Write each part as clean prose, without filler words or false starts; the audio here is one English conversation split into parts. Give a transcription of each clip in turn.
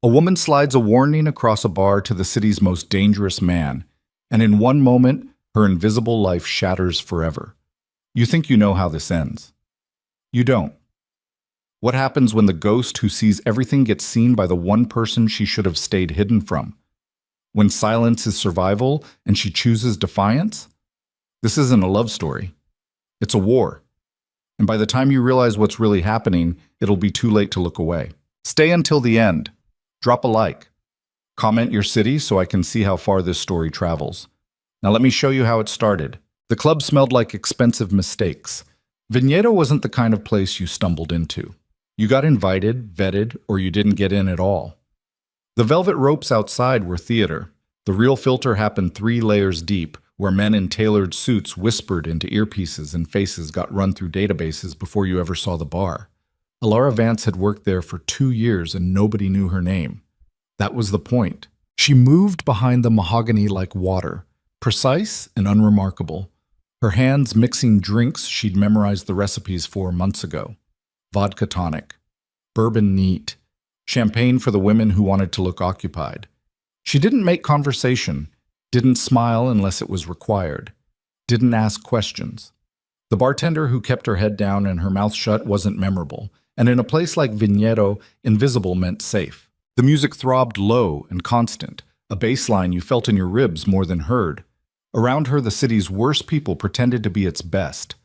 A woman slides a warning across a bar to the city's most dangerous man, and in one moment, her invisible life shatters forever. You think you know how this ends. You don't. What happens when the ghost who sees everything gets seen by the one person she should have stayed hidden from? When silence is survival and she chooses defiance? This isn't a love story. It's a war. And by the time you realize what's really happening, it'll be too late to look away. Stay until the end. Drop a like. Comment your city so I can see how far this story travels. Now let me show you how it started. The club smelled like expensive mistakes. Vigneto wasn't the kind of place you stumbled into. You got invited, vetted, or you didn't get in at all. The velvet ropes outside were theater. The real filter happened 3 layers deep, where men in tailored suits whispered into earpieces and faces got run through databases before you ever saw the bar. Alara Vance had worked there for 2 years and nobody knew her name. That was the point. She moved behind the mahogany like water, precise and unremarkable. Her hands mixing drinks she'd memorized the recipes for months ago. Vodka tonic, bourbon neat, champagne for the women who wanted to look occupied. She didn't make conversation, didn't smile unless it was required, didn't ask questions. The bartender who kept her head down and her mouth shut wasn't memorable, and in a place like Vigneto, invisible meant safe. The music throbbed low and constant, a bass line you felt in your ribs more than heard. Around her, the city's worst people pretended to be its best.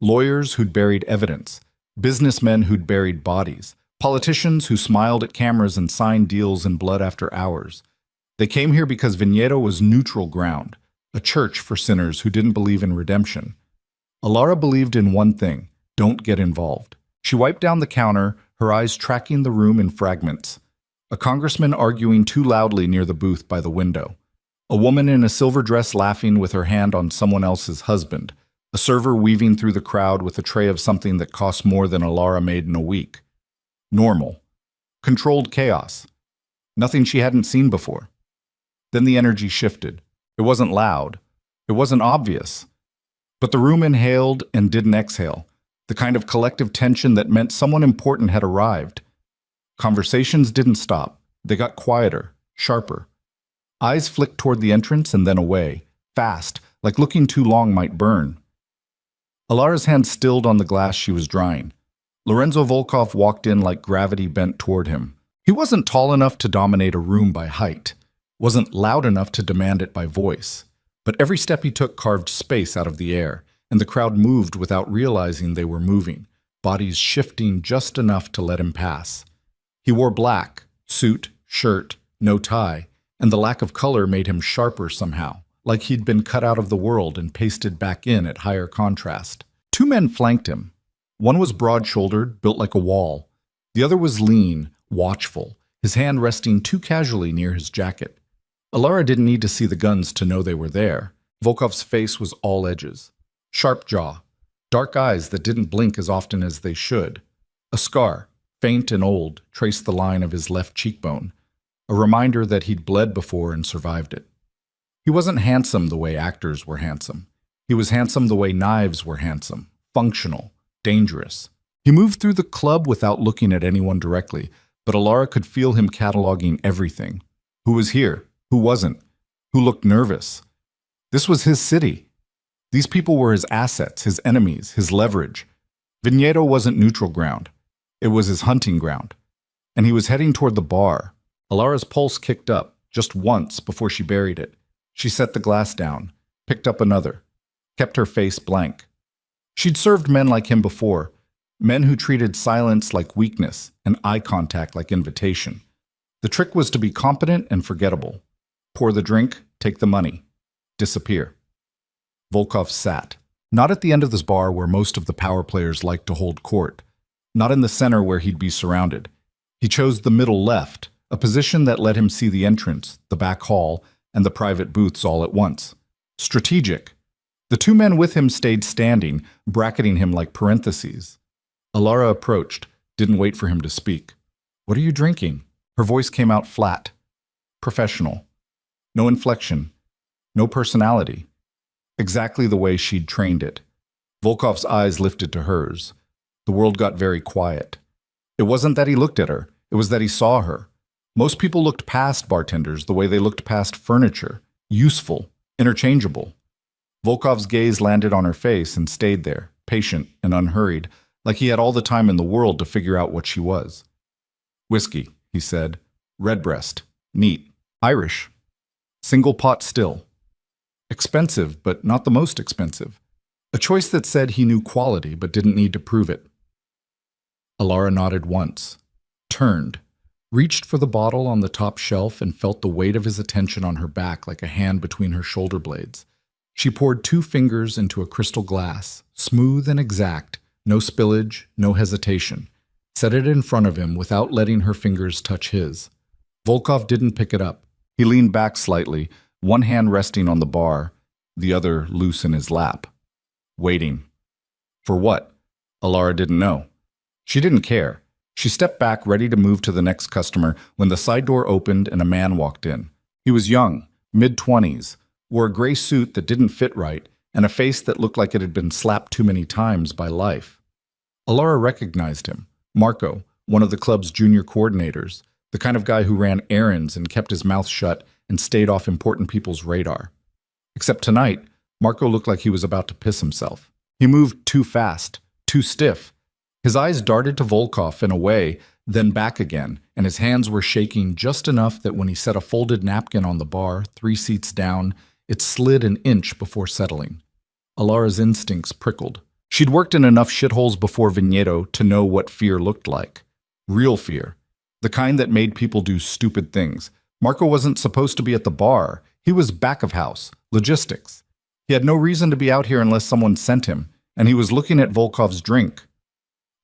Lawyers who'd buried evidence, businessmen who'd buried bodies, politicians who smiled at cameras and signed deals in blood after hours. They came here because Vigneto was neutral ground, a church for sinners who didn't believe in redemption. Alara believed in one thing: don't get involved. She wiped down the counter, her eyes tracking the room in fragments. A congressman arguing too loudly near the booth by the window. A woman in a silver dress laughing with her hand on someone else's husband. A server weaving through the crowd with a tray of something that cost more than Alara made in a week. Normal. Controlled chaos. Nothing she hadn't seen before. Then the energy shifted. It wasn't loud. It wasn't obvious. But the room inhaled and didn't exhale. The kind of collective tension that meant someone important had arrived. Conversations didn't stop. They got quieter, sharper. Eyes flicked toward the entrance and then away, fast, like looking too long might burn. Alara's hand stilled on the glass she was drying. Lorenzo Volkov walked in like gravity bent toward him. He wasn't tall enough to dominate a room by height, wasn't loud enough to demand it by voice, but every step he took carved space out of the air, and the crowd moved without realizing they were moving, bodies shifting just enough to let him pass. He wore black, suit, shirt, no tie, and the lack of color made him sharper somehow, like he'd been cut out of the world and pasted back in at higher contrast. 2 men flanked him. One was broad-shouldered, built like a wall. The other was lean, watchful, his hand resting too casually near his jacket. Alara didn't need to see the guns to know they were there. Volkov's face was all edges. Sharp jaw, dark eyes that didn't blink as often as they should. A scar, faint and old, traced the line of his left cheekbone, a reminder that he'd bled before and survived it. He wasn't handsome the way actors were handsome. He was handsome the way knives were handsome, functional, dangerous. He moved through the club without looking at anyone directly, but Alara could feel him cataloging everything. Who was here? Who wasn't? Who looked nervous? This was his city. These people were his assets, his enemies, his leverage. Vigneto wasn't neutral ground. It was his hunting ground. And he was heading toward the bar. Alara's pulse kicked up, just once before she buried it. She set the glass down, picked up another, kept her face blank. She'd served men like him before, men who treated silence like weakness and eye contact like invitation. The trick was to be competent and forgettable. Pour the drink, take the money, disappear. Volkov sat, not at the end of this bar where most of the power players liked to hold court, not in the center where he'd be surrounded. He chose the middle left, a position that let him see the entrance, the back hall, and the private booths all at once. Strategic. The 2 men with him stayed standing, bracketing him like parentheses. Alara approached, didn't wait for him to speak. "What are you drinking?" Her voice came out flat. Professional. No inflection. No personality. Exactly the way she'd trained it. Volkov's eyes lifted to hers. The world got very quiet. It wasn't that he looked at her. It was that he saw her. Most people looked past bartenders the way they looked past furniture, useful, interchangeable. Volkov's gaze landed on her face and stayed there, patient and unhurried, like he had all the time in the world to figure out what she was. Whiskey, he said. Redbreast. Neat. Irish. Single pot still. Expensive, but not the most expensive. A choice that said he knew quality but didn't need to prove it. Alara nodded once, turned, reached for the bottle on the top shelf and felt the weight of his attention on her back like a hand between her shoulder blades. She poured 2 fingers into a crystal glass, smooth and exact, no spillage, no hesitation. Set it in front of him without letting her fingers touch his. Volkov didn't pick it up. He leaned back slightly, one hand resting on the bar, the other loose in his lap. Waiting. For what? Alara didn't know. She didn't care. She stepped back, ready to move to the next customer, when the side door opened and a man walked in. He was young, mid-20s, wore a gray suit that didn't fit right, and a face that looked like it had been slapped too many times by life. Alara recognized him. Marco, one of the club's junior coordinators, the kind of guy who ran errands and kept his mouth shut and stayed off important people's radar. Except tonight, Marco looked like he was about to piss himself. He moved too fast, too stiff. His eyes darted to Volkov and away, then back again, and his hands were shaking just enough that when he set a folded napkin on the bar, 3 seats down, it slid an inch before settling. Alara's instincts prickled. She'd worked in enough shitholes before Vigneto to know what fear looked like. Real fear. The kind that made people do stupid things. Marco wasn't supposed to be at the bar. He was back of house. Logistics. He had no reason to be out here unless someone sent him, and he was looking at Volkov's drink.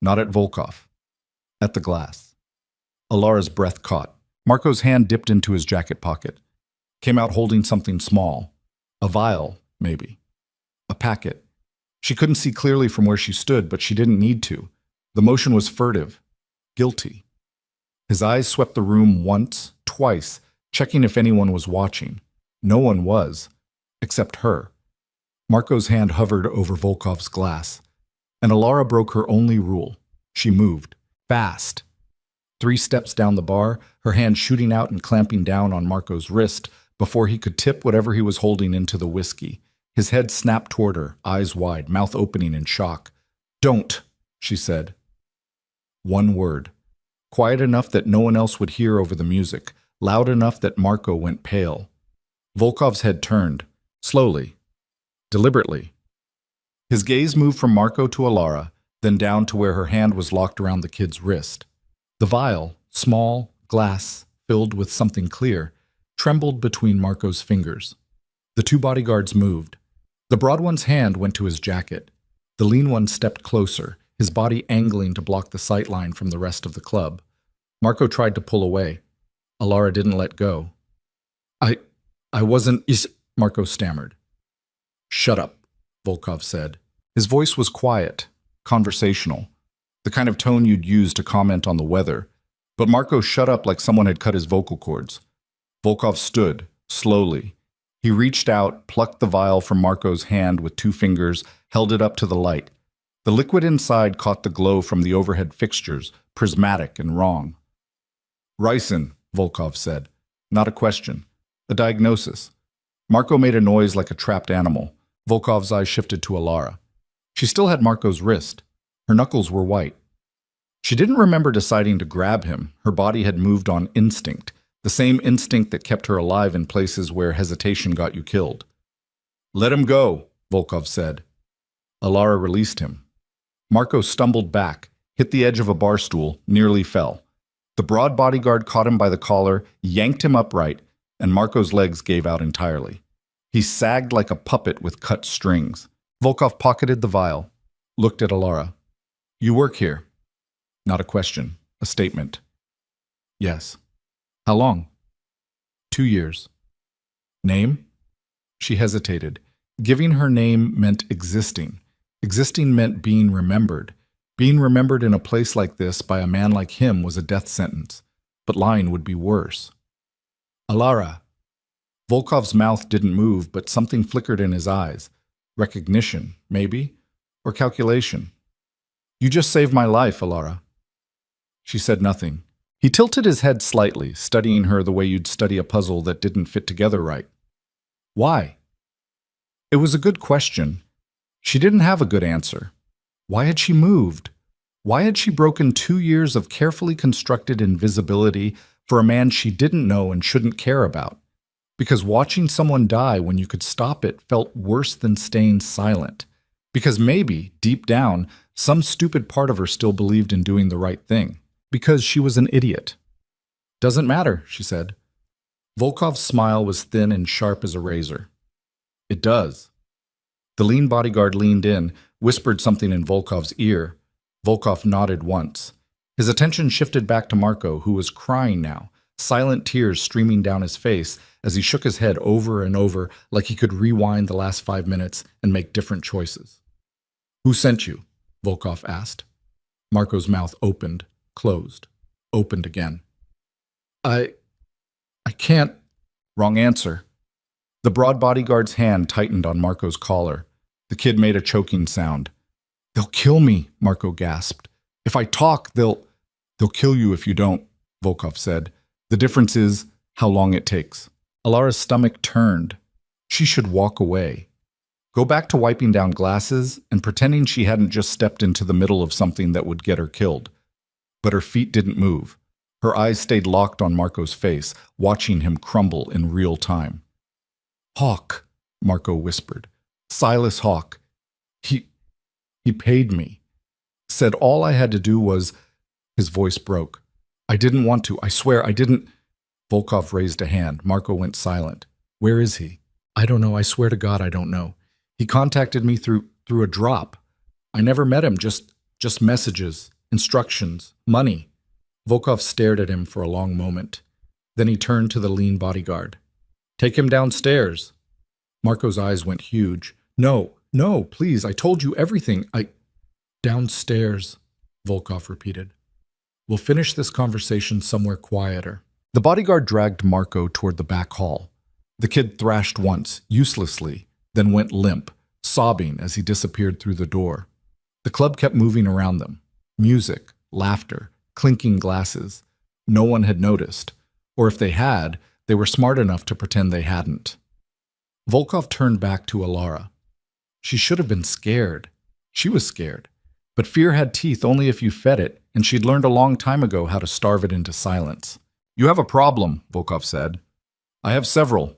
Not at Volkov. At the glass. Alara's breath caught. Marco's hand dipped into his jacket pocket. Came out holding something small. A vial, maybe. A packet. She couldn't see clearly from where she stood, but she didn't need to. The motion was furtive. Guilty. His eyes swept the room once, twice, checking if anyone was watching. No one was, except her. Marco's hand hovered over Volkov's glass, and Alara broke her only rule. She moved. Fast. 3 steps down the bar, her hand shooting out and clamping down on Marco's wrist before he could tip whatever he was holding into the whiskey. His head snapped toward her, eyes wide, mouth opening in shock. "Don't," she said. One word. Quiet enough that no one else would hear over the music, loud enough that Marco went pale. Volkov's head turned, slowly, deliberately. His gaze moved from Marco to Alara, then down to where her hand was locked around the kid's wrist. The vial, small, glass, filled with something clear, trembled between Marco's fingers. The 2 bodyguards moved. The broad one's hand went to his jacket. The lean one stepped closer, his body angling to block the sight line from the rest of the club. Marco tried to pull away. Alara didn't let go. I wasn't... Marco stammered. "Shut up," Volkov said. His voice was quiet, conversational, the kind of tone you'd use to comment on the weather. But Marco shut up like someone had cut his vocal cords. Volkov stood, slowly. He reached out, plucked the vial from Marco's hand with 2 fingers, held it up to the light. The liquid inside caught the glow from the overhead fixtures, prismatic and wrong. "Ricin," Volkov said. Not a question. A diagnosis. Marco made a noise like a trapped animal. Volkov's eyes shifted to Alara. She still had Marco's wrist. Her knuckles were white. She didn't remember deciding to grab him. Her body had moved on instinct, the same instinct that kept her alive in places where hesitation got you killed. "Let him go," Volkov said. Alara released him. Marco stumbled back, hit the edge of a bar stool, nearly fell. The broad bodyguard caught him by the collar, yanked him upright, and Marco's legs gave out entirely. He sagged like a puppet with cut strings. Volkov pocketed the vial, looked at Alara. "You work here?" Not a question, a statement. "Yes." "How long?" 2 years. "Name?" She hesitated. Giving her name meant existing. Existing meant being remembered. Being remembered in a place like this by a man like him was a death sentence. But lying would be worse. "Alara." Volkov's mouth didn't move, but something flickered in his eyes. Recognition, maybe? Or calculation. "You just saved my life, Alara." She said nothing. He tilted his head slightly, studying her the way you'd study a puzzle that didn't fit together right. Why? It was a good question. She didn't have a good answer. Why had she moved? Why had she broken 2 years of carefully constructed invisibility for a man she didn't know and shouldn't care about? Because watching someone die when you could stop it felt worse than staying silent. Because maybe, deep down, some stupid part of her still believed in doing the right thing. Because she was an idiot. Doesn't matter, she said. Volkov's smile was thin and sharp as a razor. It does. The lean bodyguard leaned in, whispered something in Volkov's ear. Volkov nodded once. His attention shifted back to Marco, who was crying now, silent tears streaming down his face as he shook his head over and over like he could rewind the last 5 minutes and make different choices. Who sent you? Volkov asked. Marco's mouth opened, closed, opened again. I can't. Wrong answer. The broad bodyguard's hand tightened on Marco's collar. The kid made a choking sound. They'll kill me, Marco gasped. If I talk, they'll kill you if you don't, Volkov said. The difference is how long it takes. Alara's stomach turned. She should walk away. Go back to wiping down glasses and pretending she hadn't just stepped into the middle of something that would get her killed. But her feet didn't move. Her eyes stayed locked on Marco's face, watching him crumble in real time. Hawk, Marco whispered. Silas Hawk. He paid me. Said all I had to do was... His voice broke. I didn't want to. I swear I didn't... Volkov raised a hand. Marco went silent. Where is he? I don't know. I swear to God I don't know. He contacted me through a drop. I never met him, just messages, instructions, money. Volkov stared at him for a long moment. Then he turned to the lean bodyguard. Take him downstairs. Marco's eyes went huge. No, please, I told you everything. Downstairs, Volkov repeated. We'll finish this conversation somewhere quieter. The bodyguard dragged Marco toward the back hall. The kid thrashed once, uselessly, then went limp, sobbing as he disappeared through the door. The club kept moving around them. Music, laughter, clinking glasses. No one had noticed. Or if they had, they were smart enough to pretend they hadn't. Volkov turned back to Alara. She should have been scared. She was scared. But fear had teeth only if you fed it, and she'd learned a long time ago how to starve it into silence. You have a problem, Volkov said. I have several.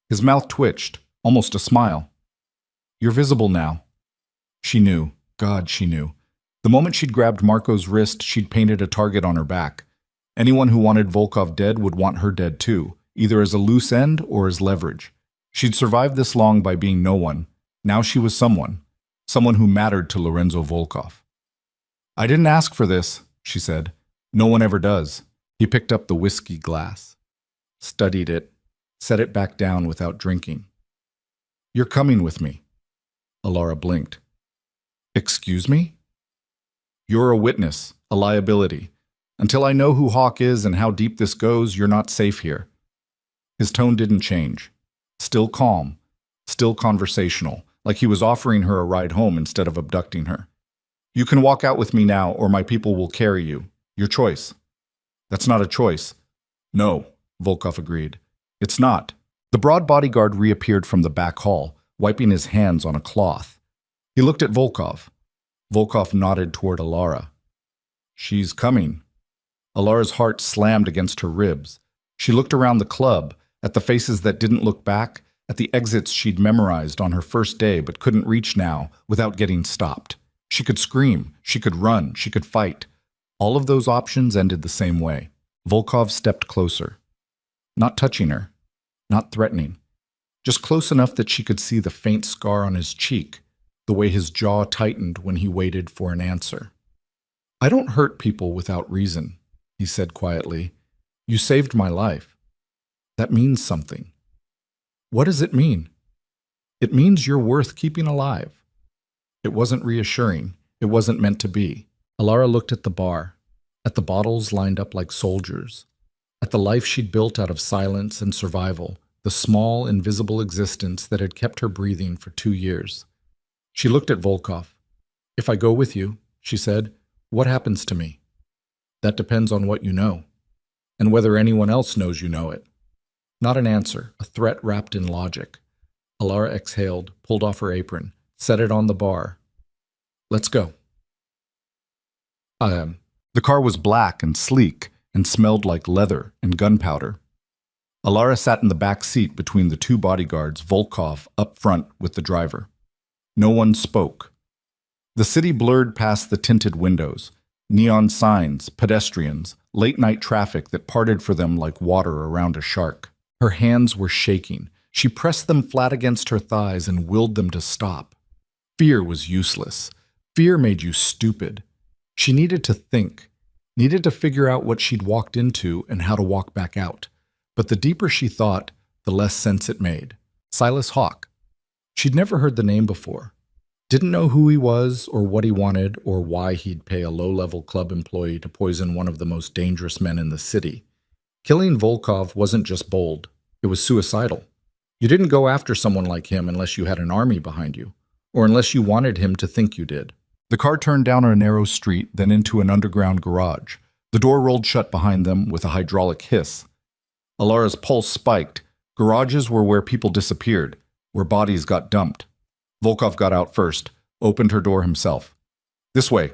His mouth twitched, almost a smile. You're visible now. She knew. God, she knew. The moment she'd grabbed Marco's wrist, she'd painted a target on her back. Anyone who wanted Volkov dead would want her dead too, either as a loose end or as leverage. She'd survived this long by being no one. Now she was someone who mattered to Lorenzo Volkov. I didn't ask for this, she said. No one ever does. He picked up the whiskey glass, studied it, set it back down without drinking. You're coming with me. Alara blinked. Excuse me? You're a witness, a liability. Until I know who Hawk is and how deep this goes, you're not safe here. His tone didn't change. Still calm, still conversational, like he was offering her a ride home instead of abducting her. You can walk out with me now, or my people will carry you. Your choice. That's not a choice. No, Volkov agreed. It's not. The broad bodyguard reappeared from the back hall, wiping his hands on a cloth. He looked at Volkov. Volkov nodded toward Alara. She's coming. Alara's heart slammed against her ribs. She looked around the club, at the faces that didn't look back, at the exits she'd memorized on her first day but couldn't reach now without getting stopped. She could scream, she could run, she could fight. All of those options ended the same way. Volkov stepped closer. Not touching her, not threatening. Just close enough that she could see the faint scar on his cheek, the way his jaw tightened when he waited for an answer. I don't hurt people without reason, he said quietly. You saved my life. That means something. What does it mean? It means you're worth keeping alive. It wasn't reassuring. It wasn't meant to be. Alara looked at the bar, at the bottles lined up like soldiers, at the life she'd built out of silence and survival, the small, invisible existence that had kept her breathing for 2 years. She looked at Volkov. If I go with you, she said, what happens to me? That depends on what you know. and whether anyone else knows you know it. Not an answer, a threat wrapped in logic. Alara exhaled, pulled off her apron, set it on the bar. Let's go. The car was black and sleek and smelled like leather and gunpowder. Alara sat in the back seat between the two bodyguards, Volkov up front with the driver. No one spoke. The city blurred past the tinted windows, neon signs, pedestrians, late-night traffic that parted for them like water around a shark. Her hands were shaking. She pressed them flat against her thighs and willed them to stop. Fear was useless. Fear made you stupid. She needed to think, needed to figure out what she'd walked into and how to walk back out. But the deeper she thought, the less sense it made. Silas Hawke. She'd never heard the name before. Didn't know who he was or what he wanted or why he'd pay a low-level club employee to poison one of the most dangerous men in the city. Killing Volkov wasn't just bold. It was suicidal. You didn't go after someone like him unless you had an army behind you, or unless you wanted him to think you did. The car turned down a narrow street, then into an underground garage. The door rolled shut behind them with a hydraulic hiss. Alara's pulse spiked. Garages were where people disappeared, where bodies got dumped. Volkov got out first, opened her door himself. This way.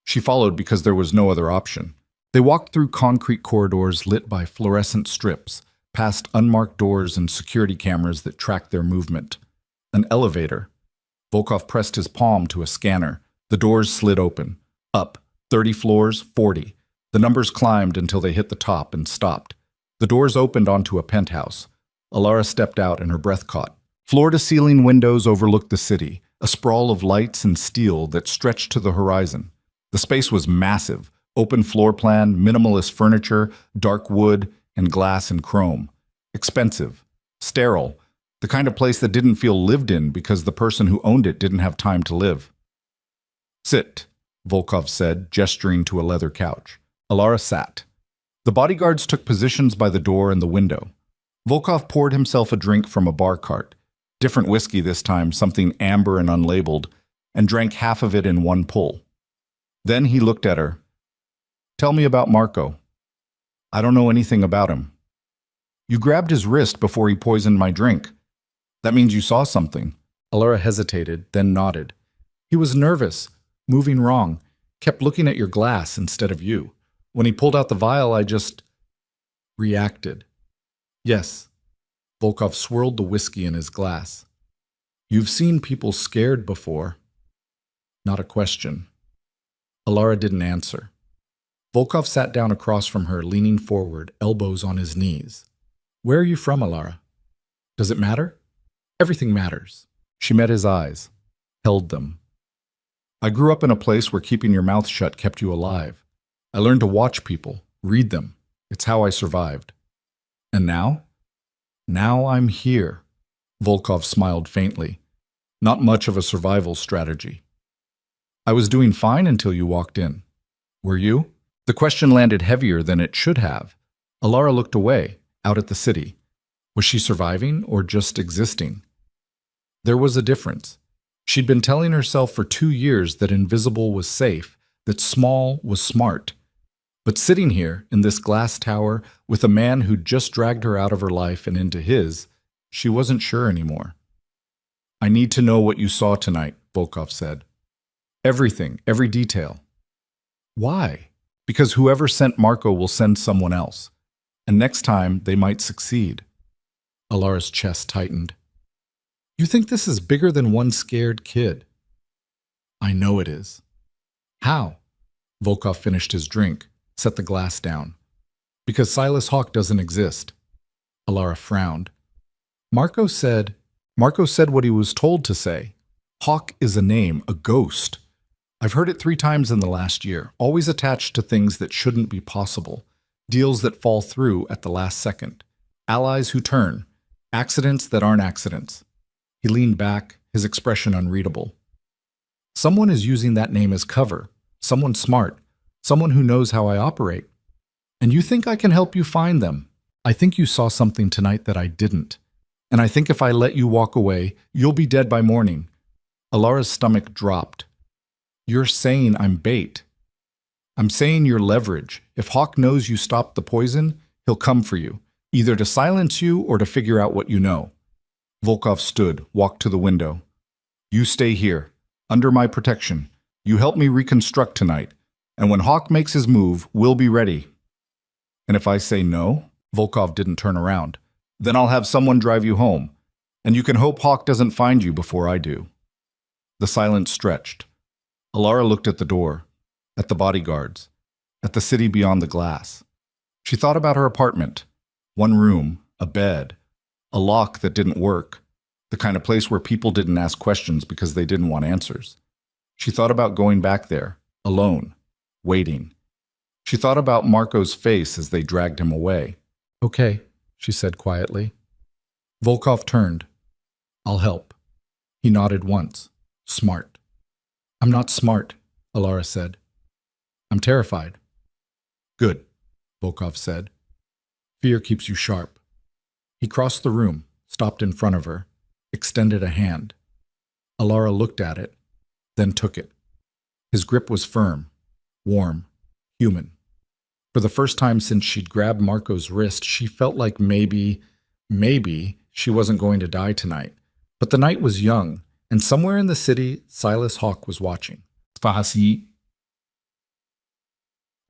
She followed because there was no other option. They walked through concrete corridors lit by fluorescent strips, past unmarked doors and security cameras that tracked their movement. An elevator. Volkov pressed his palm to a scanner. The doors slid open. Up. 30 floors, 40. The numbers climbed until they hit the top and stopped. The doors opened onto a penthouse. Alara stepped out and her breath caught. Floor-to-ceiling windows overlooked the city, a sprawl of lights and steel that stretched to the horizon. The space was massive. Open floor plan, minimalist furniture, dark wood, and glass and chrome. Expensive. Sterile. The kind of place that didn't feel lived in because the person who owned it didn't have time to live. Sit, Volkov said, gesturing to a leather couch. Alara sat. The bodyguards took positions by the door and the window. Volkov poured himself a drink from a bar cart. Different whiskey this time, something amber and unlabeled, and drank half of it in one pull. Then he looked at her. Tell me about Marco. I don't know anything about him. You grabbed his wrist before he poisoned my drink. That means you saw something. Alara hesitated, then nodded. He was nervous, moving wrong, kept looking at your glass instead of you. When he pulled out the vial, I just reacted. Yes. Volkov swirled the whiskey in his glass. You've seen people scared before. Not a question. Alara didn't answer. Volkov sat down across from her, leaning forward, elbows on his knees. Where are you from, Alara? Does it matter? Everything matters. She met his eyes, held them. I grew up in a place where keeping your mouth shut kept you alive. I learned to watch people, read them. It's how I survived. And now? Now I'm here. Volkov smiled faintly. Not much of a survival strategy. I was doing fine until you walked in. Were you? The question landed heavier than it should have. Alara looked away, out at the city. Was she surviving or just existing? There was a difference. She'd been telling herself for 2 years that invisible was safe, that small was smart. But sitting here, in this glass tower, with a man who'd just dragged her out of her life and into his, she wasn't sure anymore. I need to know what you saw tonight, Volkov said. Everything, every detail. Why? Because whoever sent Marco will send someone else. And next time, they might succeed. Alara's chest tightened. You think this is bigger than one scared kid? I know it is. How? Volkov finished his drink, set the glass down. Because Silas Hawke doesn't exist. Alara frowned. Marco said what he was told to say. Hawke is a name, a ghost. I've heard it 3 times in the last year, always attached to things that shouldn't be possible, deals that fall through at the last second, allies who turn, accidents that aren't accidents. He leaned back, his expression unreadable. Someone is using that name as cover, someone smart, someone who knows how I operate. And you think I can help you find them. I think you saw something tonight that I didn't. And I think if I let you walk away, you'll be dead by morning. Alara's stomach dropped. You're saying I'm bait. I'm saying you're leverage. If Hawke knows you stopped the poison, He'll come for you, either to silence you or to figure out what you know. Volkov stood, walked to the window. You stay here, under my protection. You help me reconstruct tonight, and when Hawk makes his move, we'll be ready. And if I say no, Volkov didn't turn around, then I'll have someone drive you home, and you can hope Hawk doesn't find you before I do. The silence stretched. Alara looked at the door, at the bodyguards, at the city beyond the glass. She thought about her apartment. One room, a bed, a lock that didn't work, the kind of place where people didn't ask questions because they didn't want answers. She thought about going back there, alone, waiting. She thought about Marco's face as they dragged him away. Okay, she said quietly. Volkov turned. I'll help. He nodded once. Smart. I'm not smart, Alara said. I'm terrified. Good, Volkov said. Fear keeps you sharp. He crossed the room, stopped in front of her, extended a hand. Alara looked at it, then took it. His grip was firm, warm, human. For the first time since she'd grabbed Marco's wrist, she felt like maybe she wasn't going to die tonight. But the night was young, and somewhere in the city, Silas Hawk was watching. Fahasi.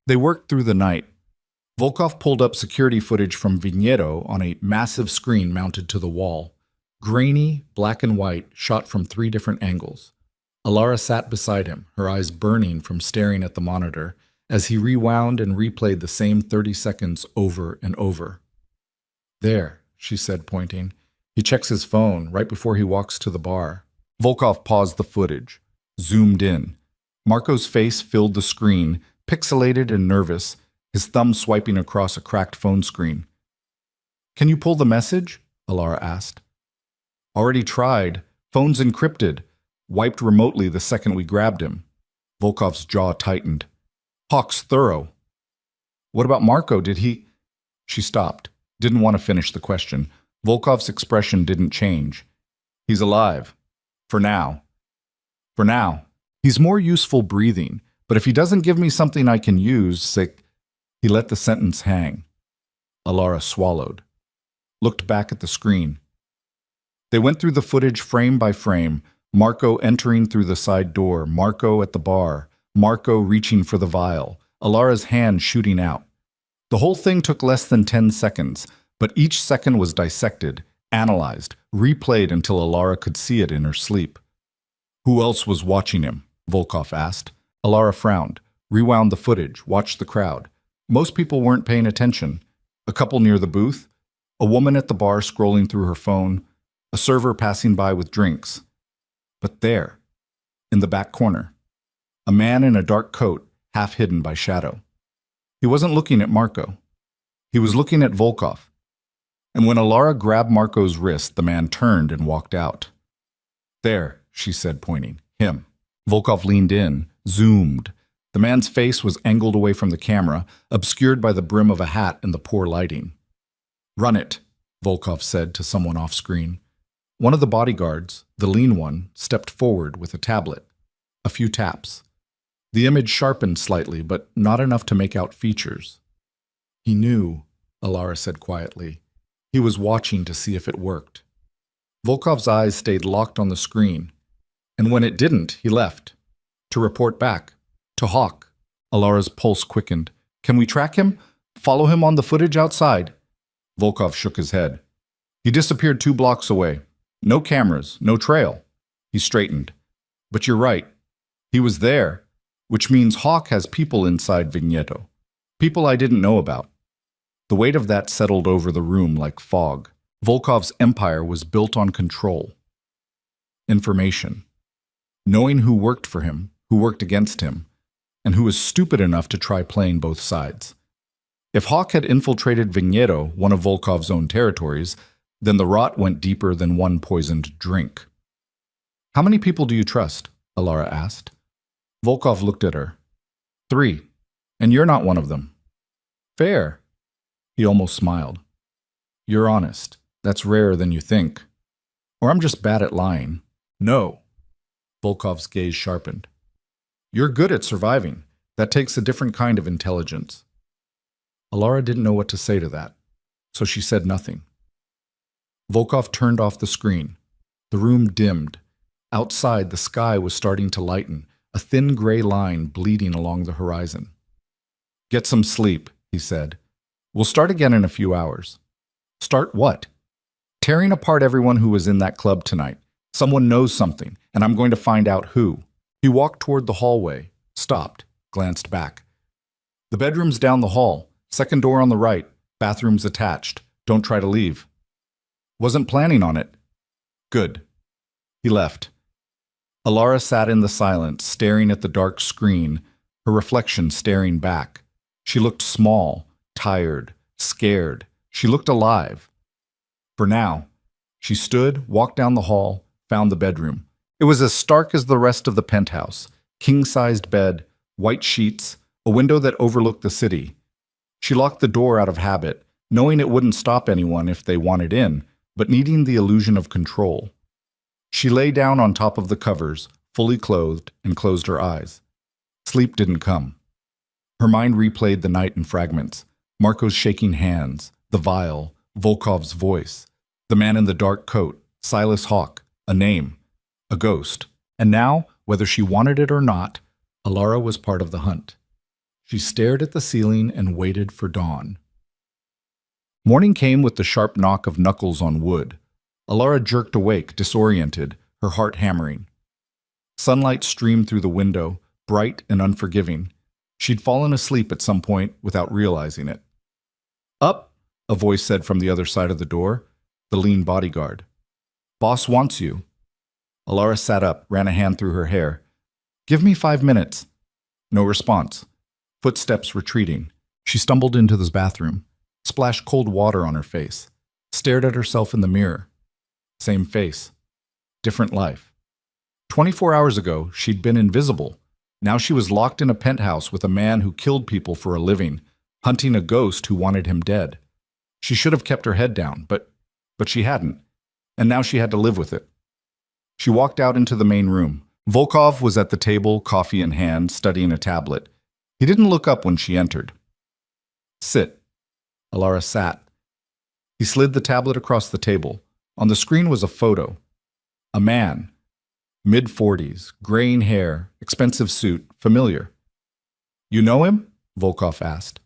They worked through the night. Volkov pulled up security footage from Vigneto on a massive screen mounted to the wall. Grainy, black and white, shot from 3 different angles. Alara sat beside him, her eyes burning from staring at the monitor, as he rewound and replayed the same 30 seconds over and over. There, she said, pointing. He checks his phone right before he walks to the bar. Volkov paused the footage, zoomed in. Marco's face filled the screen, pixelated and nervous, his thumb swiping across a cracked phone screen. Can you pull the message? Alara asked. Already tried. Phone's encrypted. Wiped remotely the second we grabbed him. Volkov's jaw tightened. Hawk's thorough. What about Marco? Did he... She stopped. Didn't want to finish the question. Volkov's expression didn't change. He's alive. For now. For now. He's more useful breathing, but if he doesn't give me something I can use, He let the sentence hang. Alara swallowed. Looked back at the screen. They went through the footage frame by frame, Marco entering through the side door, Marco at the bar, Marco reaching for the vial, Alara's hand shooting out. The whole thing took less than 10 seconds, but each second was dissected, analyzed, replayed until Alara could see it in her sleep. Who else was watching him? Volkov asked. Alara frowned, rewound the footage, watched the crowd. Most people weren't paying attention. A couple near the booth, a woman at the bar scrolling through her phone, a server passing by with drinks. But there, in the back corner, a man in a dark coat, half hidden by shadow. He wasn't looking at Marco. He was looking at Volkov. And when Alara grabbed Marco's wrist, the man turned and walked out. There, she said, pointing. Him. Volkov leaned in, zoomed. The man's face was angled away from the camera, obscured by the brim of a hat and the poor lighting. Run it, Volkov said to someone off-screen. One of the bodyguards, the lean one, stepped forward with a tablet. A few taps. The image sharpened slightly, but not enough to make out features. He knew, Alara said quietly. He was watching to see if it worked. Volkov's eyes stayed locked on the screen, and when it didn't, he left. To report back. To Hawk. Alara's pulse quickened. Can we track him? Follow him on the footage outside? Volkov shook his head. He disappeared 2 blocks away. No cameras, no trail. He straightened. But you're right. He was there, which means Hawk has people inside Vigneto. People I didn't know about. The weight of that settled over the room like fog. Volkov's empire was built on control. Information. Knowing who worked for him, who worked against him, and who was stupid enough to try playing both sides. If Hawk had infiltrated Vigneto, one of Volkov's own territories, then the rot went deeper than one poisoned drink. How many people do you trust? Alara asked. Volkov looked at her. 3, and you're not one of them. Fair. He almost smiled. You're honest. That's rarer than you think. Or I'm just bad at lying. No. Volkov's gaze sharpened. You're good at surviving. That takes a different kind of intelligence. Alara didn't know what to say to that, so she said nothing. Volkov turned off the screen. The room dimmed. Outside, the sky was starting to lighten, a thin gray line bleeding along the horizon. "Get some sleep," he said. "We'll start again in a few hours." "Start what?" "Tearing apart everyone who was in that club tonight. Someone knows something, and I'm going to find out who." He walked toward the hallway, stopped, glanced back. "The bedroom's down the hall, second door on the right, bathroom's attached. Don't try to leave." "Wasn't planning on it." "Good." He left. Alara sat in the silence, staring at the dark screen, her reflection staring back. She looked small, tired, scared. She looked alive. For now, she stood, walked down the hall, found the bedroom. It was as stark as the rest of the penthouse. King-sized bed, white sheets, a window that overlooked the city. She locked the door out of habit, knowing it wouldn't stop anyone if they wanted in, but needing the illusion of control. She lay down on top of the covers, fully clothed, and closed her eyes. Sleep didn't come. Her mind replayed the night in fragments. Marco's shaking hands, the vial, Volkov's voice, the man in the dark coat, Silas Hawke, a name, a ghost. And now, whether she wanted it or not, Alara was part of the hunt. She stared at the ceiling and waited for dawn. Morning came with the sharp knock of knuckles on wood. Alara jerked awake, disoriented, her heart hammering. Sunlight streamed through the window, bright and unforgiving. She'd fallen asleep at some point without realizing it. "Up," a voice said from the other side of the door, the lean bodyguard. "Boss wants you." Alara sat up, ran a hand through her hair. "Give me 5 minutes." No response. Footsteps retreating. She stumbled into the bathroom, splashed cold water on her face, stared at herself in the mirror. Same face. Different life. 24 hours ago, she'd been invisible. Now she was locked in a penthouse with a man who killed people for a living, hunting a ghost who wanted him dead. She should have kept her head down, but she hadn't, and now she had to live with it. She walked out into the main room. Volkov was at the table, coffee in hand, studying a tablet. He didn't look up when she entered. "Sit." Alara sat. He slid the tablet across the table. On the screen was a photo. A man. Mid-40s, graying hair, expensive suit, familiar. "You know him?" Volkov asked.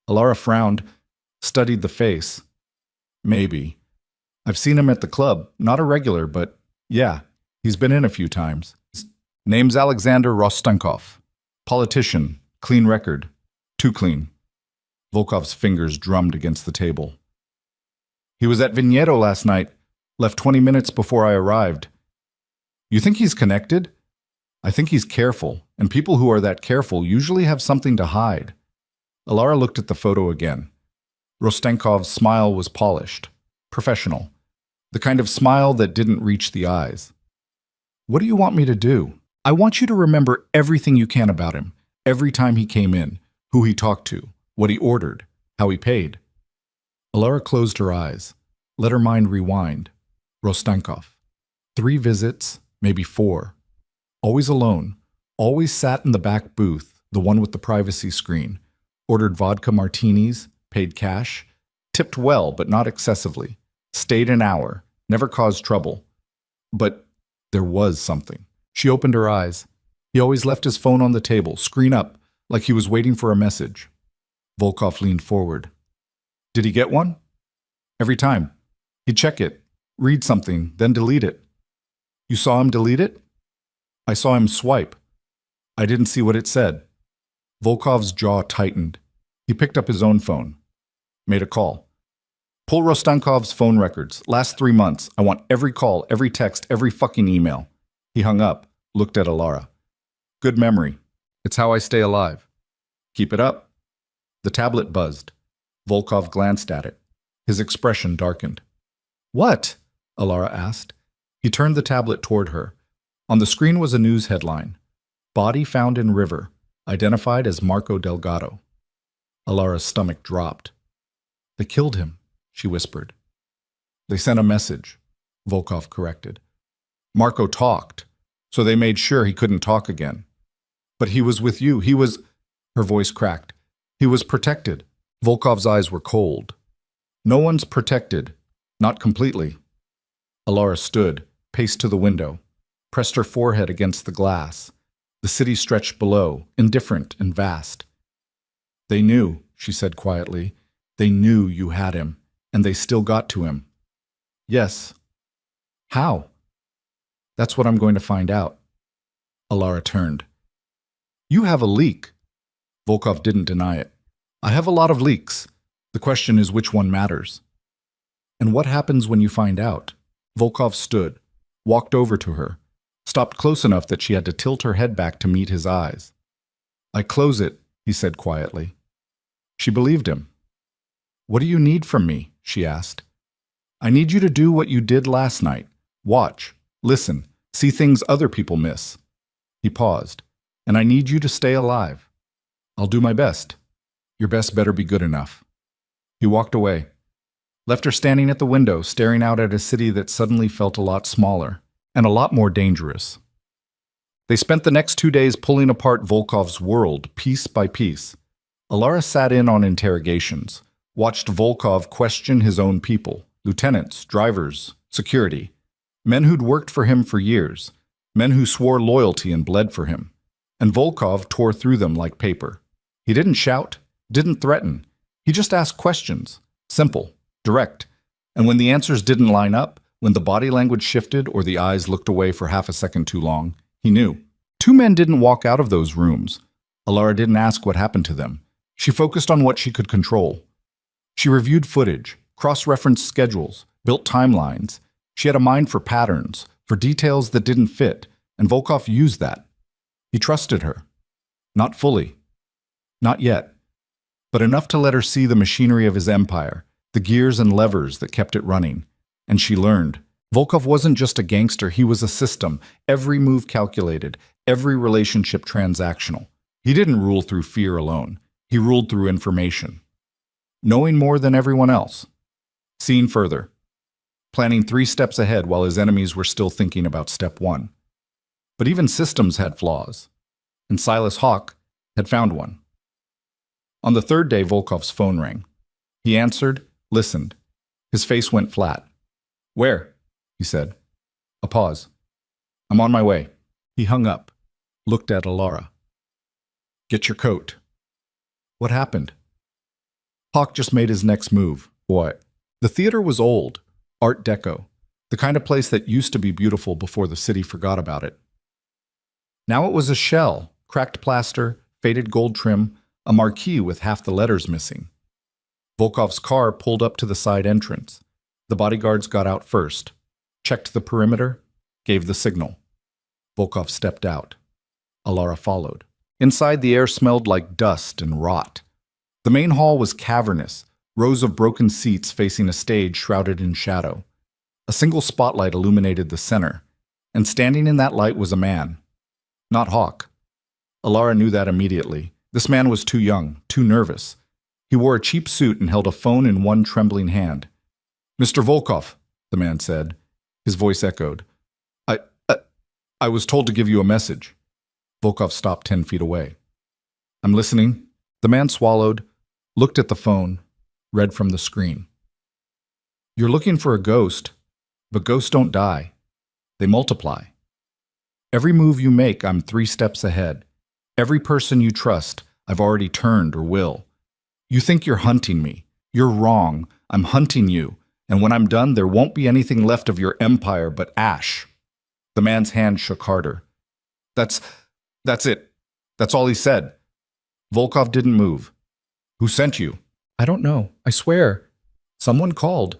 Alara frowned, studied the face. "Maybe. I've seen him at the club, not a regular, but yeah, he's been in a few times. Name's Alexander Rostenkov. Politician, clean record. Too clean." Volkov's fingers drummed against the table. "He was at Vigneto last night, left 20 minutes before I arrived." "You think he's connected?" "I think he's careful, and people who are that careful usually have something to hide." Alara looked at the photo again. Rostenkov's smile was polished, professional, the kind of smile that didn't reach the eyes. "What do you want me to do?" "I want you to remember everything you can about him, every time he came in, who he talked to, what he ordered, how he paid." Alara closed her eyes, let her mind rewind. Rostenkov. 3 visits, maybe 4. Always alone, always sat in the back booth, the one with the privacy screen, ordered vodka martinis, paid cash, tipped well but not excessively, stayed an hour, never caused trouble. But there was something. She opened her eyes. He always left his phone on the table, screen up, like he was waiting for a message. Volkov leaned forward. "Did he get one?" "Every time. He'd check it, read something, then delete it." "You saw him delete it?" "I saw him swipe. I didn't see what it said." Volkov's jaw tightened. He picked up his own phone. Made a call. "Pull Rostenkov's phone records. Last 3 months. I want every call, every text, every fucking email." He hung up, looked at Alara. "Good memory. It's how I stay alive." "Keep it up." The tablet buzzed. Volkov glanced at it. His expression darkened. "What?" Alara asked. He turned the tablet toward her. On the screen was a news headline. "Body found in river, identified as Marco Delgado." Alara's stomach dropped. "They killed him," she whispered. "They sent a message," Volkov corrected. "Marco talked, so they made sure he couldn't talk again. But he was with you. He was..." Her voice cracked. "He was protected. Volkov's eyes were cold. No one's protected. Not completely. Alara stood, paced to the window, pressed her forehead against the glass. The city stretched below, indifferent and vast. They knew, she said quietly. They knew you had him, and they still got to him. Yes. How? That's what I'm going to find out. Alara turned. You have a leak. Volkov didn't deny it. I have a lot of leaks. The question is which one matters. And what happens when you find out? Volkov stood, walked over to her, stopped close enough that she had to tilt her head back to meet his eyes. I close it, he said quietly. She believed him. What do you need from me? She asked. I need you to do what you did last night. Watch, listen, see things other people miss. He paused. And I need you to stay alive. I'll do my best. Your best better be good enough. He walked away, left her standing at the window, staring out at a city that suddenly felt a lot smaller and a lot more dangerous. They spent the next 2 days pulling apart Volkov's world, piece by piece. Alara sat in on interrogations, watched Volkov question his own people, lieutenants, drivers, security, men who'd worked for him for years, men who swore loyalty and bled for him. And Volkov tore through them like paper. He didn't shout, didn't threaten. He just asked questions, simple, direct. And when the answers didn't line up, when the body language shifted or the eyes looked away for half a second too long, he knew. 2 men didn't walk out of those rooms. Alara didn't ask what happened to them. She focused on what she could control. She reviewed footage, cross-referenced schedules, built timelines. She had a mind for patterns, for details that didn't fit, and Volkov used that. He trusted her. Not fully. Not yet. But enough to let her see the machinery of his empire, the gears and levers that kept it running. And she learned. Volkov wasn't just a gangster, he was a system, every move calculated, every relationship transactional. He didn't rule through fear alone. He ruled through information. Knowing more than everyone else. Seeing further. Planning 3 steps ahead while his enemies were still thinking about step 1. But even systems had flaws, and Silas Hawk had found one. On the 3rd day, Volkov's phone rang. He answered, listened. His face went flat. Where? He said. A pause. I'm on my way. He hung up, looked at Alara. Get your coat. What happened? Hawk just made his next move. What? The theater was old, Art Deco, the kind of place that used to be beautiful before the city forgot about it. Now it was a shell, cracked plaster, faded gold trim, a marquee with half the letters missing. Volkov's car pulled up to the side entrance. The bodyguards got out first, checked the perimeter, gave the signal. Volkov stepped out. Alara followed. Inside, the air smelled like dust and rot. The main hall was cavernous, rows of broken seats facing a stage shrouded in shadow. A single spotlight illuminated the center, and standing in that light was a man. Not Hawk. Alara knew that immediately. This man was too young, too nervous. He wore a cheap suit and held a phone in one trembling hand. Mr. Volkov, the man said. His voice echoed. I was told to give you a message. Volkov stopped 10 feet away. I'm listening. The man swallowed, looked at the phone, read from the screen. You're looking for a ghost, but ghosts don't die. They multiply. Every move you make, I'm 3 steps ahead. Every person you trust, I've already turned or will. You think you're hunting me. You're wrong. I'm hunting you. And when I'm done, there won't be anything left of your empire but ash. The man's hand shook harder. That's it. That's all he said. Volkov didn't move. Who sent you? I don't know. I swear. Someone called.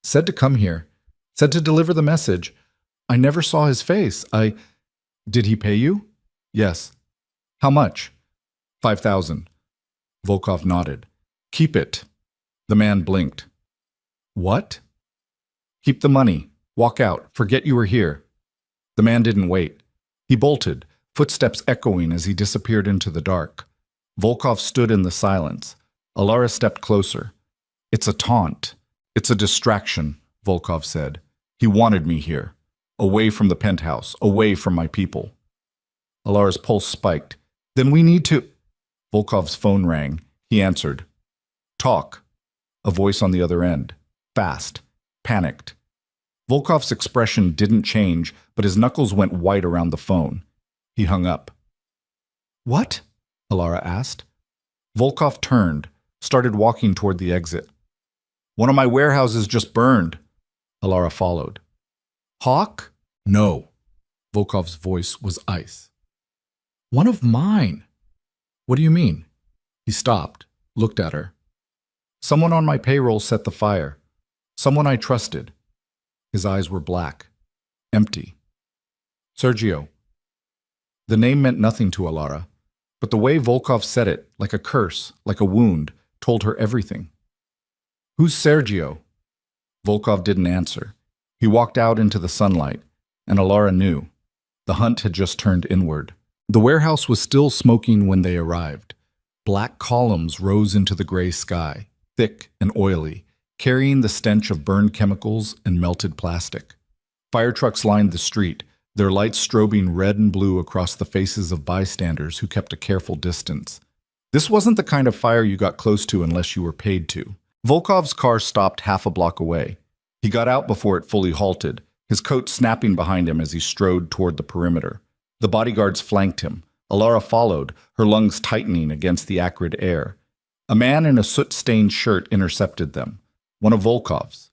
Said to come here. Said to deliver the message. I never saw his face. Did he pay you? Yes. How much? 5,000. Volkov nodded. Keep it. The man blinked. What? Keep the money. Walk out. Forget you were here. The man didn't wait. He bolted, footsteps echoing as he disappeared into the dark. Volkov stood in the silence. Alara stepped closer. It's a taunt. It's a distraction, Volkov said. He wanted me here. Away from the penthouse. Away from my people. Alara's pulse spiked. Then we need to... Volkov's phone rang. He answered. Talk. A voice on the other end. Fast. Panicked. Volkov's expression didn't change, but his knuckles went white around the phone. He hung up. What? Alara asked. Volkov turned, started walking toward the exit. One of my warehouses just burned. Alara followed. Hawk? No. Volkov's voice was ice. One of mine. What do you mean? He stopped, looked at her. Someone on my payroll set the fire. Someone I trusted. His eyes were black, empty. Sergio. The name meant nothing to Alara, but the way Volkov said it, like a curse, like a wound, told her everything. Who's Sergio? Volkov didn't answer. He walked out into the sunlight, and Alara knew. The hunt had just turned inward. The warehouse was still smoking when they arrived. Black columns rose into the gray sky, thick and oily, carrying the stench of burned chemicals and melted plastic. Fire trucks lined the street, their lights strobing red and blue across the faces of bystanders who kept a careful distance. This wasn't the kind of fire you got close to unless you were paid to. Volkov's car stopped half a block away. He got out before it fully halted, his coat snapping behind him as he strode toward the perimeter. The bodyguards flanked him. Alara followed, her lungs tightening against the acrid air. A man in a soot-stained shirt intercepted them, one of Volkov's.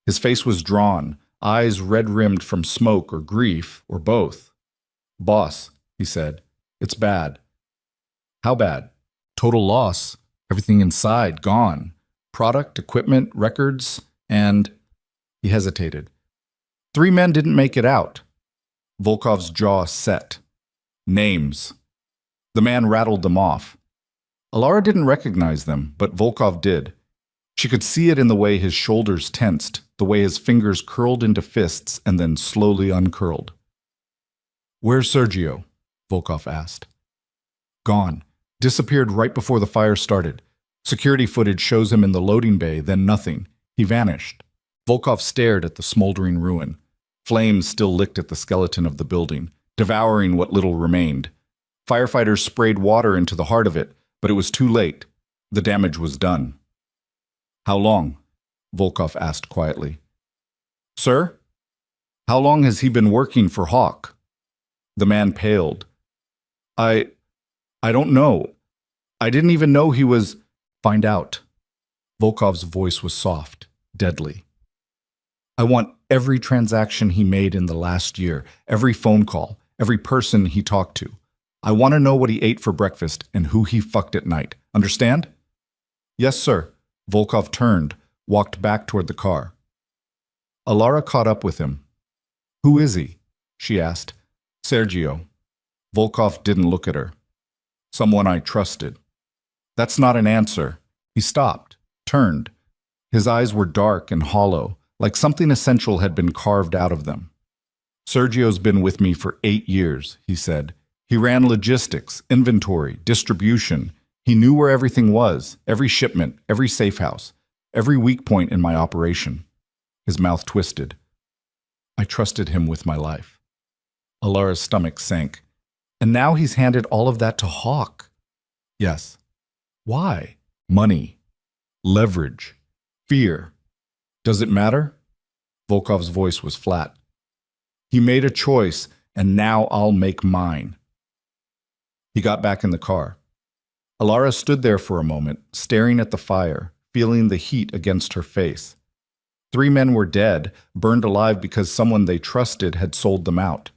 His face was drawn, eyes red-rimmed from smoke or grief, or both. Boss, he said, it's bad. How bad? Total loss. Everything inside, gone. Product, equipment, records, and... He hesitated. 3 men didn't make it out. Volkov's jaw set. Names. The man rattled them off. Alara didn't recognize them, but Volkov did. She could see it in the way his shoulders tensed, the way his fingers curled into fists and then slowly uncurled. Where's Sergio? Volkov asked. Gone. Disappeared right before the fire started. Security footage shows him in the loading bay, then nothing. He vanished. Volkov stared at the smoldering ruin. Flames still licked at the skeleton of the building, devouring what little remained. Firefighters sprayed water into the heart of it, but it was too late. The damage was done. How long? Volkov asked quietly. Sir? How long has he been working for Hawk? The man paled. I don't know. I didn't even know he was... Find out. Volkov's voice was soft, deadly. I want every transaction he made in the last year, every phone call, every person he talked to. I want to know what he ate for breakfast and who he fucked at night. Understand? Yes, sir. Volkov turned, walked back toward the car. Alara caught up with him. Who is he? She asked. Sergio. Volkov didn't look at her. Someone I trusted. That's not an answer. He stopped, turned. His eyes were dark and hollow, like something essential had been carved out of them. Sergio's been with me for 8 years, he said. He ran logistics, inventory, distribution. He knew where everything was, every shipment, every safe house, every weak point in my operation. His mouth twisted. I trusted him with my life. Alara's stomach sank. And now he's handed all of that to Hawk. Yes. Why? Money. Leverage. Fear. Does it matter? Volkov's voice was flat. He made a choice, and now I'll make mine. He got back in the car. Alara stood there for a moment, staring at the fire, feeling the heat against her face. 3 men were dead, burned alive because someone they trusted had sold them out.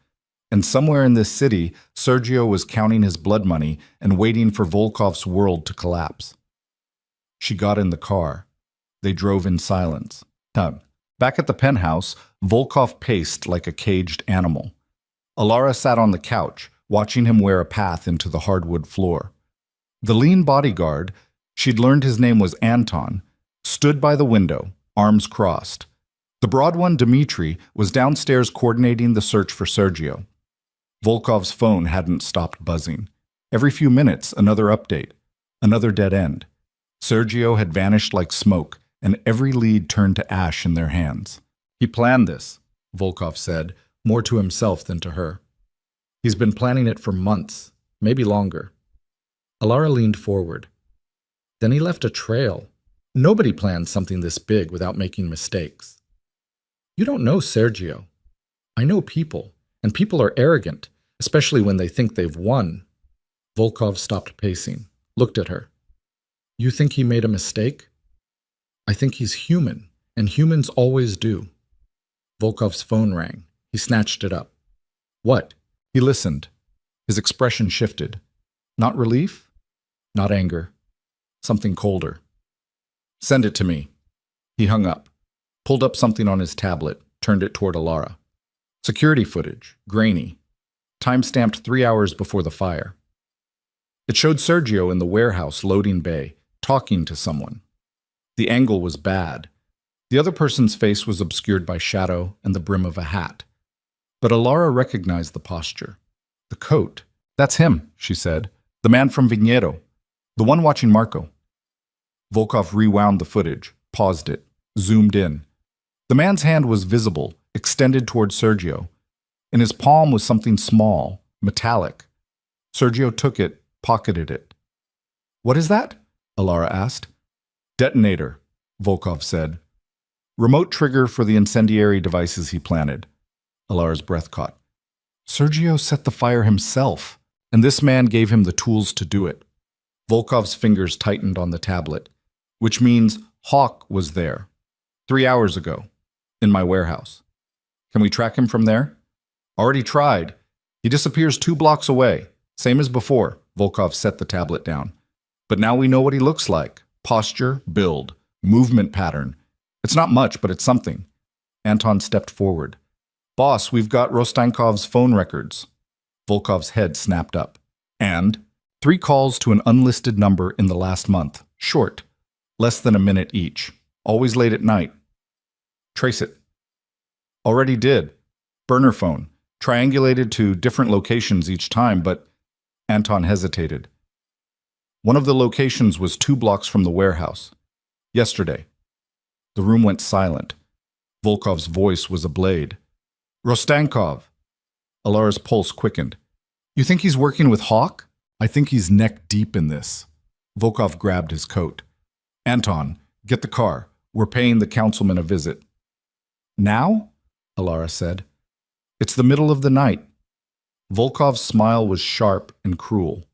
And somewhere in this city, Sergio was counting his blood money and waiting for Volkov's world to collapse. She got in the car. They drove in silence. Back at the penthouse, Volkov paced like a caged animal. Alara sat on the couch, watching him wear a path into the hardwood floor. The lean bodyguard, she'd learned his name was Anton, stood by the window, arms crossed. The broad one, Dmitri, was downstairs coordinating the search for Sergio. Volkov's phone hadn't stopped buzzing. Every few minutes, another update, another dead end. Sergio had vanished like smoke, and every lead turned to ash in their hands. He planned this, Volkov said, more to himself than to her. He's been planning it for months, maybe longer. Alara leaned forward. Then he left a trail, Nobody plans something this big without making mistakes. You don't know Sergio. I know people, and people are arrogant, especially when they think they've won. Volkov stopped pacing, looked at her. You think he made a mistake? I think he's human, and humans always do. Volkov's phone rang. He snatched it up. What? He listened. His expression shifted. Not relief? Not anger. Something colder. Send it to me. He hung up, pulled up something on his tablet, turned it toward Alara. Security footage, grainy. Time-stamped 3 hours before the fire. It showed Sergio in the warehouse loading bay, talking to someone. The angle was bad. The other person's face was obscured by shadow and the brim of a hat. But Alara recognized the posture. The coat. That's him, she said. The man from Viñedo. The one watching Marco. Volkov rewound the footage, paused it, zoomed in. The man's hand was visible, extended toward Sergio. In his palm was something small, metallic. Sergio took it, pocketed it. What is that? Alara asked. Detonator, Volkov said. Remote trigger for the incendiary devices he planted. Alara's breath caught. Sergio set the fire himself, and this man gave him the tools to do it. Volkov's fingers tightened on the tablet, which means Hawk was there, 3 hours ago, in my warehouse. Can we track him from there? Already tried. He disappears 2 blocks away, same as before. Volkov set the tablet down. But now we know what he looks like. Posture, build, movement pattern. It's not much, but it's something. Anton stepped forward. Boss, we've got Rostankov's phone records. Volkov's head snapped up. And 3 calls to an unlisted number in the last month. Short. Less than a minute each. Always late at night. Trace it. Already did. Burner phone. Triangulated to different locations each time, but Anton hesitated. One of the locations was 2 blocks from the warehouse. Yesterday. The room went silent. Volkov's voice was a blade. Rostankov. Alara's pulse quickened. You think he's working with Hawk? I think he's neck deep in this. Volkov grabbed his coat. Anton, get the car. We're paying the councilman a visit. Now? Alara said. It's the middle of the night. Volkov's smile was sharp and cruel.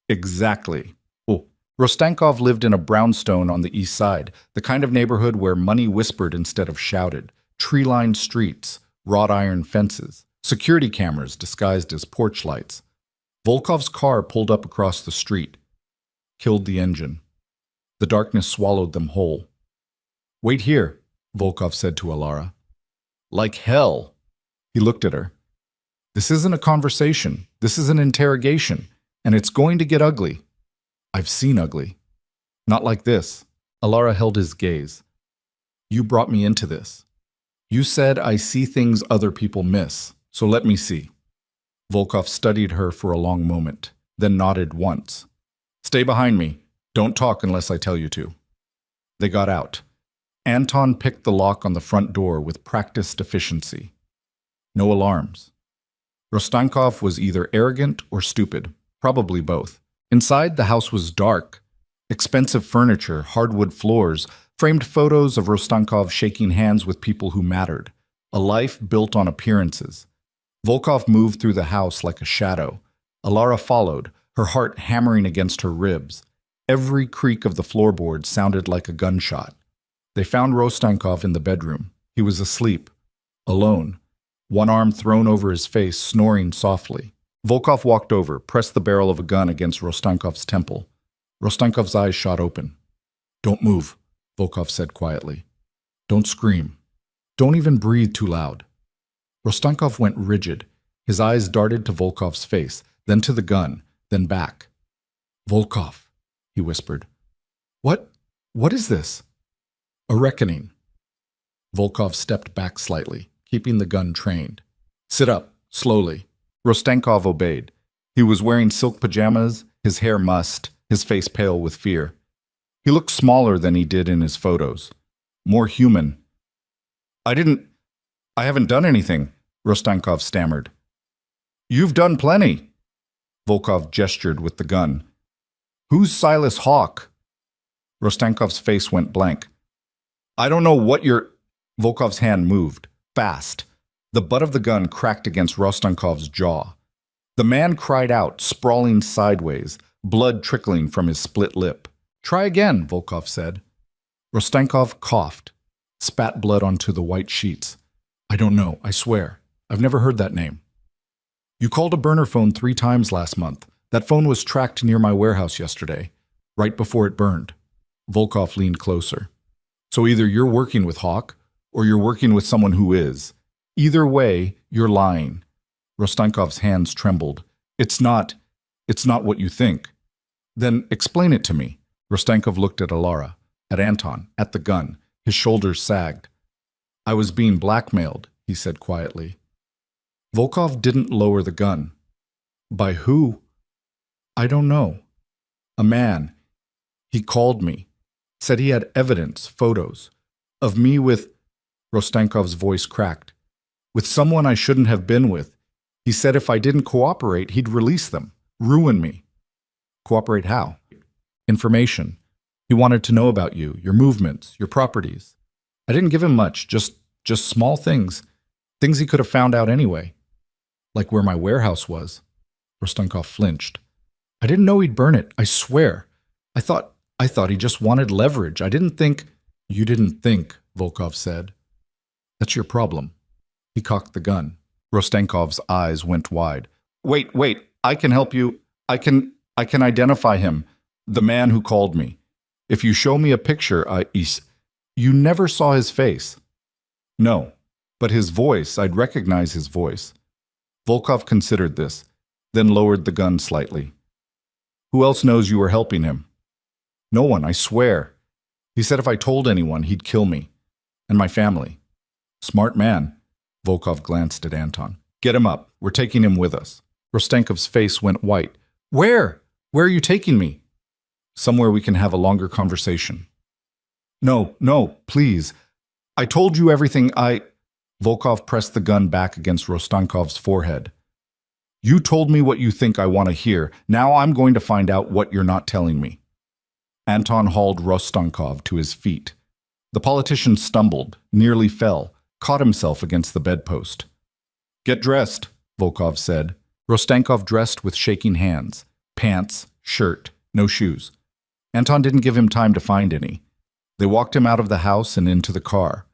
Exactly. Oh, Rostankov lived in a brownstone on the east side, the kind of neighborhood where money whispered instead of shouted, tree-lined streets, wrought iron fences, security cameras disguised as porch lights. Volkov's car pulled up across the street, killed the engine. The darkness swallowed them whole. Wait here, Volkov said to Alara. Like hell. He looked at her. This isn't a conversation. This is an interrogation, and it's going to get ugly. I've seen ugly. Not like this. Alara held his gaze. You brought me into this. You said I see things other people miss, so let me see. Volkov studied her for a long moment, then nodded once. Stay behind me. Don't talk unless I tell you to. They got out. Anton picked the lock on the front door with practiced efficiency. No alarms. Rostankov was either arrogant or stupid, probably both. Inside, the house was dark. Expensive furniture, hardwood floors, framed photos of Rostankov shaking hands with people who mattered. A life built on appearances. Volkov moved through the house like a shadow. Alara followed, her heart hammering against her ribs. Every creak of the floorboard sounded like a gunshot. They found Rostankov in the bedroom. He was asleep, alone, one arm thrown over his face, snoring softly. Volkov walked over, pressed the barrel of a gun against Rostankov's temple. Rostankov's eyes shot open. Don't move, Volkov said quietly. Don't scream. Don't even breathe too loud. Rostankov went rigid. His eyes darted to Volkov's face, then to the gun, then back. Volkov, he whispered. What is this? A reckoning. Volkov stepped back slightly, keeping the gun trained. Sit up, slowly. Rostankov obeyed. He was wearing silk pajamas, his hair mussed, his face pale with fear. He looked smaller than he did in his photos. More human. I haven't done anything, Rostankov stammered. You've done plenty. Volkov gestured with the gun. Who's Silas Hawk? Rostankov's face went blank. I don't know what you're... Volkov's hand moved, fast. The butt of the gun cracked against Rostankov's jaw. The man cried out, sprawling sideways, blood trickling from his split lip. Try again, Volkov said. Rostankov coughed, spat blood onto the white sheets. I don't know, I swear. I've never heard that name. You called a burner phone 3 times last month. That phone was tracked near my warehouse yesterday, right before it burned. Volkov leaned closer. So either you're working with Hawk, or you're working with someone who is. Either way, you're lying. Rostankov's hands trembled. It's not what you think. Then explain it to me. Rostankov looked at Alara, at Anton, at the gun. His shoulders sagged. I was being blackmailed, he said quietly. Volkov didn't lower the gun. By who? I don't know. A man. He called me. Said he had evidence, photos, of me with... Rostankov's voice cracked. With someone I shouldn't have been with. He said if I didn't cooperate, he'd release them, ruin me. Cooperate how? Information. He wanted to know about you, your movements, your properties. I didn't give him much, just small things. Things he could have found out anyway. Like where my warehouse was. Rostankov flinched. I didn't know he'd burn it, I swear. I thought he just wanted leverage. I didn't think... You didn't think, Volkov said. That's your problem. He cocked the gun. Rostankov's eyes went wide. Wait, I can help you. I can identify him. The man who called me. If you show me a picture, You never saw his face. No, but his voice, I'd recognize his voice. Volkov considered this, then lowered the gun slightly. Who else knows you were helping him? No one, I swear. He said if I told anyone, he'd kill me. And my family. Smart man. Volkov glanced at Anton. Get him up. We're taking him with us. Rostankov's face went white. Where? Where are you taking me? Somewhere we can have a longer conversation. No, please. I told you everything Volkov pressed the gun back against Rostankov's forehead. You told me what you think I want to hear. Now I'm going to find out what you're not telling me. Anton hauled Rostankov to his feet. The politician stumbled, nearly fell, caught himself against the bedpost. Get dressed, Volkov said. Rostankov dressed with shaking hands. Pants, shirt, no shoes. Anton didn't give him time to find any. They walked him out of the house and into the car.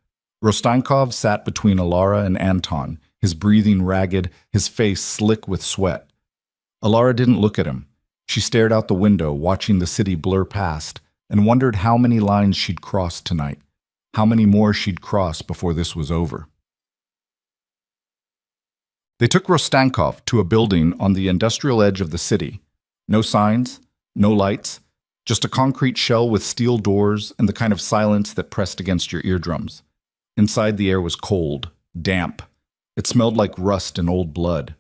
Rostankov sat between Alara and Anton, his breathing ragged, his face slick with sweat. Alara didn't look at him. She stared out the window, watching the city blur past, and wondered how many lines she'd crossed tonight, how many more she'd cross before this was over. They took Rostankov to a building on the industrial edge of the city. No signs, no lights, just a concrete shell with steel doors and the kind of silence that pressed against your eardrums. Inside, the air was cold, damp. It smelled like rust and old blood.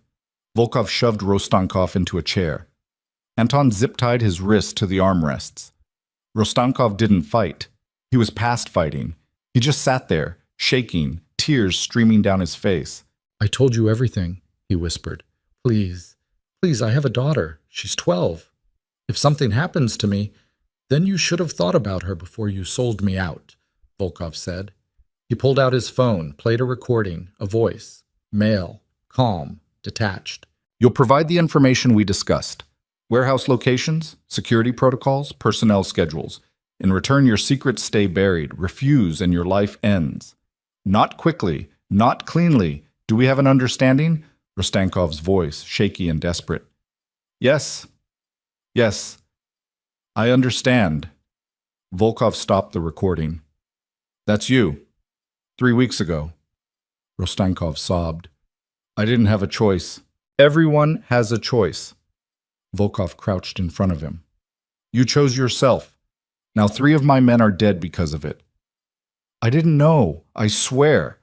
Volkov shoved Rostankov into a chair. Anton zip-tied his wrists to the armrests. Rostankov didn't fight. He was past fighting. He just sat there, shaking, tears streaming down his face. I told you everything, he whispered. Please, I have a daughter. She's 12. If something happens to me, then you should have thought about her before you sold me out, Volkov said. He pulled out his phone, played a recording, a voice, male, calm, detached. You'll provide the information we discussed. Warehouse locations, security protocols, personnel schedules. In return, your secrets stay buried. Refuse and your life ends. Not quickly, not cleanly. Do we have an understanding? Rostankov's voice, shaky and desperate. Yes, I understand. Volkov stopped the recording. That's you. 3 weeks ago. Rostankov sobbed. I didn't have a choice. Everyone has a choice. Volkov crouched in front of him. You chose yourself. Now 3 of my men are dead because of it. I didn't know, I swear.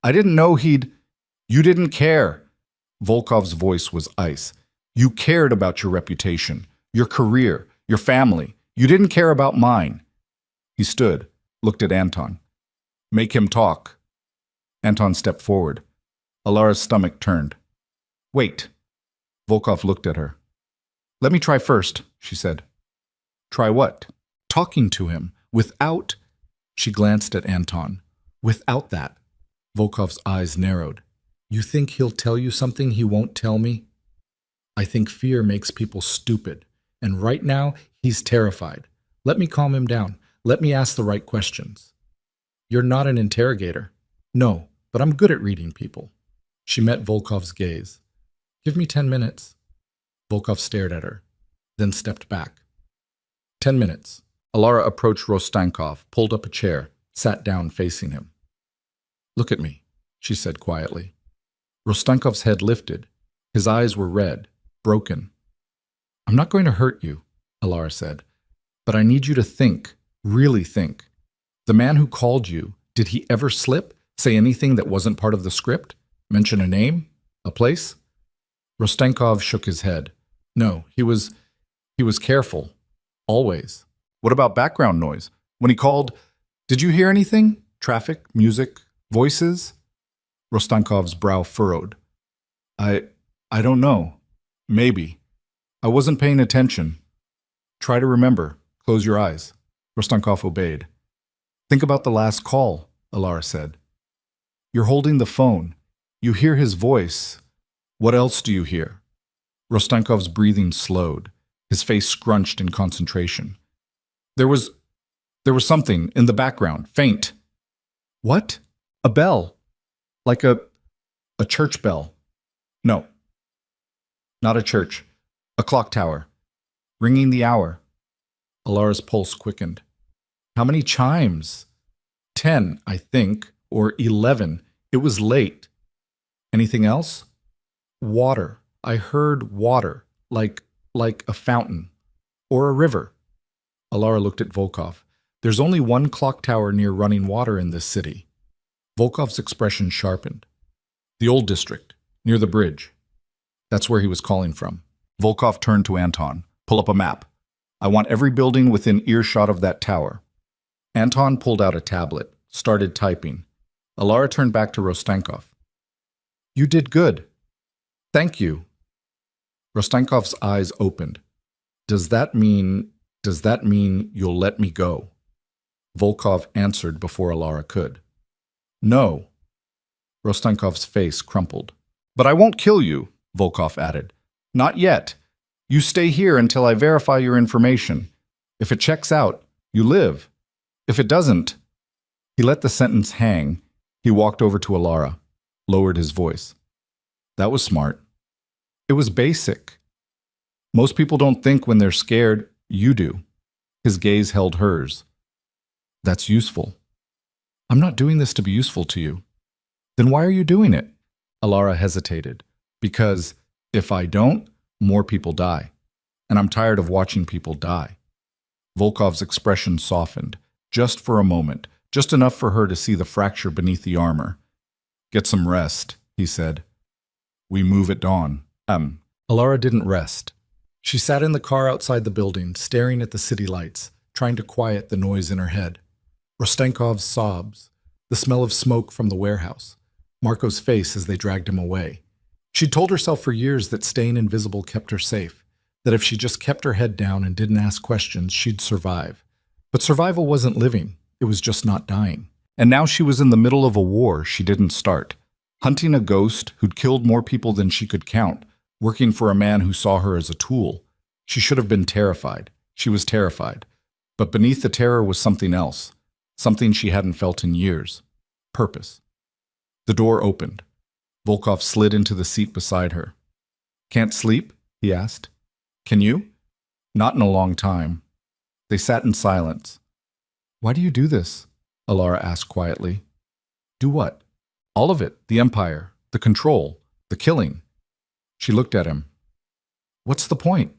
I didn't know he'd... You didn't care. Volkov's voice was ice. You cared about your reputation, your career, your family. You didn't care about mine. He stood, looked at Anton. Make him talk. Anton stepped forward. Alara's stomach turned. Wait. Volkov looked at her. Let me try first, she said. Try what? talking to him without... She glanced at Anton. Without that. Volkov's eyes narrowed. You think he'll tell you something he won't tell me? I think fear makes people stupid, and right now he's terrified. Let me calm him down. Let me ask the right questions. You're not an interrogator. No, but I'm good at reading people. She met Volkov's gaze. Give me 10 minutes. Volkov stared at her, then stepped back. 10 minutes. Alara approached Rostankov, pulled up a chair, sat down facing him. Look at me, she said quietly. Rostankov's head lifted. His eyes were red, broken. I'm not going to hurt you, Alara said, but I need you to think, really think. The man who called you, did he ever slip, say anything that wasn't part of the script? Mention a name? A place? Rostankov shook his head. No, he was careful. Always. What about background noise? When he called, did you hear anything? Traffic, music, voices? Rostankov's brow furrowed. I don't know. Maybe. I wasn't paying attention. Try to remember. Close your eyes. Rostankov obeyed. Think about the last call, Alara said. You're holding the phone. You hear his voice. What else do you hear? Rostankov's breathing slowed. His face scrunched in concentration. There was something in the background, faint. What? A bell. Like a church bell. No. Not a church. A clock tower. Ringing the hour. Alara's pulse quickened. How many chimes? 10, I think, or 11. It was late. Anything else? Water. I heard water, like a fountain. Or a river. Alara looked at Volkov. There's only one clock tower near running water in this city. Volkov's expression sharpened. The old district, near the bridge. That's where he was calling from. Volkov turned to Anton. Pull up a map. I want every building within earshot of that tower. Anton pulled out a tablet, started typing. Alara turned back to Rostankov. You did good. Thank you. Rostankov's eyes opened. Does that mean you'll let me go? Volkov answered before Alara could. No. Rostankov's face crumpled. But I won't kill you, Volkov added. Not yet. You stay here until I verify your information. If it checks out, you live. If it doesn't... He let the sentence hang. He walked over to Alara, lowered his voice. That was smart. It was basic. Most people don't think when they're scared. You do. His gaze held hers. That's useful. I'm not doing this to be useful to you. Then why are you doing it? Alara hesitated. Because if I don't, more people die. And I'm tired of watching people die. Volkov's expression softened, just for a moment, just enough for her to see the fracture beneath the armor. Get some rest, he said. We move at dawn. Alara didn't rest. She sat in the car outside the building, staring at the city lights, trying to quiet the noise in her head. Rostankov's sobs, the smell of smoke from the warehouse, Marco's face as they dragged him away. She'd told herself for years that staying invisible kept her safe, that if she just kept her head down and didn't ask questions, she'd survive. But survival wasn't living, it was just not dying. And now she was in the middle of a war she didn't start, hunting a ghost who'd killed more people than she could count, working for a man who saw her as a tool. She should have been terrified. She was terrified. But beneath the terror was something else, something she hadn't felt in years. Purpose. The door opened. Volkov slid into the seat beside her. Can't sleep? He asked. Can you? Not in a long time. They sat in silence. Why do you do this? Alara asked quietly. Do what? All of it. The empire, the control, the killing. She looked at him. What's the point?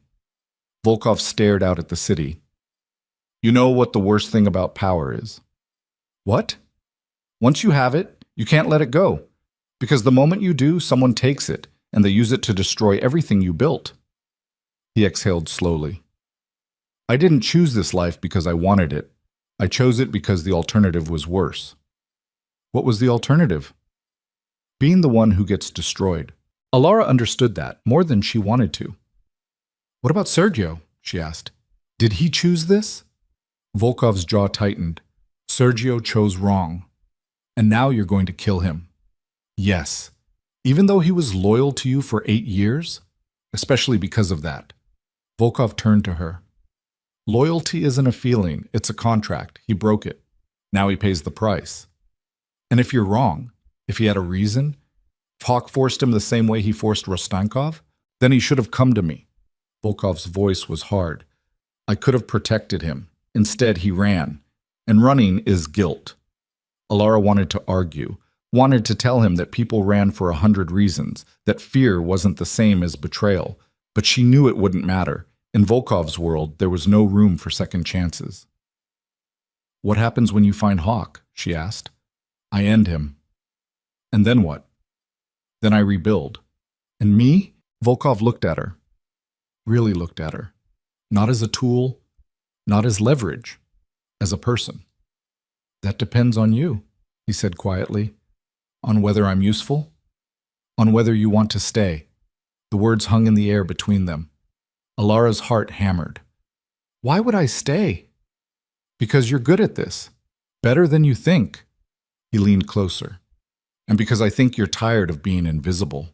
Volkov stared out at the city. You know what the worst thing about power is. What? Once you have it, you can't let it go. Because the moment you do, someone takes it, and they use it to destroy everything you built. He exhaled slowly. I didn't choose this life because I wanted it. I chose it because the alternative was worse. What was the alternative? Being the one who gets destroyed. Alara understood that more than she wanted to. What about Sergio? She asked. Did he choose this? Volkov's jaw tightened. Sergio chose wrong. And now you're going to kill him. Yes. Even though he was loyal to you for 8 years? Especially because of that. Volkov turned to her. Loyalty isn't a feeling, it's a contract. He broke it. Now he pays the price. And if you're wrong, if he had a reason, if Hawk forced him the same way he forced Rostankov, then he should have come to me. Volkov's voice was hard. I could have protected him. Instead, he ran. And running is guilt. Alara wanted to argue, wanted to tell him that people ran for 100 reasons, that fear wasn't the same as betrayal, but she knew it wouldn't matter. In Volkov's world, there was no room for second chances. What happens when you find Hawk? She asked. I end him. And then what? Then I rebuild. And me? Volkov looked at her. Really looked at her. Not as a tool, not as leverage, as a person. That depends on you, he said quietly. On whether I'm useful? On whether you want to stay. The words hung in the air between them. Alara's heart hammered. Why would I stay? Because you're good at this. Better than you think. He leaned closer. And because I think you're tired of being invisible.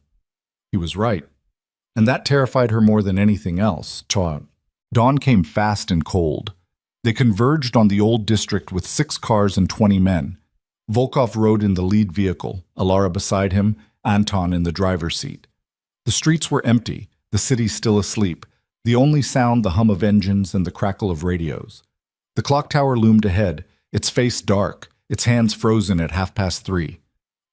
He was right. And that terrified her more than anything else. Dawn came fast and cold. They converged on the old district with 6 cars and 20 men. Volkov rode in the lead vehicle, Alara beside him, Anton in the driver's seat. The streets were empty, the city still asleep, the only sound the hum of engines and the crackle of radios. The clock tower loomed ahead, its face dark, its hands frozen at 3:30.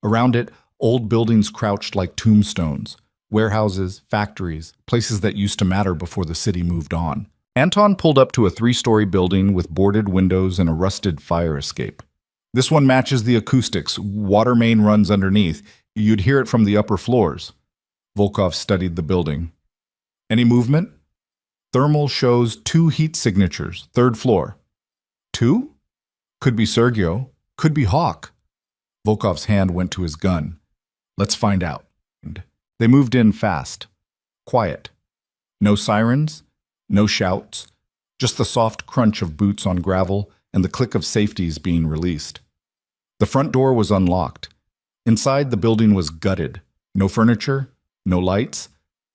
Around it, old buildings crouched like tombstones, warehouses, factories, places that used to matter before the city moved on. Anton pulled up to a 3-story building with boarded windows and a rusted fire escape. This one matches the acoustics. Water main runs underneath. You'd hear it from the upper floors. Volkov studied the building. Any movement? Thermal shows 2 heat signatures, 3rd floor. 2? Could be Sergio. Could be Hawk. Volkov's hand went to his gun. Let's find out. They moved in fast. Quiet. No sirens. No shouts. Just the soft crunch of boots on gravel and the click of safeties being released. The front door was unlocked. Inside, the building was gutted. No furniture, no lights,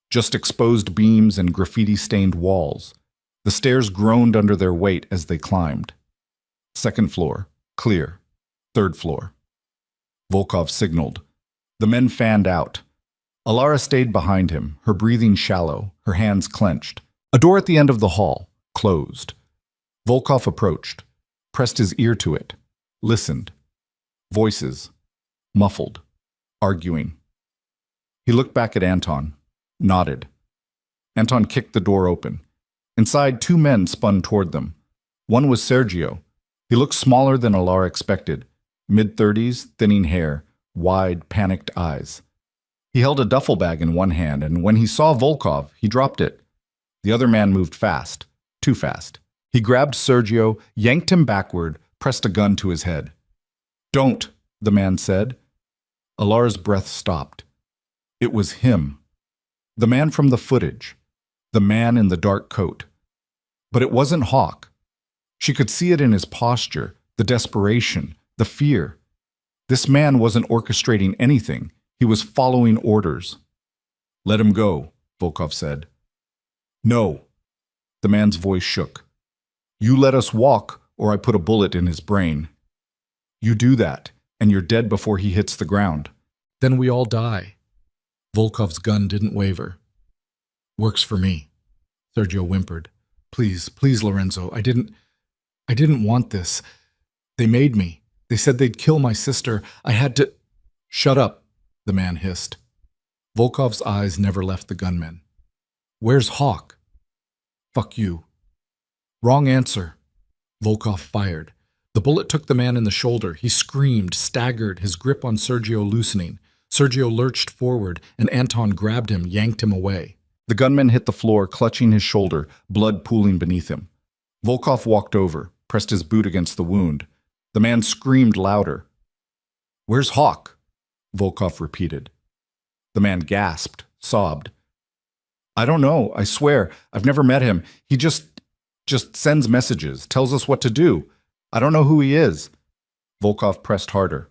just exposed beams and graffiti-stained walls. The stairs groaned under their weight as they climbed. 2nd floor, clear. 3rd floor. Volkov signaled. The men fanned out. Alara stayed behind him, her breathing shallow, her hands clenched. A door at the end of the hall, closed. Volkov approached, pressed his ear to it, listened. Voices, muffled, arguing. He looked back at Anton, nodded. Anton kicked the door open. Inside, 2 men spun toward them. One was Sergio. He looked smaller than Alara expected, mid-30s, thinning hair, wide, panicked eyes. He held a duffel bag in one hand, and when he saw Volkov, he dropped it. The other man moved fast, too fast. He grabbed Sergio, yanked him backward, pressed a gun to his head. Don't, the man said. Alara's breath stopped. It was him. The man from the footage. The man in the dark coat. But it wasn't Hawk. She could see it in his posture, the desperation, the fear. This man wasn't orchestrating anything. He was following orders. Let him go, Volkov said. No. The man's voice shook. You let us walk, or I put a bullet in his brain. You do that, and you're dead before he hits the ground. Then we all die. Volkov's gun didn't waver. Works for me, Sergio whimpered. Please, please, Lorenzo, I didn't want this. They made me. They said they'd kill my sister. I had to... Shut up, the man hissed. Volkov's eyes never left the gunman. Where's Hawk? Fuck you. Wrong answer. Volkov fired. The bullet took the man in the shoulder. He screamed, staggered, his grip on Sergio loosening. Sergio lurched forward, and Anton grabbed him, yanked him away. The gunman hit the floor, clutching his shoulder, blood pooling beneath him. Volkov walked over, pressed his boot against the wound. The man screamed louder. Where's Hawk? Volkov repeated. The man gasped, sobbed. I don't know, I swear. I've never met him. He just... Just sends messages, tells us what to do. I don't know who he is. Volkov pressed harder.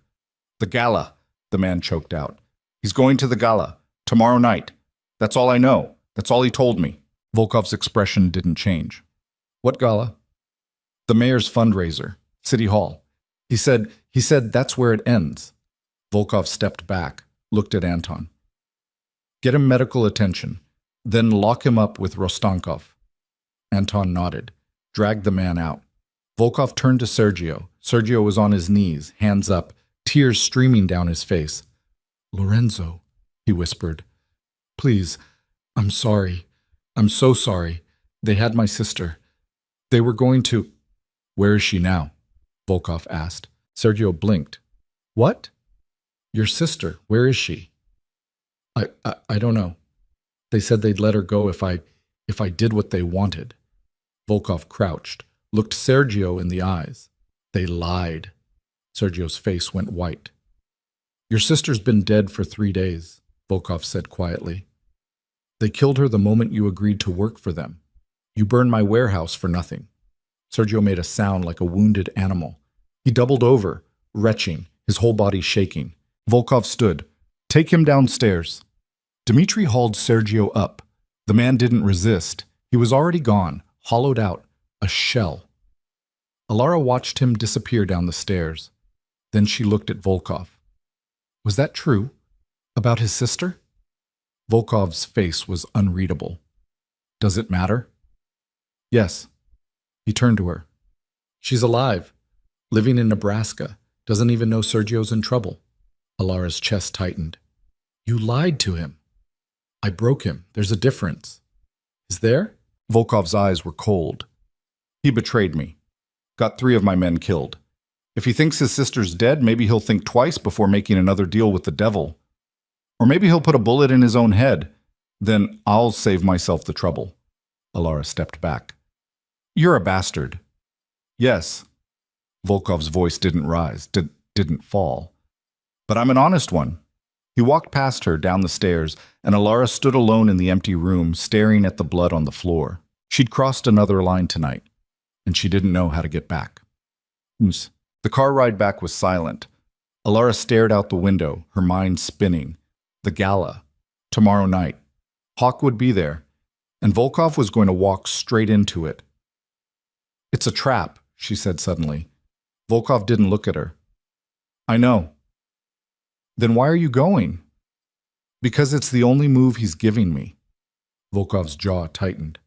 The gala, the man choked out. He's going to the gala, tomorrow night. That's all I know. That's all he told me. Volkov's expression didn't change. What gala? The mayor's fundraiser, City Hall. He said that's where it ends. Volkov stepped back, looked at Anton. Get him medical attention, then lock him up with Rostankov. Anton nodded, dragged the man out. Volkov turned to Sergio. Sergio was on his knees, hands up, tears streaming down his face. Lorenzo, he whispered. Please, I'm sorry. I'm so sorry. They had my sister. They were going to... Where is she now? Volkov asked. Sergio blinked. What? Your sister, where is she? I don't know. They said they'd let her go if I did what they wanted. Volkov crouched, looked Sergio in the eyes. They lied. Sergio's face went white. Your sister's been dead for 3 days, Volkov said quietly. They killed her the moment you agreed to work for them. You burned my warehouse for nothing. Sergio made a sound like a wounded animal. He doubled over, retching, his whole body shaking. Volkov stood. Take him downstairs. Dmitri hauled Sergio up. The man didn't resist. He was already gone, hollowed out, a shell. Alara watched him disappear down the stairs. Then she looked at Volkov. Was that true? About his sister? Volkov's face was unreadable. Does it matter? Yes. He turned to her. She's alive, living in Nebraska, doesn't even know Sergio's in trouble. Alara's chest tightened. You lied to him. I broke him. There's a difference. Is there? Volkov's eyes were cold. He betrayed me. Got 3 of my men killed. If he thinks his sister's dead, maybe he'll think twice before making another deal with the devil. Or maybe he'll put a bullet in his own head. Then I'll save myself the trouble. Alara stepped back. You're a bastard. Yes. Volkov's voice didn't rise, didn't fall. But I'm an honest one. He walked past her down the stairs, and Alara stood alone in the empty room, staring at the blood on the floor. She'd crossed another line tonight, and she didn't know how to get back. The car ride back was silent. Alara stared out the window, her mind spinning. The gala. Tomorrow night. Hawk would be there, and Volkov was going to walk straight into it. It's a trap, she said suddenly. Volkov didn't look at her. I know. Then why are you going? Because it's the only move he's giving me. Volkov's jaw tightened.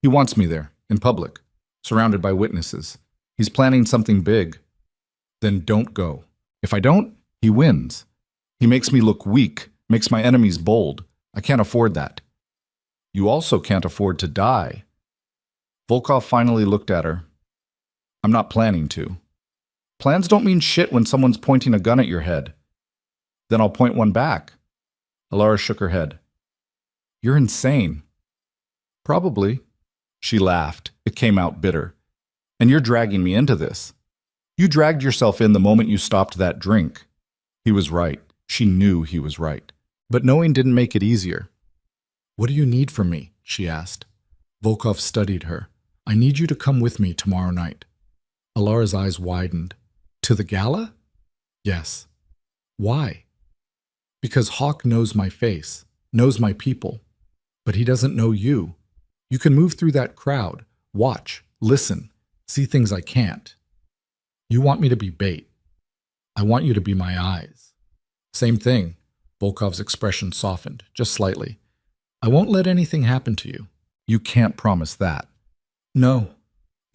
He wants me there, in public, surrounded by witnesses. He's planning something big. Then don't go. If I don't, he wins. He makes me look weak, makes my enemies bold. I can't afford that. You also can't afford to die. Volkov finally looked at her. I'm not planning to. Plans don't mean shit when someone's pointing a gun at your head. Then I'll point one back. Alara shook her head. You're insane. Probably. She laughed. It came out bitter. And you're dragging me into this. You dragged yourself in the moment you stopped that drink. He was right. She knew he was right. But knowing didn't make it easier. What do you need from me? She asked. Volkov studied her. I need you to come with me tomorrow night. Alara's eyes widened. To the gala? Yes. Why? Because Hawk knows my face, knows my people. But he doesn't know you. You can move through that crowd, watch, listen, see things I can't. You want me to be bait. I want you to be my eyes. Same thing. Volkov's expression softened, just slightly. I won't let anything happen to you. You can't promise that. No,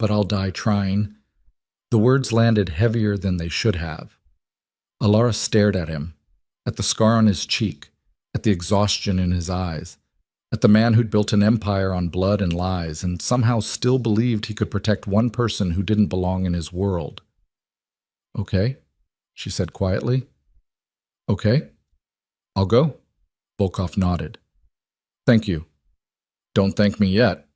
but I'll die trying. The words landed heavier than they should have. Alara stared at him, at the scar on his cheek, at the exhaustion in his eyes, at the man who'd built an empire on blood and lies and somehow still believed he could protect one person who didn't belong in his world. Okay, she said quietly. Okay, I'll go. Volkov nodded. Thank you. Don't thank me yet.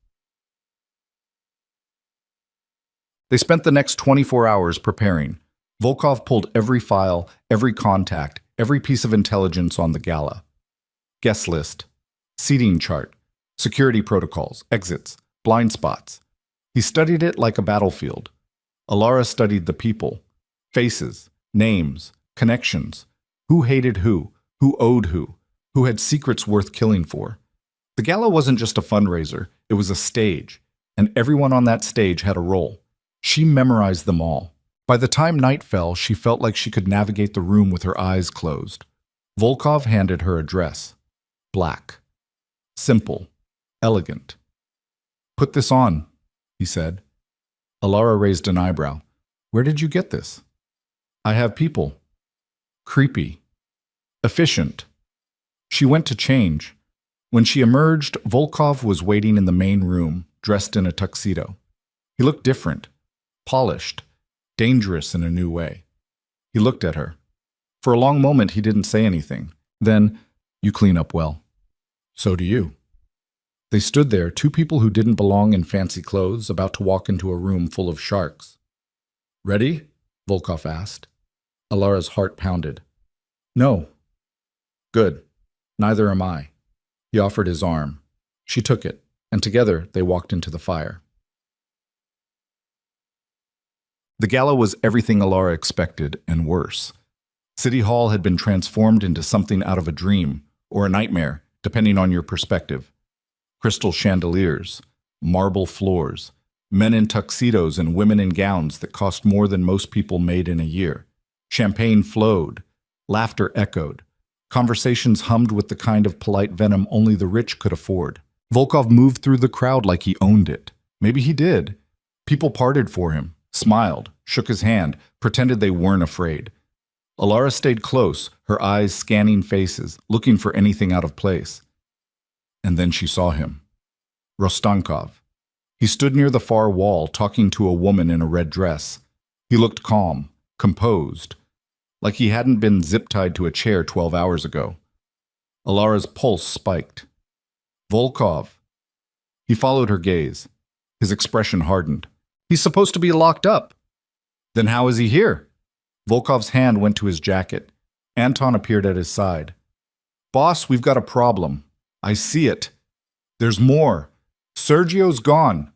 They spent the next 24 hours preparing. Volkov pulled every file, every contact, every piece of intelligence on the gala. Guest list, seating chart, security protocols, exits, blind spots. He studied it like a battlefield. Alara studied the people, faces, names, connections, who hated who owed who had secrets worth killing for. The gala wasn't just a fundraiser, it was a stage, and everyone on that stage had a role. She memorized them all. By the time night fell, she felt like she could navigate the room with her eyes closed. Volkov handed her a dress. Black. Simple. Elegant. "Put this on," he said. Alara raised an eyebrow. "Where did you get this?" "I have people." Creepy. Efficient. She went to change. When she emerged, Volkov was waiting in the main room, dressed in a tuxedo. He looked different, polished, dangerous in a new way. He looked at her. For a long moment, he didn't say anything. Then, "You clean up well." "So do you." They stood there, two people who didn't belong in fancy clothes, about to walk into a room full of sharks. "Ready?" Volkov asked. Alara's heart pounded. "No." "Good. Neither am I." He offered his arm. She took it, and together they walked into the fire. The gala was everything Alara expected, and worse. City Hall had been transformed into something out of a dream, or a nightmare, depending on your perspective. Crystal chandeliers, marble floors, men in tuxedos and women in gowns that cost more than most people made in a year. Champagne flowed, laughter echoed. Conversations hummed with the kind of polite venom only the rich could afford. Volkov moved through the crowd like he owned it. Maybe he did. People parted for him, smiled, shook his hand, pretended they weren't afraid. Alara stayed close, her eyes scanning faces, looking for anything out of place. And then she saw him. Rostankov. He stood near the far wall, talking to a woman in a red dress. He looked calm, composed, like he hadn't been zip-tied to a chair 12 hours ago. Alara's pulse spiked. "Volkov." He followed her gaze. His expression hardened. "He's supposed to be locked up." "Then how is he here?" Volkov's hand went to his jacket. Anton appeared at his side. "Boss, we've got a problem. I see it. There's more. Sergio's gone."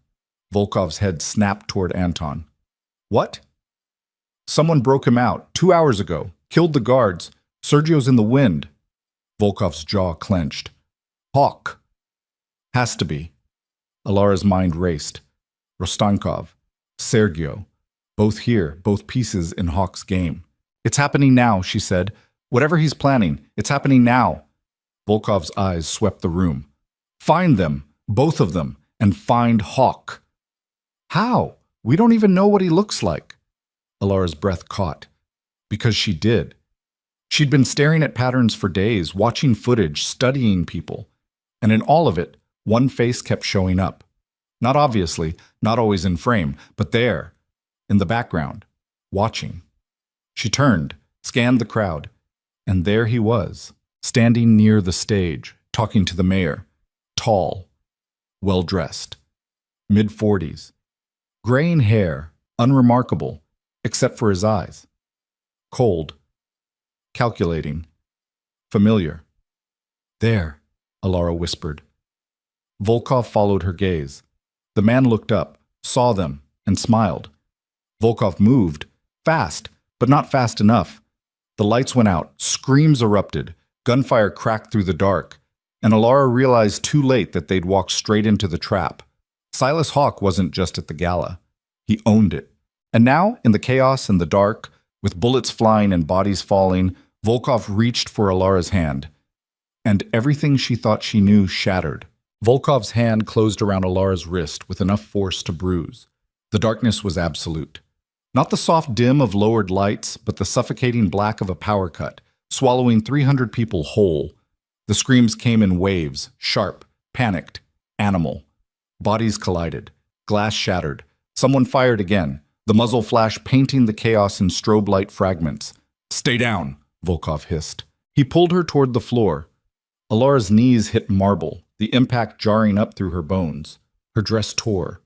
Volkov's head snapped toward Anton. "What?" "Someone broke him out 2 hours ago, killed the guards. Sergio's in the wind." Volkov's jaw clenched. "Hawk." "Has to be." Alara's mind raced. Rostankov, Sergio, both here, both pieces in Hawk's game. "It's happening now," she said. "Whatever he's planning, it's happening now." Volkov's eyes swept the room. "Find them, both of them, and find Hawk." "How? We don't even know what he looks like." Alara's breath caught. Because she did. She'd been staring at patterns for days, watching footage, studying people. And in all of it, one face kept showing up. Not obviously, not always in frame, but there, in the background, watching. She turned, scanned the crowd, and there he was, standing near the stage, talking to the mayor. Tall, well-dressed, mid-40s, graying hair, unremarkable, except for his eyes. Cold, calculating, familiar. "There," Alara whispered. Volkov followed her gaze. The man looked up, saw them, and smiled. Volkov moved, fast, but not fast enough. The lights went out, screams erupted, gunfire cracked through the dark, and Alara realized too late that they'd walked straight into the trap. Silas Hawke wasn't just at the gala. He owned it. And now, in the chaos and the dark, with bullets flying and bodies falling, Volkov reached for Alara's hand. And everything she thought she knew shattered. Volkov's hand closed around Alara's wrist with enough force to bruise. The darkness was absolute. Not the soft dim of lowered lights, but the suffocating black of a power cut, swallowing 300 people whole. The screams came in waves, sharp, panicked, animal. Bodies collided. Glass shattered. Someone fired again, the muzzle flash painting the chaos in strobe light fragments. "Stay down," Volkov hissed. He pulled her toward the floor. Alara's knees hit marble, the impact jarring up through her bones. Her dress tore.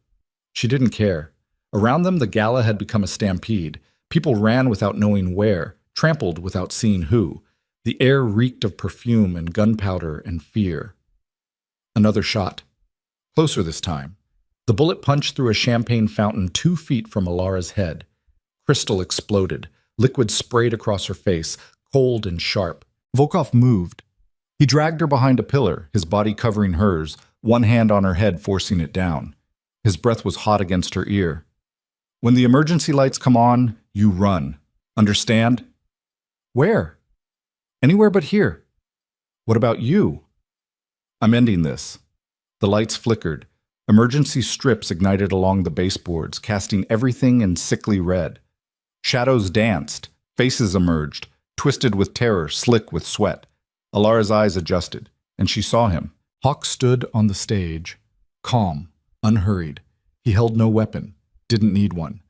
She didn't care. Around them, the gala had become a stampede. People ran without knowing where, trampled without seeing who. The air reeked of perfume and gunpowder and fear. Another shot. Closer this time. The bullet punched through a champagne fountain 2 feet from Alara's head. Crystal exploded. Liquid sprayed across her face, cold and sharp. Volkov moved. He dragged her behind a pillar, his body covering hers, one hand on her head forcing it down. His breath was hot against her ear. When the emergency lights come on, you run. Understand? Where? Anywhere but here. What about you? I'm ending this. The lights flickered. Emergency strips ignited along the baseboards, casting everything in sickly red. Shadows danced. Faces emerged, twisted with terror, slick with sweat. Alara's eyes adjusted, and she saw him. Hawk stood on the stage, calm, unhurried. He held no weapon, didn't need one.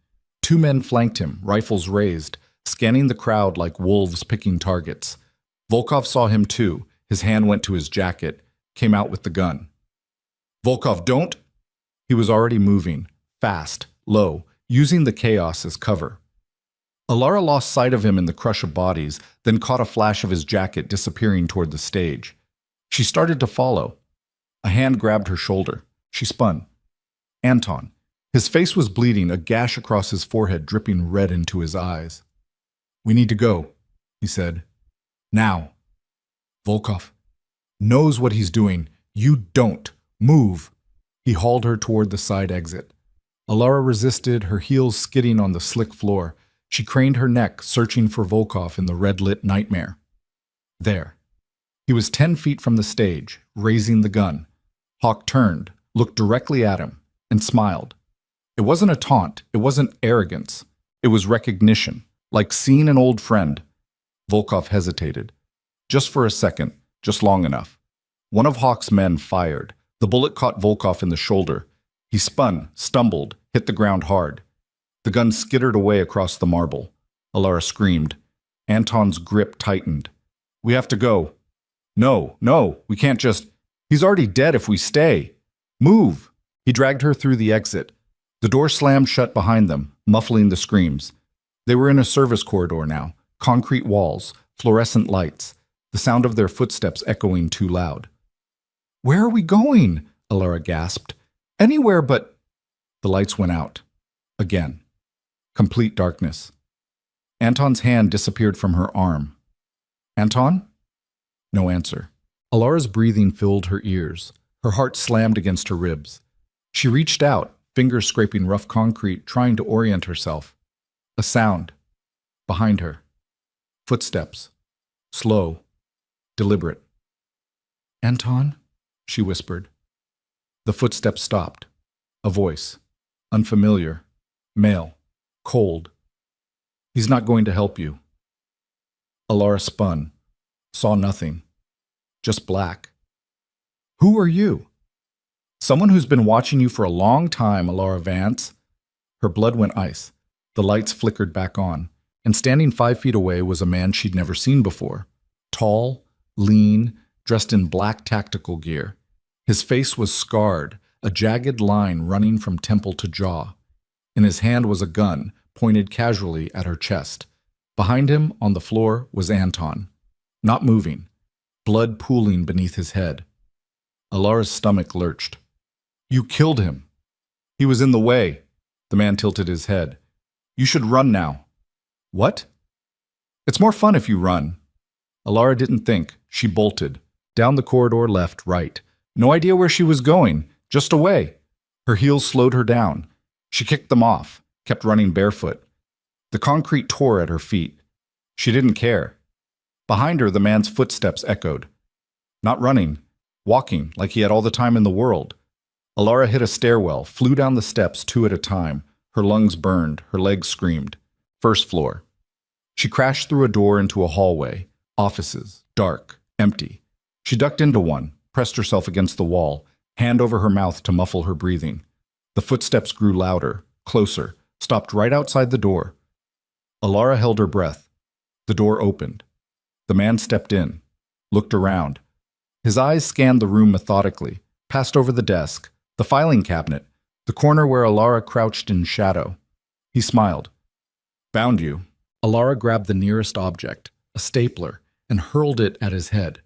2 men flanked him, rifles raised, scanning the crowd like wolves picking targets. Volkov saw him too. His hand went to his jacket, came out with the gun. Volkov, don't! He was already moving, fast, low, using the chaos as cover. Alara lost sight of him in the crush of bodies, then caught a flash of his jacket disappearing toward the stage. She started to follow. A hand grabbed her shoulder. She spun. Anton. His face was bleeding, a gash across his forehead dripping red into his eyes. We need to go, he said. Now. Volkov knows what he's doing. You don't. Move. He hauled her toward the side exit. Alara resisted, her heels skidding on the slick floor. She craned her neck, searching for Volkov in the red-lit nightmare. There. He was 10 feet from the stage, raising the gun. Hawk turned, looked directly at him, and smiled. It wasn't a taunt. It wasn't arrogance. It was recognition, like seeing an old friend. Volkov hesitated. Just for a second, just long enough. One of Hawk's men fired. The bullet caught Volkov in the shoulder. He spun, stumbled, hit the ground hard. The gun skittered away across the marble. Alara screamed. Anton's grip tightened. We have to go. No, we can't just... He's already dead if we stay. Move! He dragged her through the exit. The door slammed shut behind them, muffling the screams. They were in a service corridor now, concrete walls, fluorescent lights, the sound of their footsteps echoing too loud. Where are we going? Alara gasped. Anywhere but... The lights went out. Again. Complete darkness. Anton's hand disappeared from her arm. Anton? No answer. Alara's breathing filled her ears. Her heart slammed against her ribs. She reached out, fingers scraping rough concrete, trying to orient herself. A sound. Behind her. Footsteps. Slow. Deliberate. Anton? She whispered. The footsteps stopped. A voice. Unfamiliar. Male. Cold. He's not going to help you. Alara spun. Saw nothing. Just black. Who are you? Someone who's been watching you for a long time, Alara Vance. Her blood went ice. The lights flickered back on, and standing 5 feet away was a man she'd never seen before. Tall, lean, dressed in black tactical gear. His face was scarred, a jagged line running from temple to jaw. In his hand was a gun, pointed casually at her chest. Behind him, on the floor, was Anton. Not moving. Blood pooling beneath his head. Alara's stomach lurched. You killed him. He was in the way. The man tilted his head. You should run now. What? It's more fun if you run. Alara didn't think. She bolted. Down the corridor, left, right. No idea where she was going. Just away. Her heels slowed her down. She kicked them off, kept running barefoot. The concrete tore at her feet. She didn't care. Behind her, the man's footsteps echoed. Not running. Walking, like he had all the time in the world. Alara hit a stairwell, flew down the steps 2 at a time. Her lungs burned, her legs screamed. First floor. She crashed through a door into a hallway. Offices, dark, empty. She ducked into one, pressed herself against the wall, hand over her mouth to muffle her breathing. The footsteps grew louder, closer, stopped right outside the door. Alara held her breath. The door opened. The man stepped in, looked around. His eyes scanned the room methodically, passed over the desk, the filing cabinet, the corner where Alara crouched in shadow. He smiled. Found you. Alara grabbed the nearest object, a stapler, and hurled it at his head.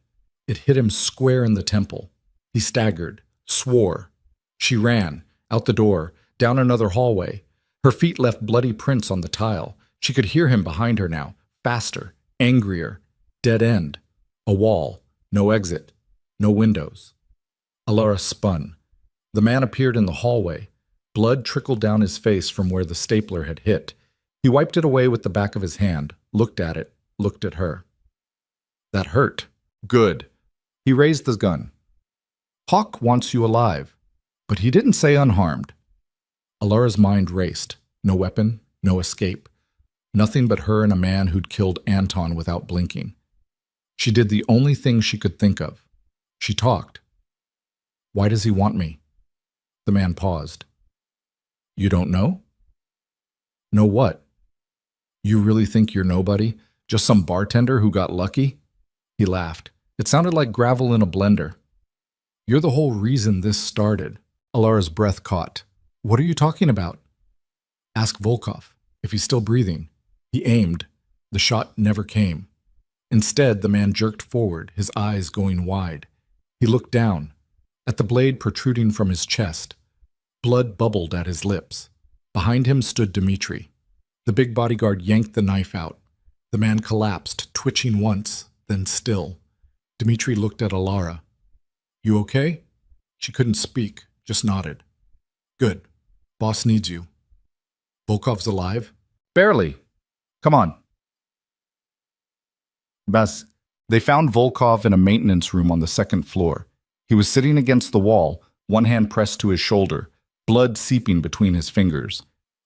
It hit him square in the temple. He staggered, swore. She ran, out the door, down another hallway. Her feet left bloody prints on the tile. She could hear him behind her now, faster, angrier. Dead end. A wall. No exit. No windows. Alara spun. The man appeared in the hallway. Blood trickled down his face from where the stapler had hit. He wiped it away with the back of his hand, looked at it, looked at her. That hurt. Good. He raised the gun. Hawk wants you alive, but he didn't say unharmed. Alara's mind raced. No weapon, no escape. Nothing but her and a man who'd killed Anton without blinking. She did the only thing she could think of. She talked. Why does he want me? The man paused. You don't know? Know what? You really think you're nobody? Just some bartender who got lucky? He laughed. It sounded like gravel in a blender. You're the whole reason this started. Alara's breath caught. What are you talking about? Ask Volkov, if he's still breathing. He aimed. The shot never came. Instead, the man jerked forward, his eyes going wide. He looked down, at the blade protruding from his chest. Blood bubbled at his lips. Behind him stood Dmitri. The big bodyguard yanked the knife out. The man collapsed, twitching once, then still. Dmitri looked at Alara. You okay? She couldn't speak, just nodded. Good. Boss needs you. Volkov's alive? Barely. Come on. Bas, they found Volkov in a maintenance room on the second floor. He was sitting against the wall, one hand pressed to his shoulder, blood seeping between his fingers.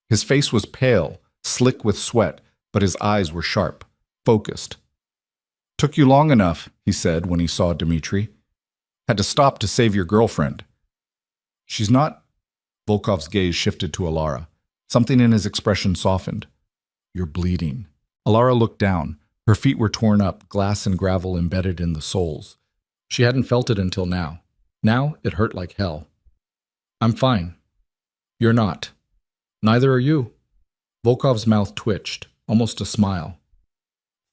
His face was pale, slick with sweat, but his eyes were sharp, focused. Took you long enough, he said when he saw Dmitri. Had to stop to save your girlfriend. She's not... Volkov's gaze shifted to Alara. Something in his expression softened. You're bleeding. Alara looked down. Her feet were torn up, glass and gravel embedded in the soles. She hadn't felt it until now. Now it hurt like hell. I'm fine. You're not. Neither are you. Volkov's mouth twitched, almost a smile.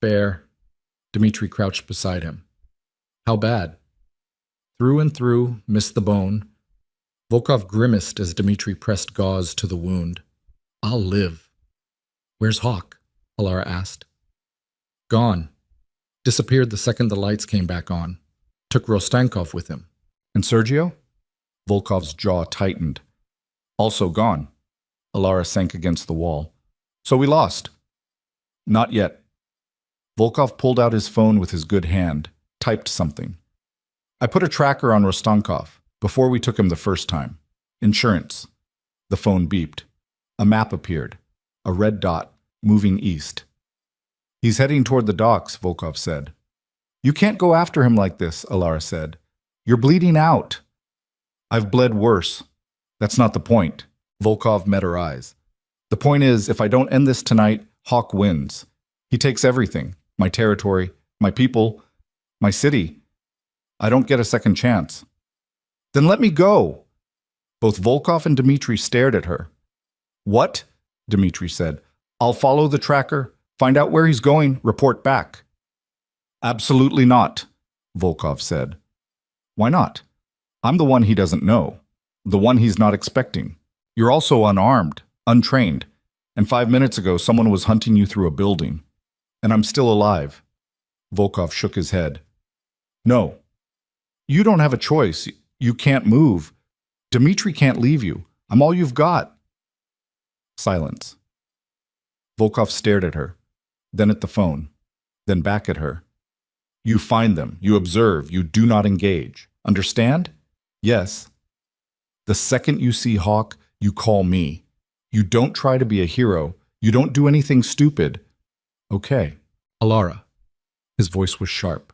Fair. Dmitri crouched beside him. How bad? Through and through, missed the bone. Volkov grimaced as Dmitri pressed gauze to the wound. I'll live. Where's Hawk? Alara asked. Gone. Disappeared the second the lights came back on. Took Rostankov with him. And Sergio? Volkov's jaw tightened. Also gone. Alara sank against the wall. So we lost. Not yet. Volkov pulled out his phone with his good hand, typed something. I put a tracker on Rostankov before we took him the first time. Insurance. The phone beeped. A map appeared. A red dot, moving east. He's heading toward the docks, Volkov said. You can't go after him like this, Alara said. You're bleeding out. I've bled worse. That's not the point. Volkov met her eyes. The point is, if I don't end this tonight, Hawk wins. He takes everything. My territory, my people, my city. I don't get a second chance. Then let me go. Both Volkov and Dmitri stared at her. What? Dmitri said. I'll follow the tracker, find out where he's going, report back. Absolutely not, Volkov said. Why not? I'm the one he doesn't know, the one he's not expecting. You're also unarmed, untrained, and 5 minutes ago someone was hunting you through a building. And I'm still alive. Volkov shook his head. No. You don't have a choice. You can't move. Dmitri can't leave you. I'm all you've got. Silence. Volkov stared at her, then at the phone, then back at her. You find them, you observe, you do not engage. Understand? Yes. The second you see Hawk, you call me. You don't try to be a hero. You don't do anything stupid. Okay. Alara. His voice was sharp.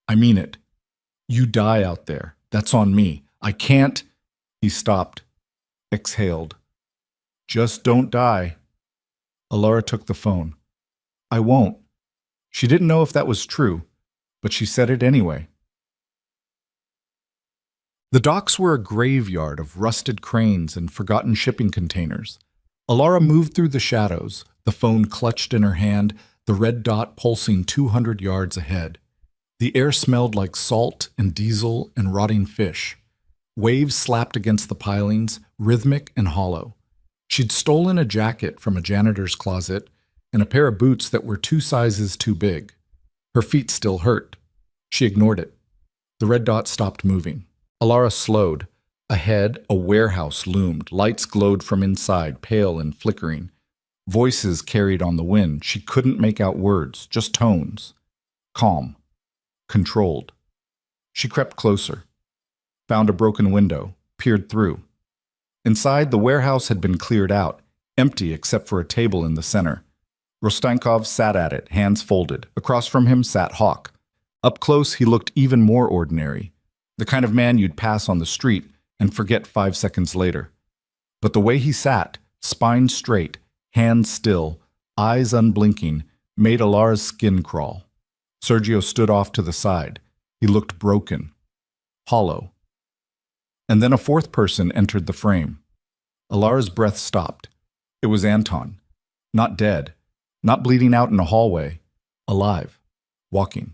I mean it. You die out there. That's on me. I can't. He stopped. Exhaled. Just don't die. Alara took the phone. I won't. She didn't know if that was true, but she said it anyway. The docks were a graveyard of rusted cranes and forgotten shipping containers. Alara moved through the shadows, the phone clutched in her hand, the red dot pulsing 200 yards ahead. The air smelled like salt and diesel and rotting fish. Waves slapped against the pilings, rhythmic and hollow. She'd stolen a jacket from a janitor's closet and a pair of boots that were 2 sizes too big. Her feet still hurt. She ignored it. The red dot stopped moving. Alara slowed. Ahead, a warehouse loomed. Lights glowed from inside, pale and flickering. Voices carried on the wind. She couldn't make out words, just tones. Calm. Controlled. She crept closer. Found a broken window. Peered through. Inside, the warehouse had been cleared out, empty except for a table in the center. Rostenkov sat at it, hands folded. Across from him sat Hawk. Up close, he looked even more ordinary. The kind of man you'd pass on the street and forget 5 seconds later. But the way he sat, spine straight, hands still, eyes unblinking, made Alara's skin crawl. Sergio stood off to the side. He looked broken, hollow. And then a 4th person entered the frame. Alara's breath stopped. It was Anton. Not dead. Not bleeding out in a hallway. Alive. Walking.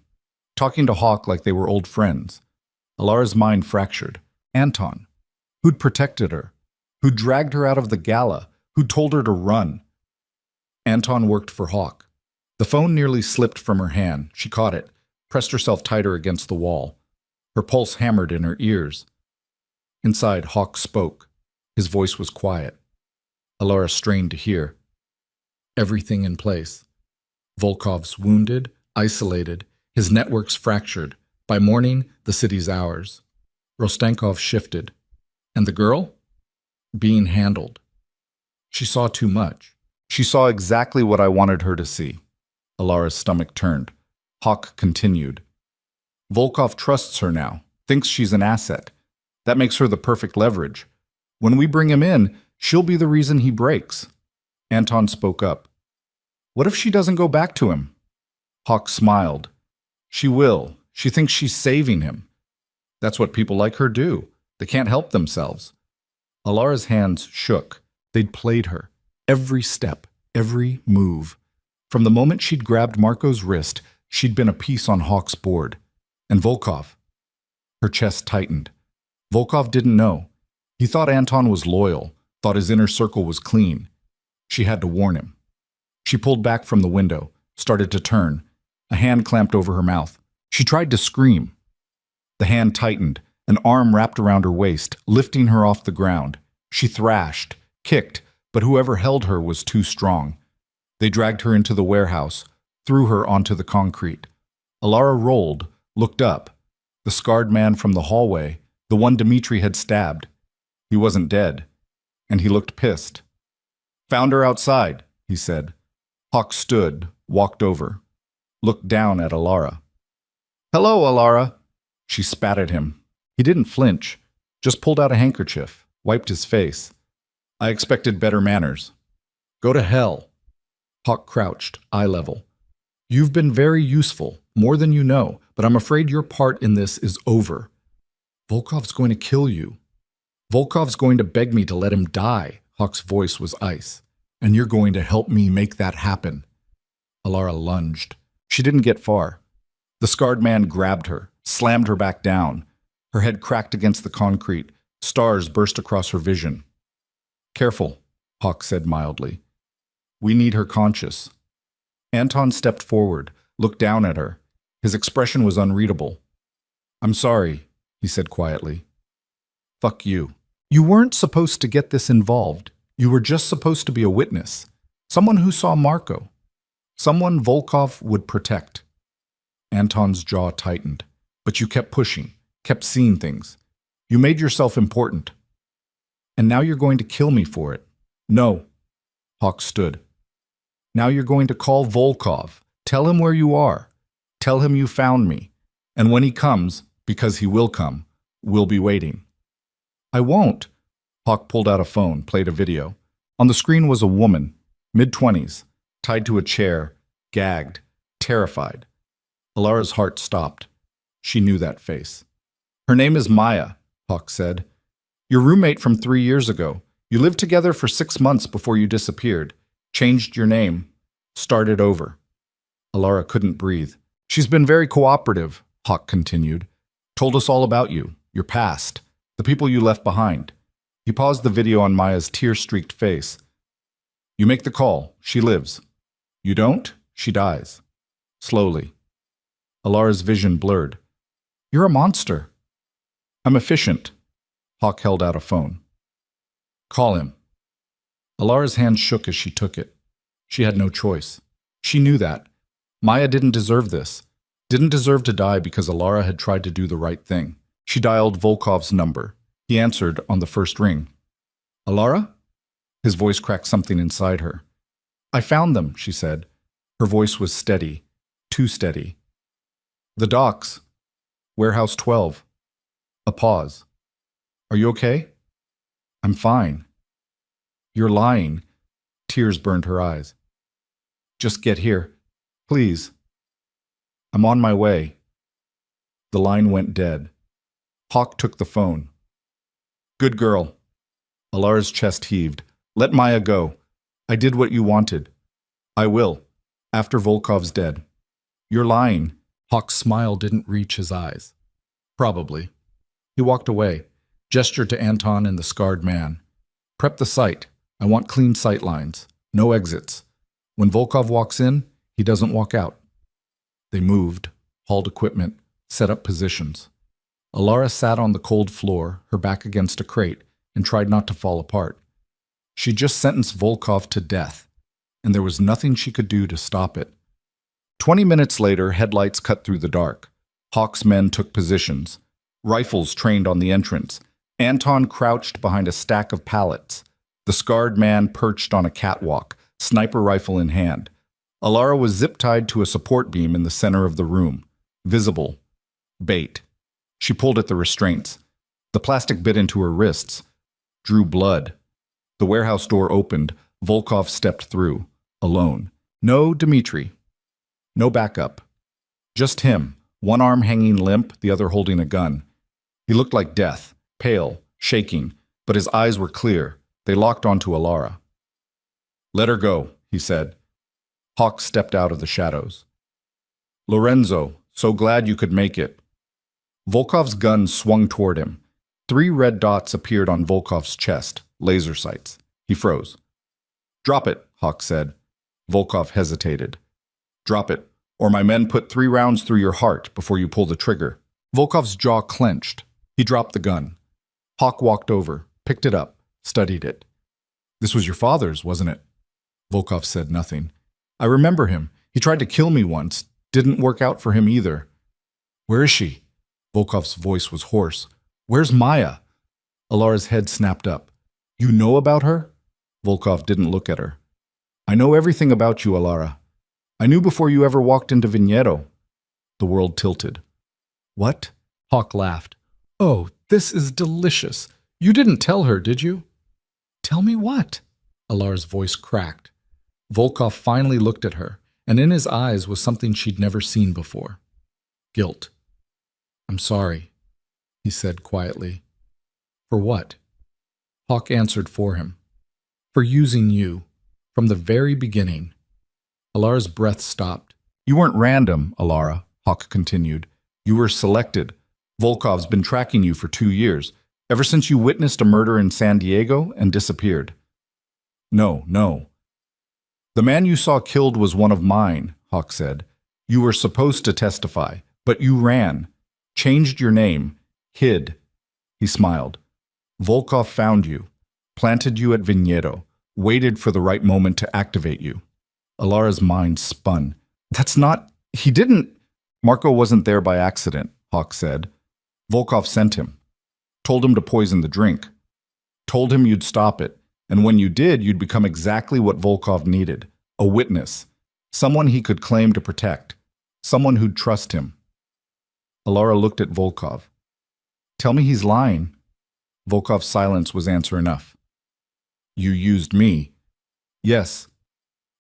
Talking to Hawk like they were old friends. Alara's mind fractured. Anton. Who'd protected her? Who'd dragged her out of the gala? Who'd told her to run? Anton worked for Hawk. The phone nearly slipped from her hand. She caught it, pressed herself tighter against the wall. Her pulse hammered in her ears. Inside, Hawk spoke. His voice was quiet. Alara strained to hear. Everything in place. Volkov's wounded, isolated, his networks fractured. By morning, the city's ours. Rostenkov shifted. And the girl? Being handled. She saw too much. She saw exactly what I wanted her to see. Alara's stomach turned. Hawk continued. Volkov trusts her now, thinks she's an asset. That makes her the perfect leverage. When we bring him in, she'll be the reason he breaks. Anton spoke up. What if she doesn't go back to him? Hawk smiled. She will. She thinks she's saving him. That's what people like her do. They can't help themselves. Alara's hands shook. They'd played her. Every step, every move. From the moment she'd grabbed Marco's wrist, she'd been a piece on Hawk's board. And Volkov. Her chest tightened. Volkov didn't know. He thought Anton was loyal, thought his inner circle was clean. She had to warn him. She pulled back from the window, started to turn. A hand clamped over her mouth. She tried to scream. The hand tightened, an arm wrapped around her waist, lifting her off the ground. She thrashed, kicked, but whoever held her was too strong. They dragged her into the warehouse, threw her onto the concrete. Alara rolled, looked up. The scarred man from the hallway, the one Dmitri had stabbed. He wasn't dead, and he looked pissed. Found her outside, he said. Hawk stood, walked over, looked down at Alara. Hello, Alara. She spat at him. He didn't flinch, just pulled out a handkerchief, wiped his face. I expected better manners. Go to hell. Hawk crouched, eye level. You've been very useful, more than you know, but I'm afraid your part in this is over. Volkov's going to kill you. Volkov's going to beg me to let him die. Hawk's voice was ice. And you're going to help me make that happen. Alara lunged. She didn't get far. The scarred man grabbed her, slammed her back down. Her head cracked against the concrete. Stars burst across her vision. Careful, Hawk said mildly. We need her conscious. Anton stepped forward, looked down at her. His expression was unreadable. I'm sorry, he said quietly. Fuck you. You weren't supposed to get this involved. You were just supposed to be a witness. Someone who saw Marco. Someone Volkov would protect. Anton's jaw tightened. But you kept pushing, kept seeing things. You made yourself important. And now you're going to kill me for it. No. Hawk stood. Now you're going to call Volkov. Tell him where you are. Tell him you found me. And when he comes, because he will come, we'll be waiting. I won't. Hawk pulled out a phone, played a video. On the screen was a woman, mid-20s, tied to a chair, gagged, terrified. Alara's heart stopped. She knew that face. Her name is Maya, Hawk said. Your roommate from 3 years ago. You lived together for 6 months before you disappeared. Changed your name. Started over. Alara couldn't breathe. She's been very cooperative, Hawk continued. Told us all about you, your past, The people you left behind. He paused the video on Maya's tear-streaked face. You make the call. She lives. You don't? She dies. Slowly. Alara's vision blurred. You're a monster. I'm efficient. Hawk held out a phone. Call him. Alara's hand shook as she took it. She had no choice. She knew that. Maya didn't deserve this. Didn't deserve to die because Alara had tried to do the right thing. She dialed Volkov's number. He answered on the first ring. Alara? His voice cracked something inside her. I found them, she said. Her voice was steady. Too steady. The docks. Warehouse 12. A pause. Are you okay? I'm fine. You're lying. Tears burned her eyes. Just get here. Please. I'm on my way. The line went dead. Hawk took the phone. Good girl. Alara's chest heaved. Let Maya go. I did what you wanted. I will. After Volkov's dead. You're lying. Hawk's smile didn't reach his eyes. Probably. He walked away, gestured to Anton and the scarred man. Prep the site. I want clean sight lines. No exits. When Volkov walks in, he doesn't walk out. They moved, hauled equipment, set up positions. Alara sat on the cold floor, her back against a crate, and tried not to fall apart. She just sentenced Volkov to death, and there was nothing she could do to stop it. 20 minutes later, headlights cut through the dark. Hawk's men took positions. Rifles trained on the entrance. Anton crouched behind a stack of pallets. The scarred man perched on a catwalk, sniper rifle in hand. Alara was zip-tied to a support beam in the center of the room. Visible. Bait. She pulled at the restraints. The plastic bit into her wrists. Drew blood. The warehouse door opened. Volkov stepped through. Alone. No Dmitri. No backup. Just him. One arm hanging limp, the other holding a gun. He looked like death. Pale. Shaking. But his eyes were clear. They locked onto Alara. Let her go, he said. Hawk stepped out of the shadows. Lorenzo, so glad you could make it. Volkov's gun swung toward him. 3 red dots appeared on Volkov's chest, laser sights. He froze. Drop it, Hawk said. Volkov hesitated. Drop it, or my men put 3 rounds through your heart before you pull the trigger. Volkov's jaw clenched. He dropped the gun. Hawk walked over, picked it up, studied it. This was your father's, wasn't it? Volkov said nothing. I remember him. He tried to kill me once. Didn't work out for him either. Where is she? Volkov's voice was hoarse. Where's Maya? Alara's head snapped up. You know about her? Volkov didn't look at her. I know everything about you, Alara. I knew before you ever walked into Vigneto. The world tilted. What? Hawk laughed. Oh, this is delicious. You didn't tell her, did you? Tell me what? Alara's voice cracked. Volkov finally looked at her, and in his eyes was something she'd never seen before. Guilt. I'm sorry, he said quietly. For what? Hawk answered for him. For using you, from the very beginning. Alara's breath stopped. You weren't random, Alara, Hawk continued. You were selected. Volkov's been tracking you for 2 years, ever since you witnessed a murder in San Diego and disappeared. No. The man you saw killed was one of mine, Hawk said. You were supposed to testify, but you ran, changed your name, hid. He smiled. Volkov found you, planted you at Vigneto, waited for the right moment to activate you. Alara's mind spun. That's not... He didn't... Marco wasn't there by accident, Hawk said. Volkov sent him. Told him to poison the drink. Told him you'd stop it. And when you did, you'd become exactly what Volkov needed. A witness. Someone he could claim to protect. Someone who'd trust him. Alara looked at Volkov. Tell me he's lying. Volkov's silence was answer enough. You used me. Yes.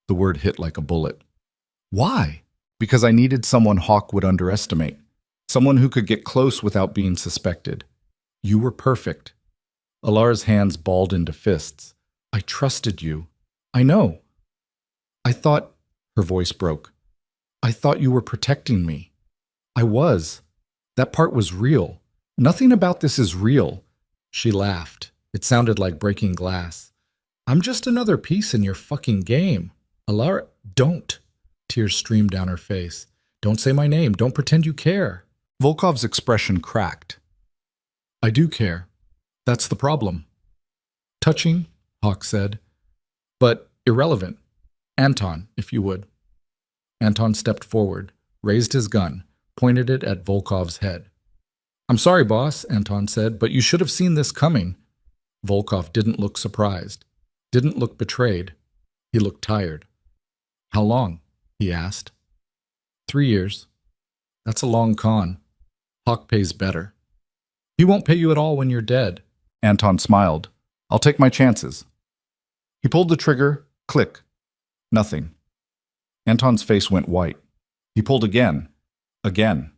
The word hit like a bullet. Why? Because I needed someone Hawk would underestimate. Someone who could get close without being suspected. You were perfect. Alara's hands balled into fists. I trusted you. I know. I thought, her voice broke. I thought you were protecting me. I was. That part was real. Nothing about this is real. She laughed. It sounded like breaking glass. I'm just another piece in your fucking game. Alara, don't. Tears streamed down her face. Don't say my name. Don't pretend you care. Volkov's expression cracked. I do care. That's the problem. Touching, Hawk said, but irrelevant. Anton, if you would. Anton stepped forward, raised his gun, pointed it at Volkov's head. I'm sorry, boss, Anton said, but you should have seen this coming. Volkov didn't look surprised, didn't look betrayed. He looked tired. How long? He asked. 3 years. That's a long con. Hawk pays better. He won't pay you at all when you're dead. Anton smiled. I'll take my chances. He pulled the trigger. Click. Nothing. Anton's face went white. He pulled again. Again.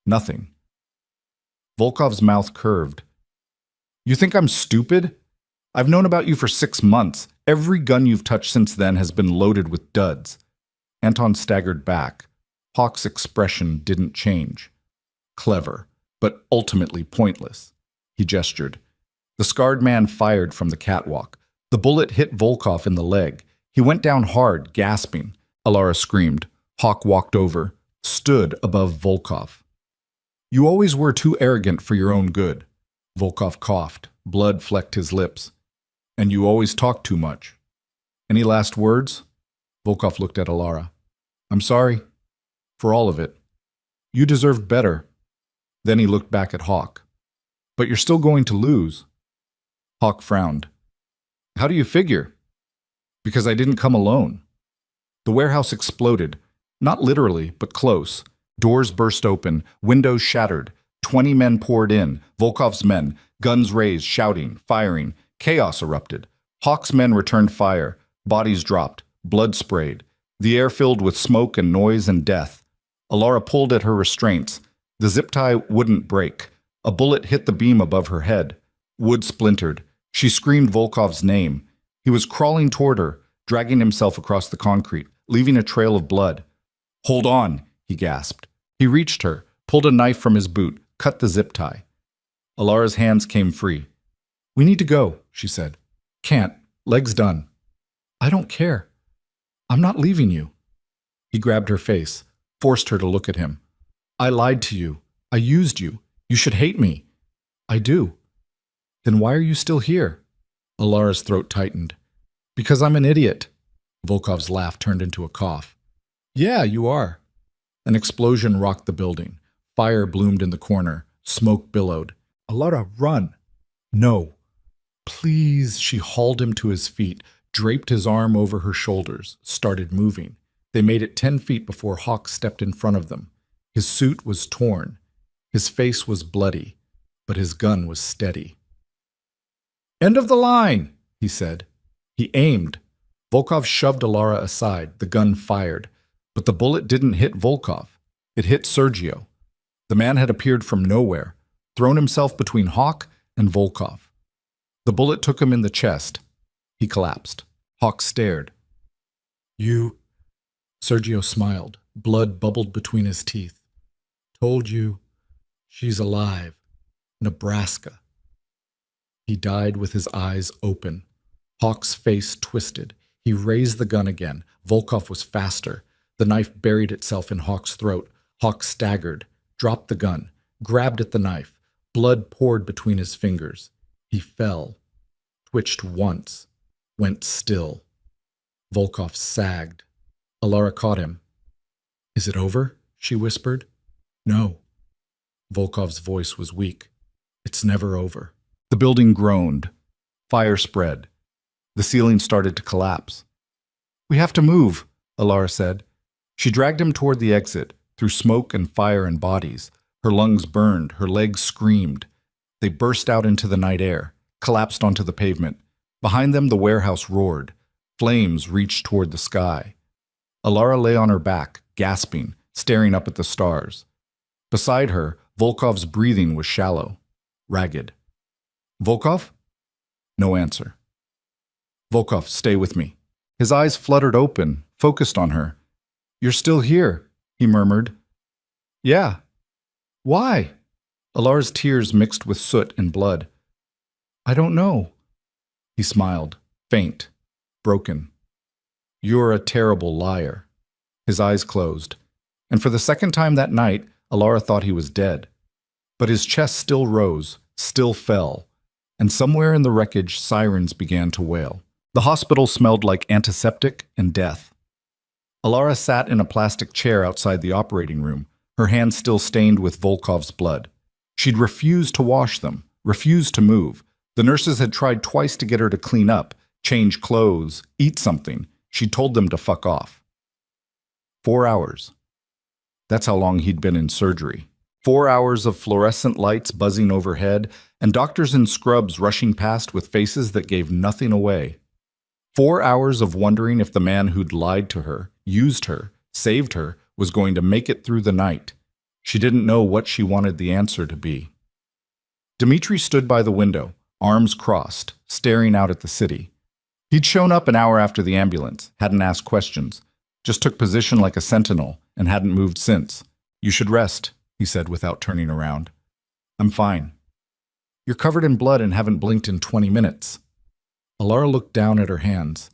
Nothing. Volkov's mouth curved. You think I'm stupid? I've known about you for 6 months. Every gun you've touched since then has been loaded with duds. Anton staggered back. Hawk's expression didn't change. Clever, but ultimately pointless. He gestured. The scarred man fired from the catwalk. The bullet hit Volkov in the leg. He went down hard, gasping. Alara screamed. Hawk walked over, stood above Volkov. You always were too arrogant for your own good. Volkov coughed. Blood flecked his lips. And you always talk too much. Any last words? Volkov looked at Alara. I'm sorry. For all of it. You deserved better. Then he looked back at Hawk. But you're still going to lose. Hawk frowned. How do you figure? Because I didn't come alone. The warehouse exploded. Not literally, but close. Doors burst open. Windows shattered. 20 men poured in. Volkov's men. Guns raised, shouting, firing. Chaos erupted. Hawk's men returned fire. Bodies dropped. Blood sprayed. The air filled with smoke and noise and death. Alara pulled at her restraints. The zip tie wouldn't break. A bullet hit the beam above her head. Wood splintered. She screamed Volkov's name. He was crawling toward her, dragging himself across the concrete, leaving a trail of blood. Hold on, he gasped. He reached her, pulled a knife from his boot, cut the zip tie. Alara's hands came free. We need to go, she said. Can't. Leg's done. I don't care. I'm not leaving you. He grabbed her face, forced her to look at him. I lied to you. I used you. You should hate me. I do. Then why are you still here? Alara's throat tightened. Because I'm an idiot. Volkov's laugh turned into a cough. Yeah, you are. An explosion rocked the building. Fire bloomed in the corner. Smoke billowed. Alara, run. No. Please. She hauled him to his feet, draped his arm over her shoulders, started moving. They made it 10 feet before Hawk stepped in front of them. His suit was torn. His face was bloody, but his gun was steady. End of the line, he said. He aimed. Volkov shoved Alara aside. The gun fired, but the bullet didn't hit Volkov. It hit Sergio. The man had appeared from nowhere, thrown himself between Hawk and Volkov. The bullet took him in the chest. He collapsed. Hawk stared. You... Sergio smiled. Blood bubbled between his teeth. Told you. She's alive. Nebraska. He died with his eyes open. Hawk's face twisted. He raised the gun again. Volkov was faster. The knife buried itself in Hawk's throat. Hawk staggered, dropped the gun, grabbed at the knife. Blood poured between his fingers. He fell, twitched once, went still. Volkov sagged. Alara caught him. Is it over? She whispered. No. Volkov's voice was weak. It's never over. The building groaned. Fire spread. The ceiling started to collapse. We have to move, Alara said. She dragged him toward the exit, through smoke and fire and bodies. Her lungs burned, her legs screamed. They burst out into the night air, collapsed onto the pavement. Behind them, the warehouse roared. Flames reached toward the sky. Alara lay on her back, gasping, staring up at the stars. Beside her, Volkov's breathing was shallow, ragged. Volkov? No answer. Volkov, stay with me. His eyes fluttered open, focused on her. You're still here, he murmured. Yeah. Why? Alara's tears mixed with soot and blood. I don't know. He smiled, faint, broken. You're a terrible liar. His eyes closed, and for the second time that night, Alara thought he was dead. But his chest still rose, still fell, and somewhere in the wreckage, sirens began to wail. The hospital smelled like antiseptic and death. Alara sat in a plastic chair outside the operating room, her hands still stained with Volkov's blood. She'd refused to wash them, refused to move. The nurses had tried twice to get her to clean up, change clothes, eat something. She'd told them to fuck off. 4 hours. That's how long he'd been in surgery. 4 hours of fluorescent lights buzzing overhead, and doctors in scrubs rushing past with faces that gave nothing away. 4 hours of wondering if the man who'd lied to her, used her, saved her, was going to make it through the night. She didn't know what she wanted the answer to be. Dmitri stood by the window, arms crossed, staring out at the city. He'd shown up an hour after the ambulance, hadn't asked questions, just took position like a sentinel and hadn't moved since. You should rest, he said without turning around. I'm fine. You're covered in blood and haven't blinked in 20 minutes. Alara looked down at her hands.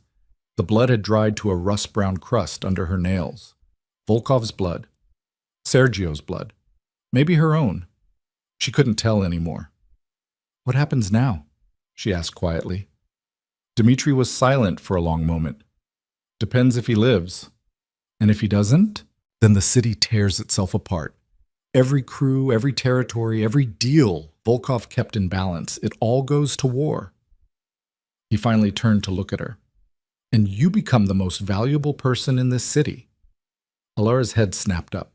The blood had dried to a rust-brown crust under her nails. Volkov's blood. Sergio's blood. Maybe her own. She couldn't tell anymore. What happens now? She asked quietly. Dmitri was silent for a long moment. Depends if he lives. And if he doesn't, then the city tears itself apart. Every crew, every territory, every deal Volkov kept in balance, it all goes to war. He finally turned to look at her. And you become the most valuable person in this city. Alara's head snapped up.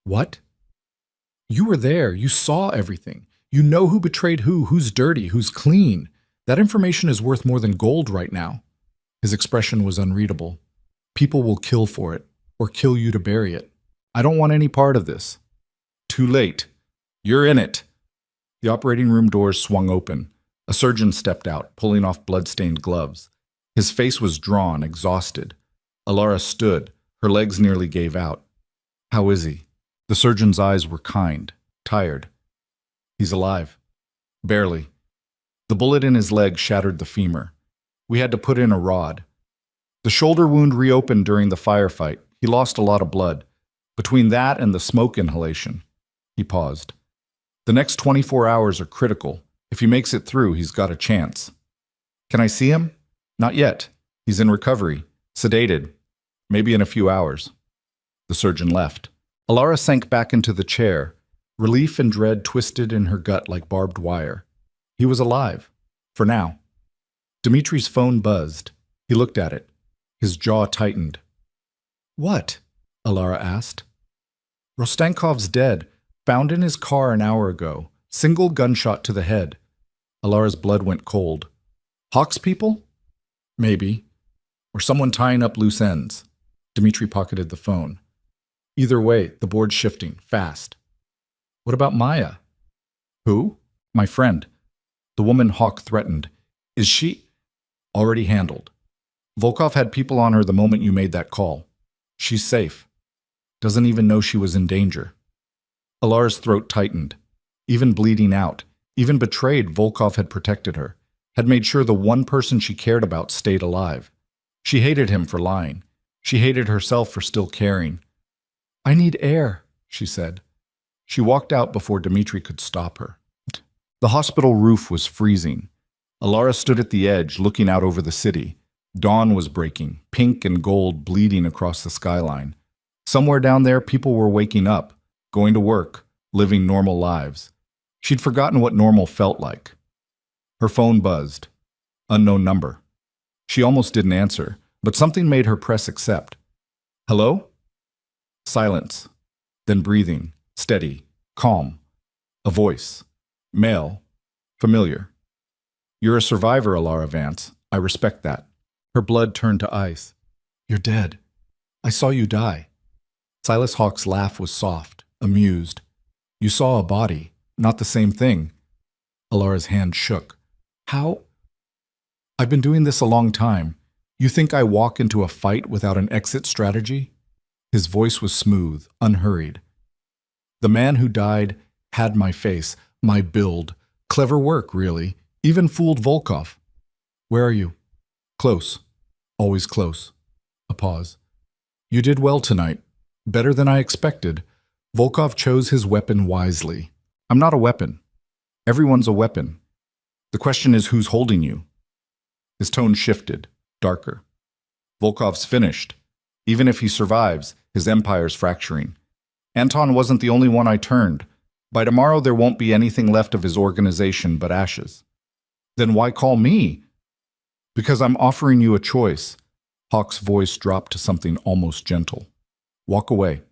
What? You were there. You saw everything. You know who betrayed who, who's dirty, who's clean. That information is worth more than gold right now. His expression was unreadable. People will kill for it, or kill you to bury it. I don't want any part of this. Too late. You're in it. The operating room doors swung open. A surgeon stepped out, pulling off blood-stained gloves. His face was drawn, exhausted. Alara stood. Her legs nearly gave out. How is he? The surgeon's eyes were kind, tired. He's alive. Barely. The bullet in his leg shattered the femur. We had to put in a rod. The shoulder wound reopened during the firefight. He lost a lot of blood. Between that and the smoke inhalation. He paused. The next 24 hours are critical. If he makes it through, he's got a chance. Can I see him? Not yet. He's in recovery. Sedated. Maybe in a few hours. The surgeon left. Alara sank back into the chair. Relief and dread twisted in her gut like barbed wire. He was alive. For now. Dmitri's phone buzzed. He looked at it. His jaw tightened. What? Alara asked. Rostankov's dead. Found in his car an hour ago. Single gunshot to the head. Alara's blood went cold. Hawks people? Maybe. Or someone tying up loose ends. Dmitri pocketed the phone. Either way, the board's shifting, fast. What about Maya? Who? My friend. The woman Hawk threatened. Is she? Already handled. Volkov had people on her the moment you made that call. She's safe. Doesn't even know she was in danger. Alara's throat tightened. Even bleeding out, even betrayed, Volkov had protected her, had made sure the one person she cared about stayed alive. She hated him for lying. She hated herself for still caring. I need air, she said. She walked out before Dmitri could stop her. The hospital roof was freezing. Alara stood at the edge, looking out over the city. Dawn was breaking, pink and gold bleeding across the skyline. Somewhere down there, people were waking up, going to work, living normal lives. She'd forgotten what normal felt like. Her phone buzzed. Unknown number. She almost didn't answer, but something made her press accept. Hello? Silence. Then breathing, steady, calm. A voice. Male. Familiar. You're a survivor, Alara Vance. I respect that. Her blood turned to ice. You're dead. I saw you die. Silas Hawk's laugh was soft, amused. You saw a body, not the same thing. Alara's hand shook. How? I've been doing this a long time. You think I walk into a fight without an exit strategy? His voice was smooth, unhurried. The man who died had my face, my build. Clever work, really. Even fooled Volkov. Where are you? Close. Always close. A pause. You did well tonight. Better than I expected. Volkov chose his weapon wisely. I'm not a weapon. Everyone's a weapon. The question is who's holding you. His tone shifted, darker. Volkov's finished. Even if he survives, his empire's fracturing. Anton wasn't the only one I turned. By tomorrow there won't be anything left of his organization but ashes. Then why call me? Because I'm offering you a choice. Hawk's voice dropped to something almost gentle. Walk away.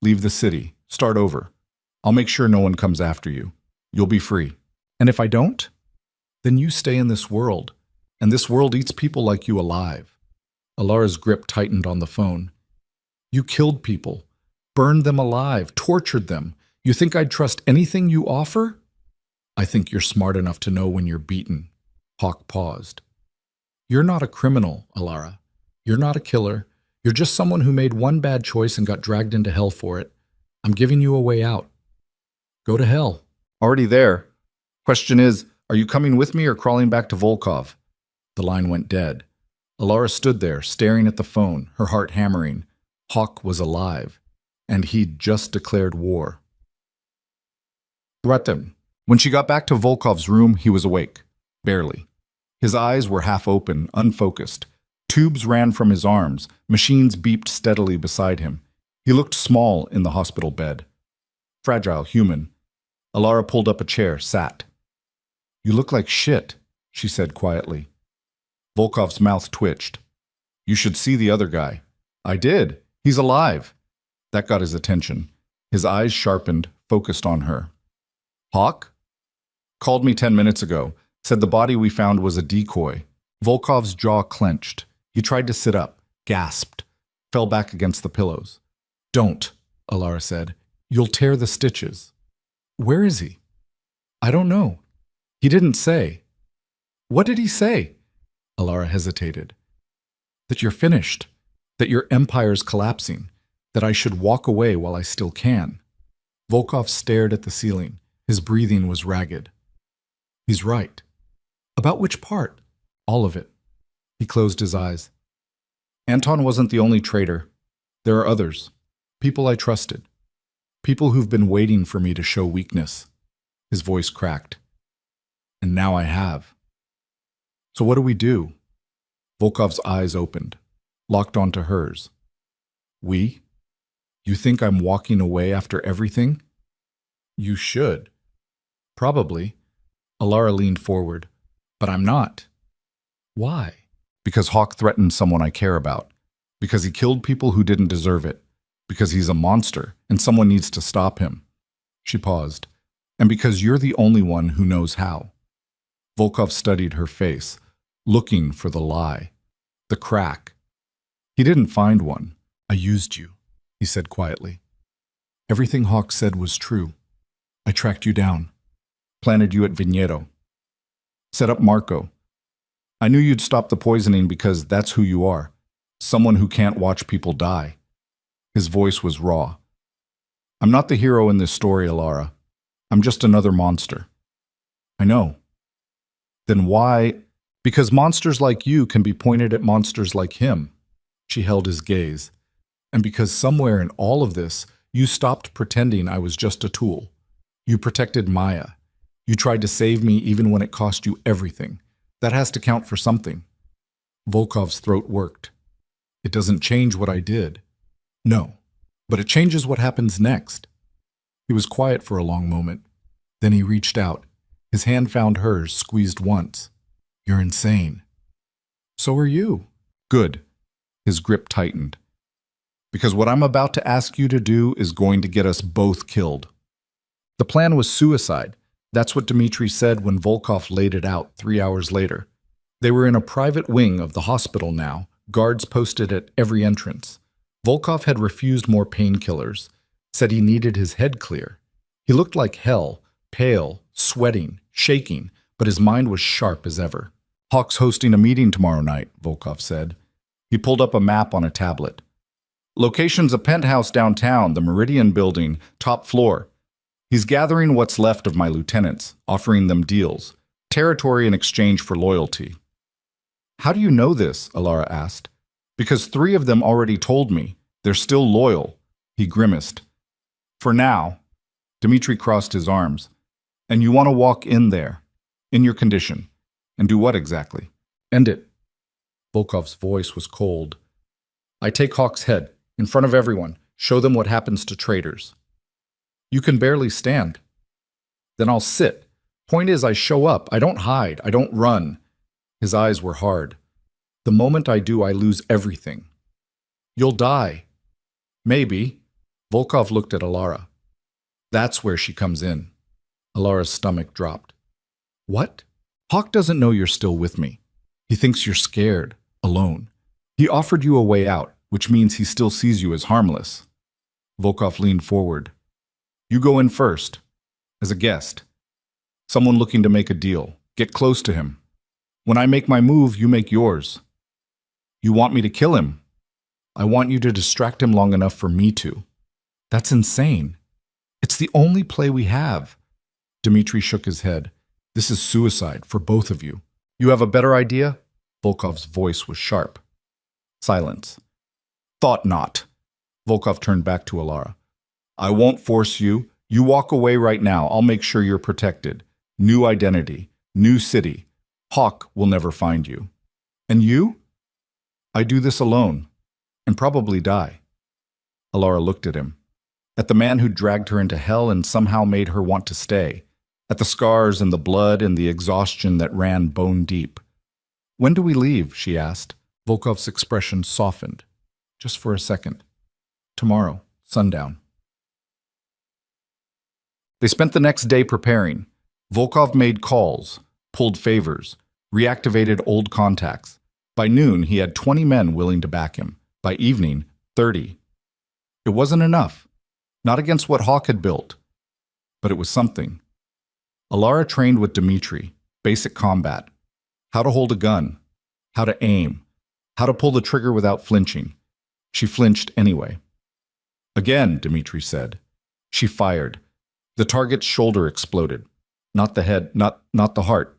Leave the city. Start over. I'll make sure no one comes after you. You'll be free. And if I don't? Then you stay in this world. And this world eats people like you alive. Alara's grip tightened on the phone. You killed people. Burned them alive. Tortured them. You think I'd trust anything you offer? I think you're smart enough to know when you're beaten. Hawk paused. You're not a criminal, Alara. You're not a killer. You're just someone who made one bad choice and got dragged into hell for it. I'm giving you a way out. Go to hell. Already there. Question is, are you coming with me or crawling back to Volkov? The line went dead. Alara stood there, staring at the phone, her heart hammering. Hawk was alive, and he'd just declared war. Threatened. When she got back to Volkov's room, he was awake. Barely. His eyes were half open, unfocused. Tubes ran from his arms. Machines beeped steadily beside him. He looked small in the hospital bed. Fragile, human. Alara pulled up a chair, sat. You look like shit, she said quietly. Volkov's mouth twitched. You should see the other guy. I did. He's alive. That got his attention. His eyes sharpened, focused on her. Hawk? Called me 10 minutes ago. Said the body we found was a decoy. Volkov's jaw clenched. He tried to sit up, gasped, fell back against the pillows. Don't, Alara said. You'll tear the stitches. Where is he? I don't know. He didn't say. What did he say? Alara hesitated. That you're finished. That your empire's collapsing. That I should walk away while I still can. Volkov stared at the ceiling. His breathing was ragged. He's right. About which part? All of it. He closed his eyes. Anton wasn't the only traitor. There are others. People I trusted. People who've been waiting for me to show weakness. His voice cracked. And now I have. So what do we do? Volkov's eyes opened, locked onto hers. We? You think I'm walking away after everything? You should. Probably. Alara leaned forward. But I'm not. Why? Because Hawk threatened someone I care about. Because he killed people who didn't deserve it. Because he's a monster, and someone needs to stop him. She paused. And because you're the only one who knows how. Volkov studied her face, looking for the lie, the crack. He didn't find one. I used you, he said quietly. Everything Hawk said was true. I tracked you down, planted you at Viñedo, set up Marco. I knew you'd stop the poisoning because that's who you are, someone who can't watch people die. His voice was raw. I'm not the hero in this story, Alara. I'm just another monster. I know. Then why? Because monsters like you can be pointed at monsters like him. She held his gaze. And because somewhere in all of this, you stopped pretending I was just a tool. You protected Maya. You tried to save me even when it cost you everything. That has to count for something. Volkov's throat worked. It doesn't change what I did. No, but it changes what happens next. He was quiet for a long moment. Then he reached out. His hand found hers, squeezed once. You're insane. So are you. Good. His grip tightened. Because what I'm about to ask you to do is going to get us both killed. The plan was suicide. That's what Dmitri said when Volkov laid it out 3 hours later. They were in a private wing of the hospital now, guards posted at every entrance. Volkov had refused more painkillers, said he needed his head clear. He looked like hell, pale, sweating, shaking, but his mind was sharp as ever. Hawk's hosting a meeting tomorrow night, Volkov said. He pulled up a map on a tablet. Location's a penthouse downtown, the Meridian building, top floor. He's gathering what's left of my lieutenants, offering them deals. Territory in exchange for loyalty. How do you know this? Alara asked. Because 3 of them already told me. They're still loyal. He grimaced. For now. Dmitri crossed his arms. And you want to walk in there, in your condition. And do what exactly? End it. Volkov's voice was cold. I take Hawk's head, in front of everyone, show them what happens to traitors. You can barely stand. Then I'll sit. Point is, I show up. I don't hide. I don't run. His eyes were hard. The moment I do, I lose everything. You'll die. Maybe. Volkov looked at Alara. That's where she comes in. Alara's stomach dropped. What? Hawk doesn't know you're still with me. He thinks you're scared, alone. He offered you a way out, which means he still sees you as harmless. Volkov leaned forward. You go in first, as a guest. Someone looking to make a deal. Get close to him. When I make my move, you make yours. You want me to kill him? I want you to distract him long enough for me to. That's insane. It's the only play we have. Dmitri shook his head. This is suicide for both of you. You have a better idea? Volkov's voice was sharp. Silence. Thought not. Volkov turned back to Alara. I won't force you. You walk away right now. I'll make sure you're protected. New identity. New city. Hawk will never find you. And you? I do this alone. And probably die. Alara looked at him. At the man who dragged her into hell and somehow made her want to stay. At the scars and the blood and the exhaustion that ran bone deep. When do we leave? She asked. Volkov's expression softened. Just for a second. Tomorrow, sundown. They spent the next day preparing. Volkov made calls, pulled favors, reactivated old contacts. By noon, he had 20 men willing to back him. By evening, 30. It wasn't enough. Not against what Hawk had built. But it was something. Alara trained with Dmitri, basic combat. How to hold a gun. How to aim. How to pull the trigger without flinching. She flinched anyway. Again, Dmitri said. She fired. The target's shoulder exploded. Not the head, not the heart.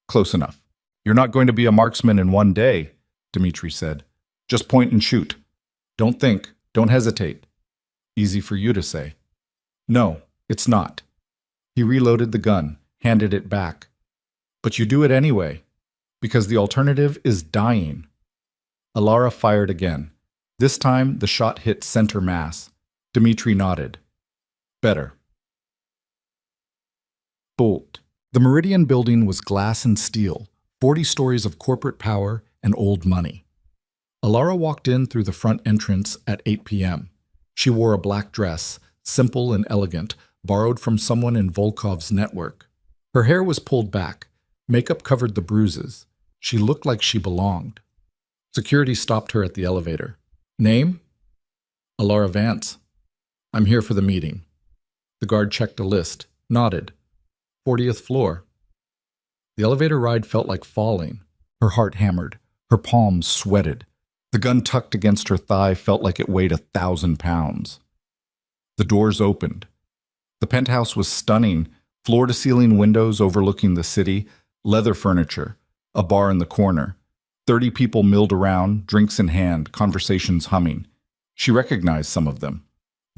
Close enough. You're not going to be a marksman in one day, Dmitri said. Just point and shoot. Don't think. Don't hesitate. Easy for you to say. No, it's not. He reloaded the gun, handed it back. But you do it anyway, because the alternative is dying. Alara fired again. This time, the shot hit center mass. Dmitri nodded. Better. Bolt. The Meridian building was glass and steel, 40 stories of corporate power and old money. Alara walked in through the front entrance at 8 p.m. She wore a black dress, simple and elegant, borrowed from someone in Volkov's network. Her hair was pulled back. Makeup covered the bruises. She looked like she belonged. Security stopped her at the elevator. Name? Alara Vance. I'm here for the meeting. The guard checked a list, nodded. 40th floor. The elevator ride felt like falling. Her heart hammered. Her palms sweated. The gun tucked against her thigh felt like it weighed 1,000 pounds. The doors opened. The penthouse was stunning, floor-to-ceiling windows overlooking the city, leather furniture, a bar in the corner. 30 people milled around, drinks in hand, conversations humming. She recognized some of them.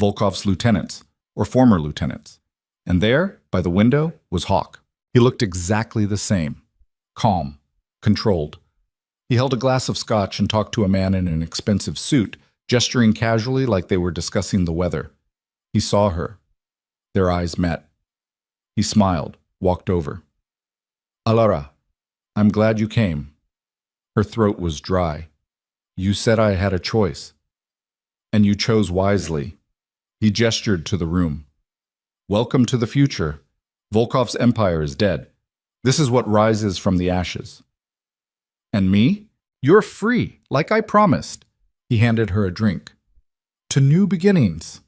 Volkov's lieutenants, or former lieutenants. And there, by the window, was Hawk. He looked exactly the same. Calm, controlled. He held a glass of scotch and talked to a man in an expensive suit, gesturing casually like they were discussing the weather. He saw her. Their eyes met. He smiled, walked over. Alara, I'm glad you came. Her throat was dry. You said I had a choice. And you chose wisely. He gestured to the room. Welcome to the future. Volkov's empire is dead. This is what rises from the ashes. And me? You're free, like I promised. He handed her a drink. To new beginnings.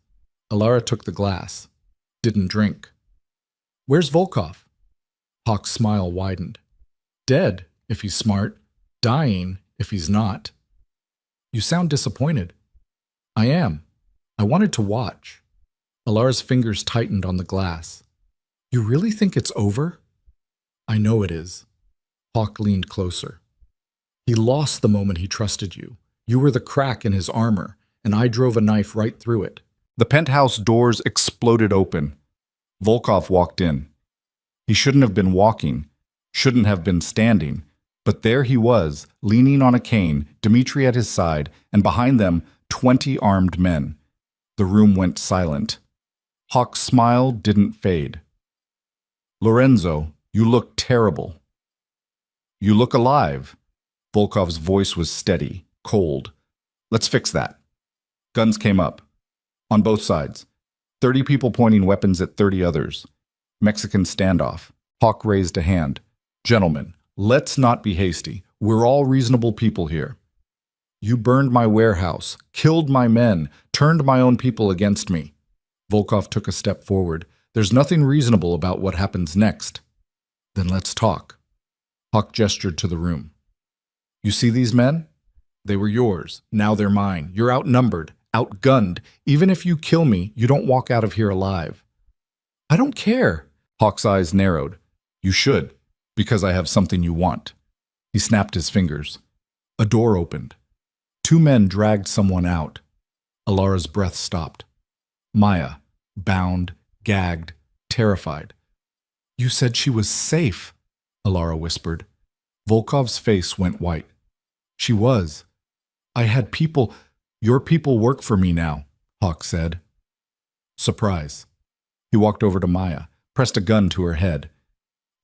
Alara took the glass. Didn't drink. Where's Volkov? Hawk's smile widened. Dead, if he's smart. Dying, if he's not. You sound disappointed. I am. I wanted to watch. Alara's fingers tightened on the glass. You really think it's over? I know it is. Hawk leaned closer. He lost the moment he trusted you. You were the crack in his armor, and I drove a knife right through it. The penthouse doors exploded open. Volkov walked in. He shouldn't have been walking, shouldn't have been standing, but there he was, leaning on a cane, Dmitri at his side, and behind them, 20 armed men. The room went silent. Hawk's smile didn't fade. Lorenzo, you look terrible. You look alive. Volkov's voice was steady, cold. Let's fix that. Guns came up. On both sides. 30 people pointing weapons at 30 others. Mexican standoff. Hawk raised a hand. Gentlemen, let's not be hasty. We're all reasonable people here. You burned my warehouse, killed my men, turned my own people against me. Volkov took a step forward. There's nothing reasonable about what happens next. Then let's talk. Hawk gestured to the room. You see these men? They were yours. Now they're mine. You're outnumbered, outgunned. Even if you kill me, you don't walk out of here alive. I don't care. Hawk's eyes narrowed. You should, because I have something you want. He snapped his fingers. A door opened. 2 men dragged someone out. Alara's breath stopped. Maya, bound, gagged, terrified. You said she was safe, Alara whispered. Volkov's face went white. She was. I had people. Your people work for me now, Hawk said. Surprise. He walked over to Maya, pressed a gun to her head.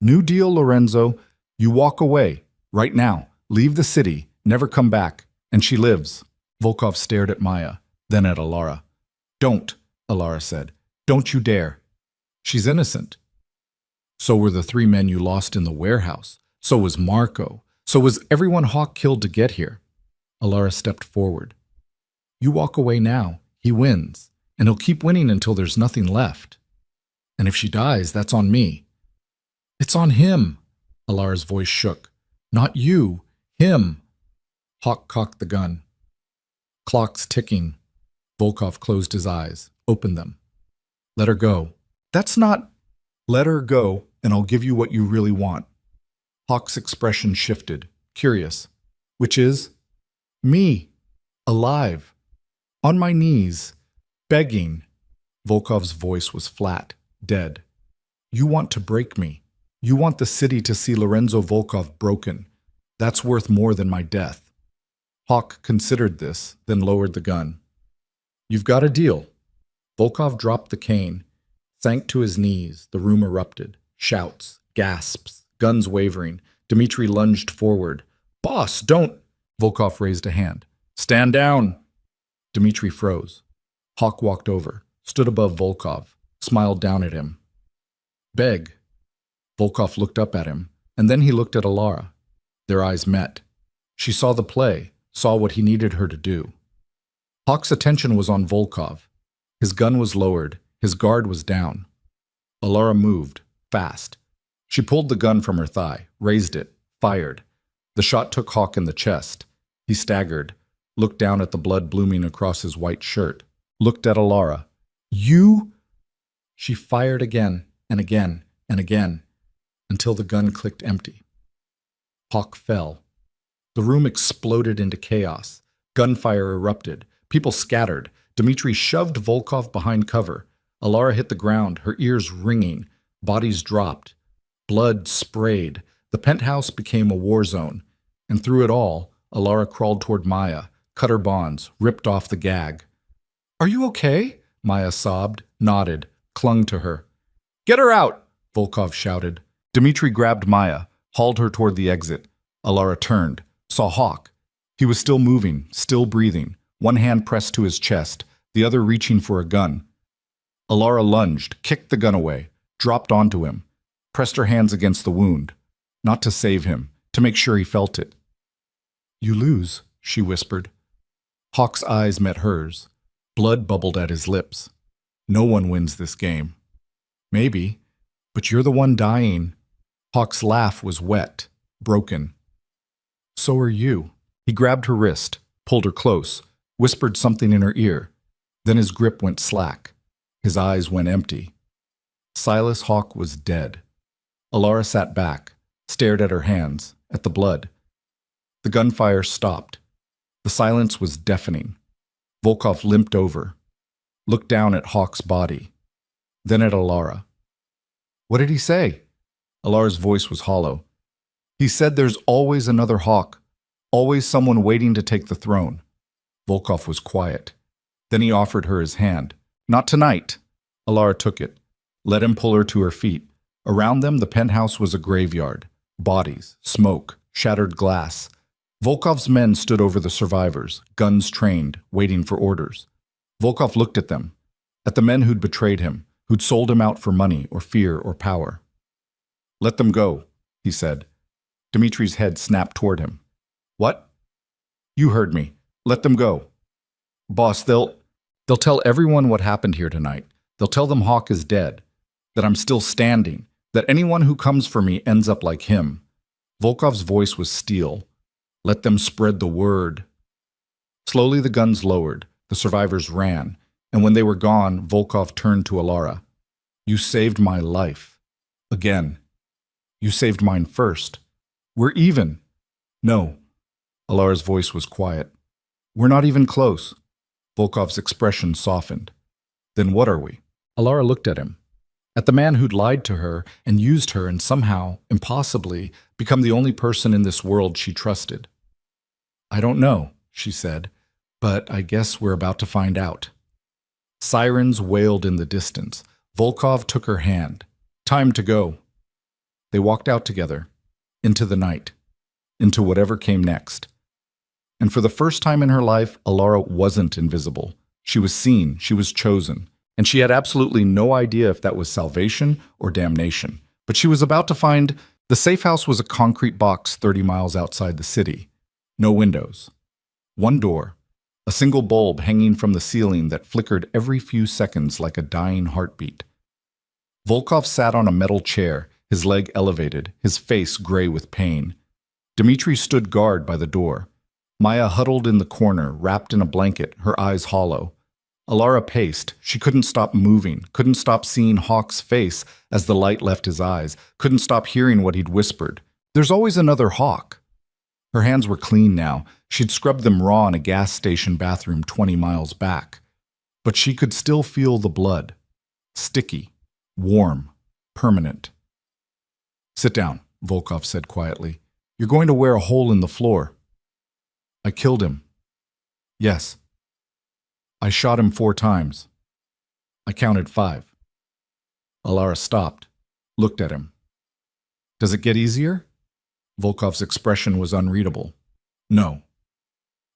New deal, Lorenzo. You walk away, right now. Leave the city, never come back. And she lives. Volkov stared at Maya, then at Alara. Don't, Alara said. Don't you dare. She's innocent. So were the 3 men you lost in the warehouse. So was Marco. So was everyone Hawk killed to get here. Alara stepped forward. You walk away now. He wins. And he'll keep winning until there's nothing left. And if she dies, that's on me. It's on him. Alara's voice shook. Not you. Him. Hawk cocked the gun. Clock's ticking. Volkov closed his eyes, opened them. Let her go. That's not... Let her go, and I'll give you what you really want. Hawk's expression shifted, curious. Which is? Me. Alive. On my knees. Begging. Volkov's voice was flat, dead. You want to break me. You want the city to see Lorenzo Volkov broken. That's worth more than my death. Hawk considered this, then lowered the gun. You've got a deal. Volkov dropped the cane, sank to his knees. The room erupted. Shouts, gasps, guns wavering. Dmitri lunged forward. Boss, don't... Volkov raised a hand. Stand down. Dmitri froze. Hawk walked over, stood above Volkov, smiled down at him. Beg. Volkov looked up at him, and then he looked at Alara. Their eyes met. She saw the play, saw what he needed her to do. Hawk's attention was on Volkov. His gun was lowered, his guard was down. Alara moved, fast. She pulled the gun from her thigh, raised it, fired. The shot took Hawk in the chest. He staggered, looked down at the blood blooming across his white shirt, looked at Alara. You? She fired again, and again, and again, until the gun clicked empty. Hawk fell. The room exploded into chaos. Gunfire erupted. People scattered. Dmitri shoved Volkov behind cover. Alara hit the ground, her ears ringing. Bodies dropped. Blood sprayed. The penthouse became a war zone. And through it all, Alara crawled toward Maya, cut her bonds, ripped off the gag. Are you okay? Maya sobbed, nodded, clung to her. Get her out! Volkov shouted. Dmitri grabbed Maya, hauled her toward the exit. Alara turned, saw Hawk. He was still moving, still breathing, one hand pressed to his chest, the other reaching for a gun. Alara lunged, kicked the gun away, dropped onto him, pressed her hands against the wound, not to save him, to make sure he felt it. You lose, she whispered. Hawk's eyes met hers. Blood bubbled at his lips. No one wins this game. Maybe, but you're the one dying. Hawk's laugh was wet, broken. So are you. He grabbed her wrist, pulled her close, whispered something in her ear. Then his grip went slack. His eyes went empty. Silas Hawk was dead. Alara sat back, stared at her hands, at the blood. The gunfire stopped. The silence was deafening. Volkov limped over, looked down at Hawk's body, then at Alara. What did he say? Alara's voice was hollow. He said there's always another Hawk, always someone waiting to take the throne. Volkov was quiet. Then he offered her his hand. Not tonight. Alara took it, let him pull her to her feet. Around them, the penthouse was a graveyard. Bodies, smoke, shattered glass. Volkov's men stood over the survivors, guns trained, waiting for orders. Volkov looked at them, at the men who'd betrayed him, who'd sold him out for money or fear or power. Let them go, he said. Dmitri's head snapped toward him. What? You heard me. Let them go. Boss, they'll tell everyone what happened here tonight. They'll tell them Hawk is dead, that I'm still standing, that anyone who comes for me ends up like him. Volkov's voice was steel. Let them spread the word. Slowly the guns lowered, the survivors ran, and when they were gone, Volkov turned to Alara. You saved my life. Again. You saved mine first. We're even. No. Alara's voice was quiet. We're not even close. Volkov's expression softened. Then what are we? Alara looked at him. At the man who'd lied to her and used her and somehow, impossibly, become the only person in this world she trusted. I don't know, she said, but I guess we're about to find out. Sirens wailed in the distance. Volkov took her hand. Time to go. They walked out together, into the night, into whatever came next. And for the first time in her life, Alara wasn't invisible. She was seen, she was chosen, and she had absolutely no idea if that was salvation or damnation. But she was about to find the safe house was a concrete box 30 miles outside the city. No windows. One door. A single bulb hanging from the ceiling that flickered every few seconds like a dying heartbeat. Volkov sat on a metal chair, his leg elevated, his face gray with pain. Dmitri stood guard by the door. Maya huddled in the corner, wrapped in a blanket, her eyes hollow. Alara paced. She couldn't stop moving, couldn't stop seeing Hawk's face as the light left his eyes, couldn't stop hearing what he'd whispered. There's always another Hawk. Her hands were clean now. She'd scrubbed them raw in a gas station bathroom 20 miles back. But she could still feel the blood. Sticky, warm, permanent. Sit down, Volkov said quietly. You're going to wear a hole in the floor. I killed him. Yes. I shot him 4 times. I counted 5. Alara stopped, looked at him. Does it get easier? Volkov's expression was unreadable. No.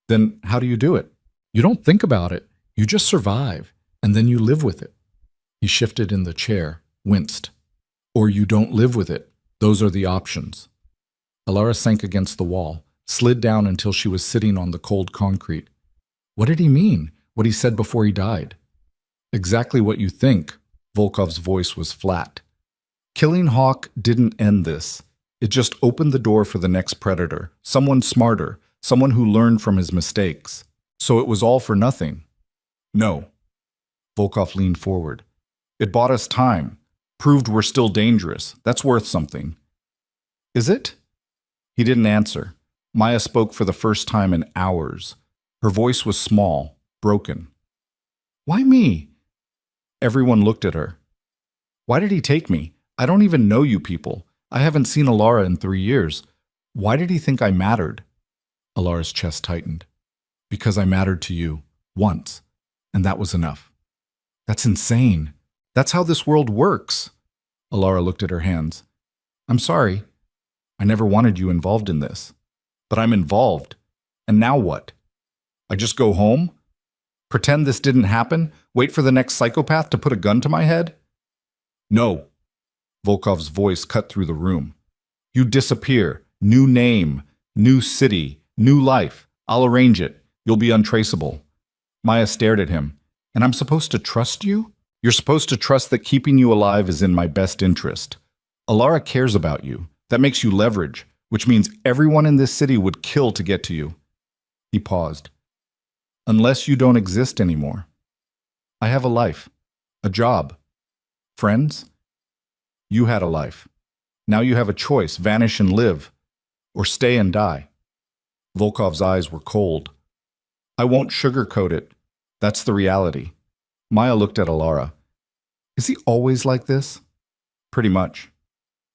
Then how do you do it? You don't think about it. You just survive, and then you live with it. He shifted in the chair, winced. Or you don't live with it. Those are the options. Alara sank against the wall, slid down until she was sitting on the cold concrete. What did he mean? What he said before he died? Exactly what you think. Volkov's voice was flat. Killing Hawk didn't end this. It just opened the door for the next predator, someone smarter, someone who learned from his mistakes. So it was all for nothing. No. Volkov leaned forward. It bought us time, proved we're still dangerous. That's worth something. Is it? He didn't answer. Maya spoke for the first time in hours. Her voice was small, broken. Why me? Everyone looked at her. Why did he take me? I don't even know you people. I haven't seen Alara in 3 years. Why did he think I mattered? Alara's chest tightened. Because I mattered to you, once, and that was enough. That's insane. That's how this world works. Alara looked at her hands. I'm sorry. I never wanted you involved in this. But I'm involved. And now what? I just go home? Pretend this didn't happen? Wait for the next psychopath to put a gun to my head? No. Volkov's voice cut through the room. You disappear. New name. New city. New life. I'll arrange it. You'll be untraceable. Maya stared at him. And I'm supposed to trust you? You're supposed to trust that keeping you alive is in my best interest. Alara cares about you. That makes you leverage, which means everyone in this city would kill to get to you. He paused. Unless you don't exist anymore. I have a life. A job. Friends? You had a life. Now you have a choice, vanish and live, or stay and die. Volkov's eyes were cold. I won't sugarcoat it. That's the reality. Maya looked at Alara. Is he always like this? Pretty much.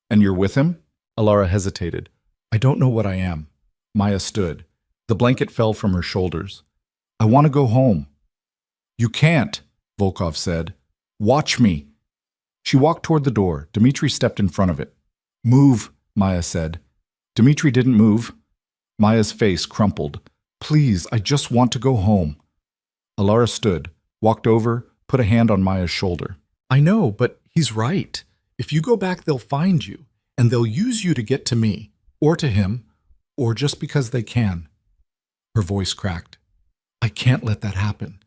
And you're with him? Alara hesitated. I don't know what I am. Maya stood. The blanket fell from her shoulders. I want to go home. You can't, Volkov said. Watch me. She walked toward the door. Dmitri stepped in front of it. Move, Maya said. Dmitri didn't move. Maya's face crumpled. Please, I just want to go home. Alara stood, walked over, put a hand on Maya's shoulder. I know, but he's right. If you go back, they'll find you, and they'll use you to get to me, or to him, or just because they can. Her voice cracked. I can't let that happen.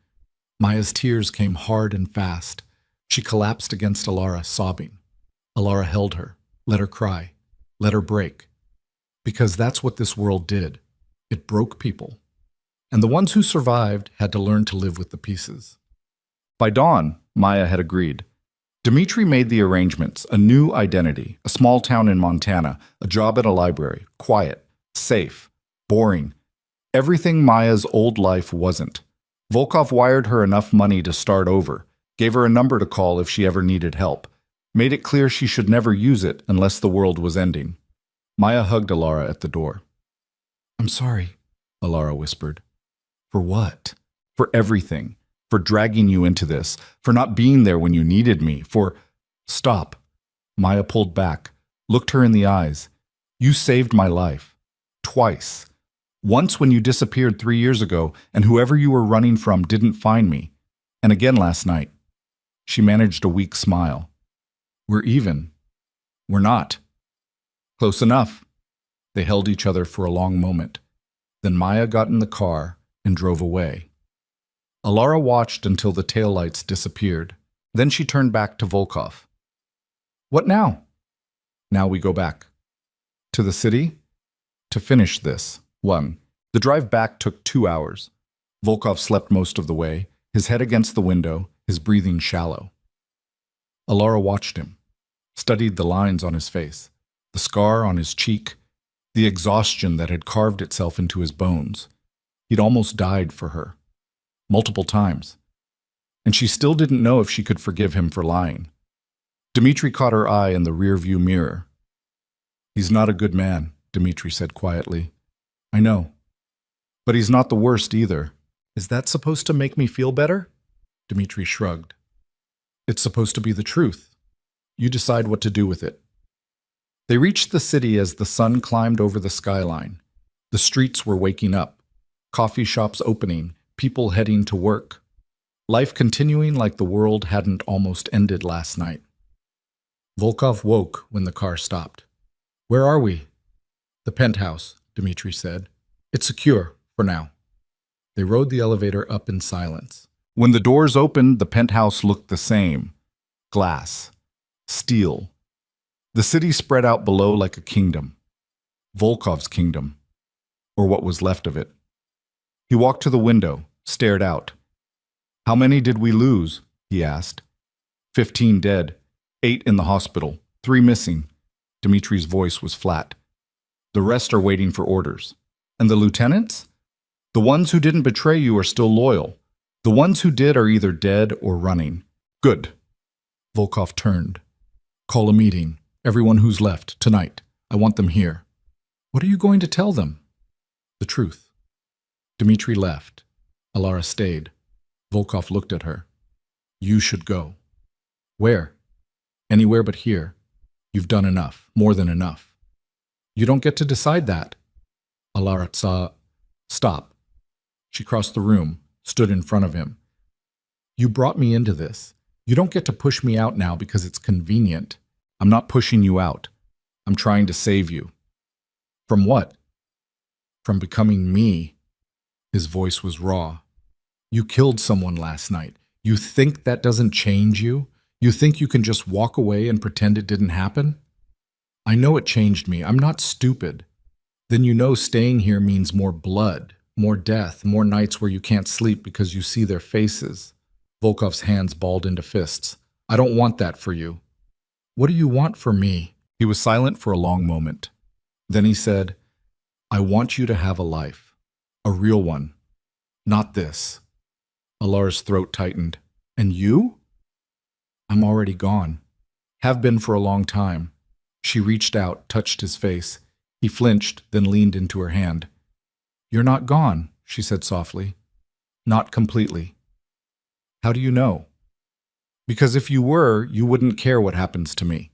Maya's tears came hard and fast. She collapsed against Alara, sobbing. Alara held her, let her cry, let her break. Because that's what this world did. It broke people. And the ones who survived had to learn to live with the pieces. By dawn, Maya had agreed. Dmitri made the arrangements, a new identity, a small town in Montana, a job at a library, quiet, safe, boring. Everything Maya's old life wasn't. Volkov wired her enough money to start over, gave her a number to call if she ever needed help, made it clear she should never use it unless the world was ending. Maya hugged Alara at the door. I'm sorry, Alara whispered. For what? For everything. For dragging you into this. For not being there when you needed me. For... Stop. Maya pulled back, looked her in the eyes. You saved my life. Twice. Once when you disappeared 3 years ago and whoever you were running from didn't find me. And again last night. She managed a weak smile. We're even. We're not. Close enough. They held each other for a long moment. Then Maya got in the car and drove away. Alara watched until the taillights disappeared. Then she turned back to Volkov. What now? Now we go back. To the city? To finish this. 1. The drive back took 2 hours. Volkov slept most of the way, his head against the window, his breathing shallow. Alara watched him, studied the lines on his face, the scar on his cheek, the exhaustion that had carved itself into his bones. He'd almost died for her. Multiple times. And she still didn't know if she could forgive him for lying. Dmitri caught her eye in the rearview mirror. He's not a good man, Dmitri said quietly. I know. But he's not the worst either. Is that supposed to make me feel better? Dmitri shrugged. It's supposed to be the truth. You decide what to do with it. They reached the city as the sun climbed over the skyline. The streets were waking up. Coffee shops opening, people heading to work. Life continuing like the world hadn't almost ended last night. Volkov woke when the car stopped. Where are we? The penthouse, Dmitri said. It's secure, for now. They rode the elevator up in silence. When the doors opened, the penthouse looked the same. Glass. Steel. The city spread out below like a kingdom. Volkov's kingdom. Or what was left of it. He walked to the window, stared out. How many did we lose? He asked. 15 dead, 8 in the hospital, 3 missing. Dmitri's voice was flat. The rest are waiting for orders. And the lieutenants? The ones who didn't betray you are still loyal. The ones who did are either dead or running. Good. Volkov turned. Call a meeting. Everyone who's left, tonight. I want them here. What are you going to tell them? The truth. Dmitri left. Alara stayed. Volkov looked at her. You should go. Where? Anywhere but here. You've done enough, more than enough. You don't get to decide that. Alara saw. Stop. She crossed the room, stood in front of him. You brought me into this. You don't get to push me out now because it's convenient. I'm not pushing you out. I'm trying to save you. From what? From becoming me. His voice was raw. You killed someone last night. You think that doesn't change you? You think you can just walk away and pretend it didn't happen? I know it changed me. I'm not stupid. Then you know staying here means more blood, more death, more nights where you can't sleep because you see their faces. Volkov's hands balled into fists. I don't want that for you. What do you want for me? He was silent for a long moment. Then he said, I want you to have a life. A real one. Not this. Alara's throat tightened. And you? I'm already gone. Have been for a long time. She reached out, touched his face. He flinched, then leaned into her hand. You're not gone, she said softly. Not completely. How do you know? Because if you were, you wouldn't care what happens to me.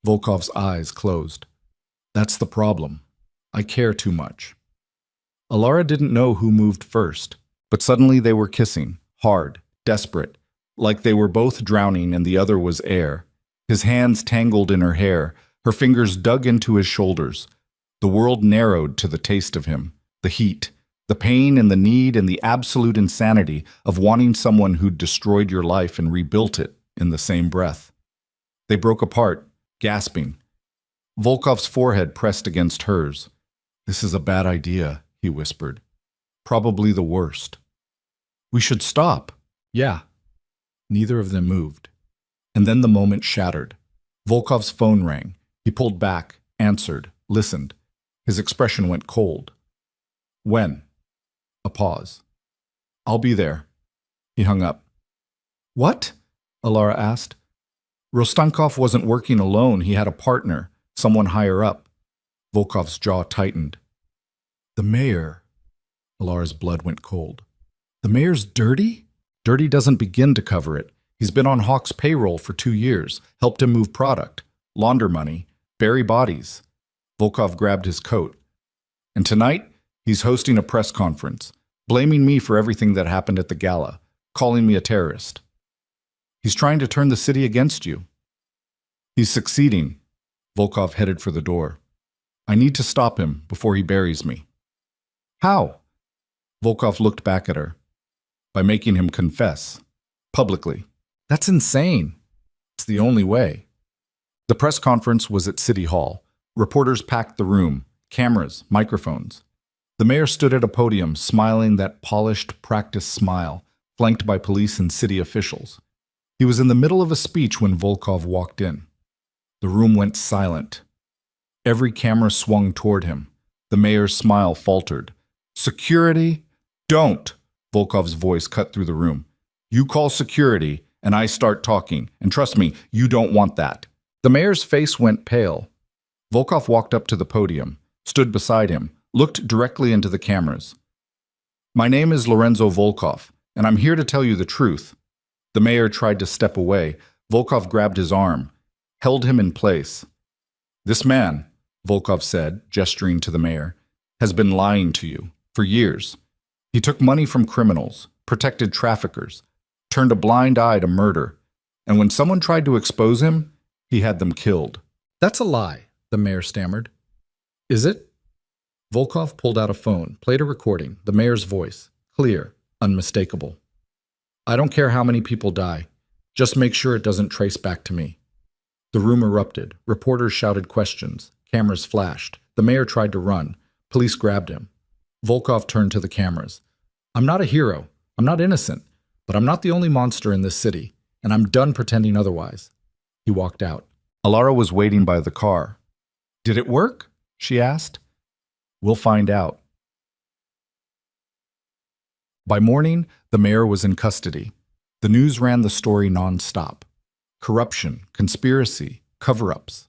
Volkov's eyes closed. That's the problem. I care too much. Alara didn't know who moved first, but suddenly they were kissing, hard, desperate, like they were both drowning and the other was air. His hands tangled in her hair, her fingers dug into his shoulders. The world narrowed to the taste of him, the heat, the pain and the need and the absolute insanity of wanting someone who'd destroyed your life and rebuilt it in the same breath. They broke apart, gasping. Volkov's forehead pressed against hers. This is a bad idea, he whispered. Probably the worst. We should stop. Yeah. Neither of them moved. And then the moment shattered. Volkov's phone rang. He pulled back, answered, listened. His expression went cold. When? A pause. I'll be there. He hung up. What? Alara asked. Rostankov wasn't working alone. He had a partner, someone higher up. Volkov's jaw tightened. The mayor. Alara's blood went cold. The mayor's dirty? Dirty doesn't begin to cover it. He's been on Hawk's payroll for 2 years, helped him move product, launder money, bury bodies. Volkov grabbed his coat. And tonight, he's hosting a press conference, blaming me for everything that happened at the gala, calling me a terrorist. He's trying to turn the city against you. He's succeeding. Volkov headed for the door. I need to stop him before he buries me. How? Volkov looked back at her. By making him confess. Publicly. That's insane. It's the only way. The press conference was at City Hall. Reporters packed the room. Cameras, microphones. The mayor stood at a podium, smiling that polished, practiced smile, flanked by police and city officials. He was in the middle of a speech when Volkov walked in. The room went silent. Every camera swung toward him. The mayor's smile faltered. Security? Don't! Volkov's voice cut through the room. You call security, and I start talking. And trust me, you don't want that. The mayor's face went pale. Volkov walked up to the podium, stood beside him, looked directly into the cameras. My name is Lorenzo Volkov, and I'm here to tell you the truth. The mayor tried to step away. Volkov grabbed his arm, held him in place. This man, Volkov said, gesturing to the mayor, has been lying to you for years. He took money from criminals, protected traffickers, turned a blind eye to murder, and when someone tried to expose him, he had them killed. That's a lie, the mayor stammered. Is it? Volkov pulled out a phone, played a recording, the mayor's voice, clear, unmistakable. I don't care how many people die. Just make sure it doesn't trace back to me. The room erupted. Reporters shouted questions. Cameras flashed. The mayor tried to run. Police grabbed him. Volkov turned to the cameras. I'm not a hero. I'm not innocent. But I'm not the only monster in this city, and I'm done pretending otherwise. He walked out. Alara was waiting by the car. Did it work? She asked. We'll find out. By morning, the mayor was in custody. The news ran the story nonstop. Corruption, conspiracy, cover-ups.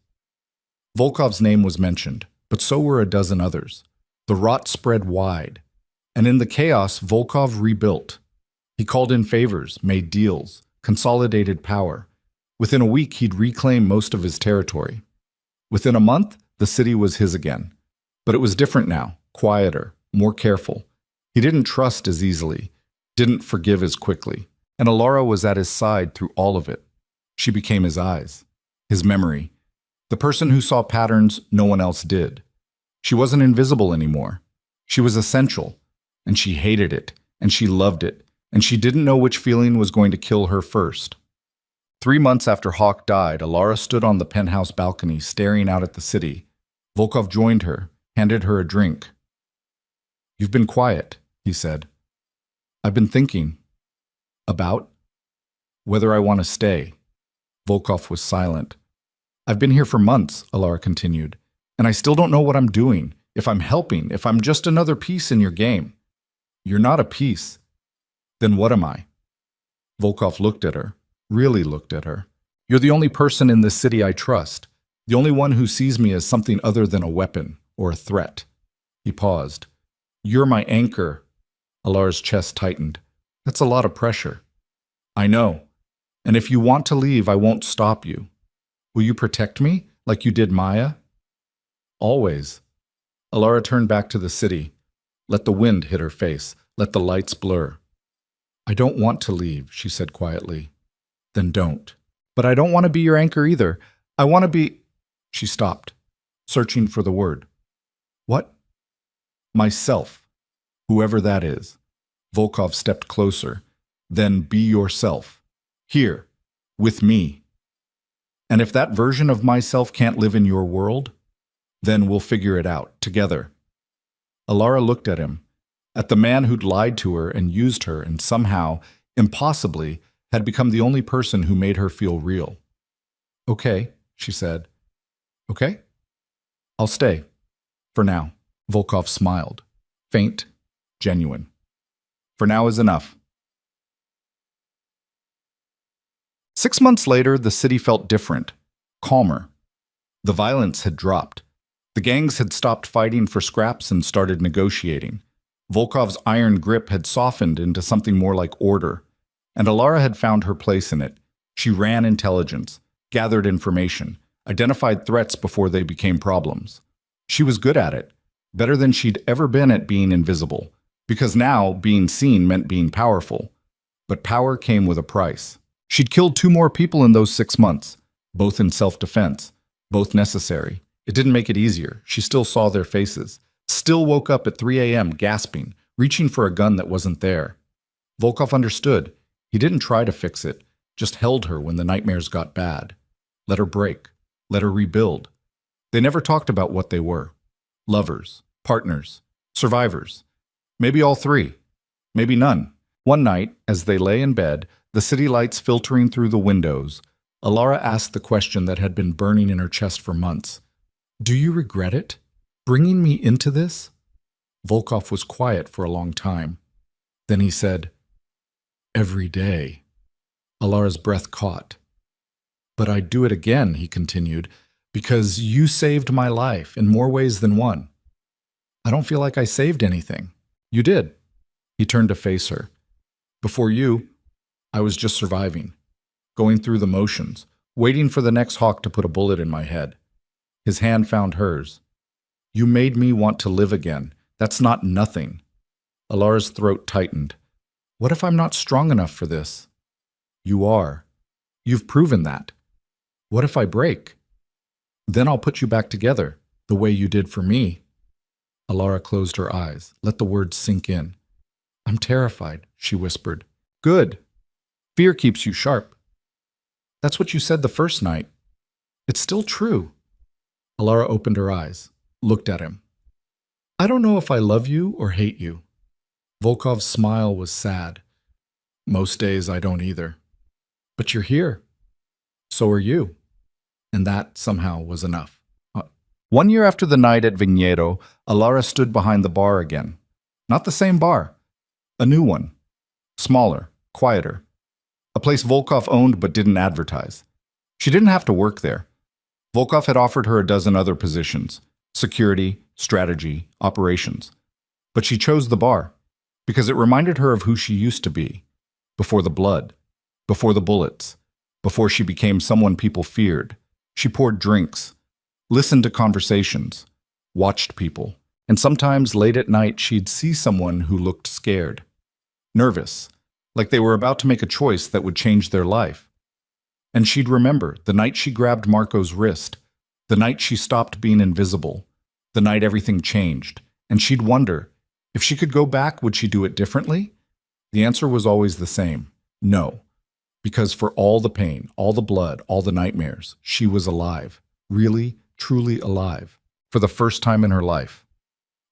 Volkov's name was mentioned, but so were a dozen others. The rot spread wide. And in the chaos, Volkov rebuilt. He called in favors, made deals, consolidated power. Within a week, he'd reclaimed most of his territory. Within a month, the city was his again. But it was different now, quieter, more careful. He didn't trust as easily, didn't forgive as quickly. And Alara was at his side through all of it. She became his eyes, his memory, the person who saw patterns no one else did. She wasn't invisible anymore. She was essential, and she hated it, and she loved it, and she didn't know which feeling was going to kill her first. 3 months after Hawk died, Alara stood on the penthouse balcony staring out at the city. Volkov joined her, handed her a drink. You've been quiet, he said. I've been thinking. About? Whether I want to stay. Volkov was silent. I've been here for months, Alara continued, and I still don't know what I'm doing, if I'm helping, if I'm just another piece in your game. You're not a piece. Then what am I? Volkov looked at her, really looked at her. You're the only person in this city I trust, the only one who sees me as something other than a weapon or a threat. He paused. You're my anchor. Alara's chest tightened. That's a lot of pressure. I know. And if you want to leave, I won't stop you. Will you protect me, like you did Maya? Always. Alara turned back to the city. Let the wind hit her face. Let the lights blur. I don't want to leave, she said quietly. Then don't. But I don't want to be your anchor either. I want to be... She stopped, searching for the word. What? Myself. Whoever that is. Volkov stepped closer. Then be yourself. Here. With me. And if that version of myself can't live in your world, then we'll figure it out, together. Alara looked at him, at the man who'd lied to her and used her and somehow, impossibly, had become the only person who made her feel real. Okay, she said. Okay? I'll stay. For now. Volkov smiled. Faint, genuine. For now is enough. 6 months later, the city felt different, calmer. The violence had dropped. The gangs had stopped fighting for scraps and started negotiating. Volkov's iron grip had softened into something more like order, and Alara had found her place in it. She ran intelligence, gathered information, identified threats before they became problems. She was good at it, better than she'd ever been at being invisible, because now being seen meant being powerful. But power came with a price. She'd killed 2 more people in those 6 months, both in self-defense, both necessary. It didn't make it easier. She still saw their faces, still woke up at 3 a.m. gasping, reaching for a gun that wasn't there. Volkov understood. He didn't try to fix it, just held her when the nightmares got bad. Let her break. Let her rebuild. They never talked about what they were. Lovers, partners, survivors. Maybe all 3. Maybe none. One night, as they lay in bed, the city lights filtering through the windows, Alara asked the question that had been burning in her chest for months. Do you regret it? Bringing me into this? Volkov was quiet for a long time. Then he said, Every day. Alara's breath caught. But I'd do it again, he continued, because you saved my life in more ways than one. I don't feel like I saved anything. You did. He turned to face her. Before you, I was just surviving, going through the motions, waiting for the next hawk to put a bullet in my head. His hand found hers. You made me want to live again. That's not nothing. Alara's throat tightened. What if I'm not strong enough for this? You are. You've proven that. What if I break? Then I'll put you back together, the way you did for me. Alara closed her eyes, let the words sink in. I'm terrified, she whispered. Good. Fear keeps you sharp. That's what you said the first night. It's still true. Alara opened her eyes, looked at him. I don't know if I love you or hate you. Volkov's smile was sad. Most days I don't either. But you're here. So are you. And that somehow was enough. 1 year after the night at Viñedo, Alara stood behind the bar again. Not the same bar. A new one. Smaller, quieter. A place Volkov owned but didn't advertise. She didn't have to work there. Volkov had offered her a dozen other positions. Security, strategy, operations. But she chose the bar because it reminded her of who she used to be. Before the blood. Before the bullets. Before she became someone people feared. She poured drinks. Listened to conversations. Watched people. And sometimes late at night she'd see someone who looked scared. Nervous. Like they were about to make a choice that would change their life. And she'd remember the night she grabbed Marco's wrist, the night she stopped being invisible, the night everything changed, and she'd wonder, if she could go back, would she do it differently? The answer was always the same, no. Because for all the pain, all the blood, all the nightmares, she was alive, really, truly alive, for the first time in her life.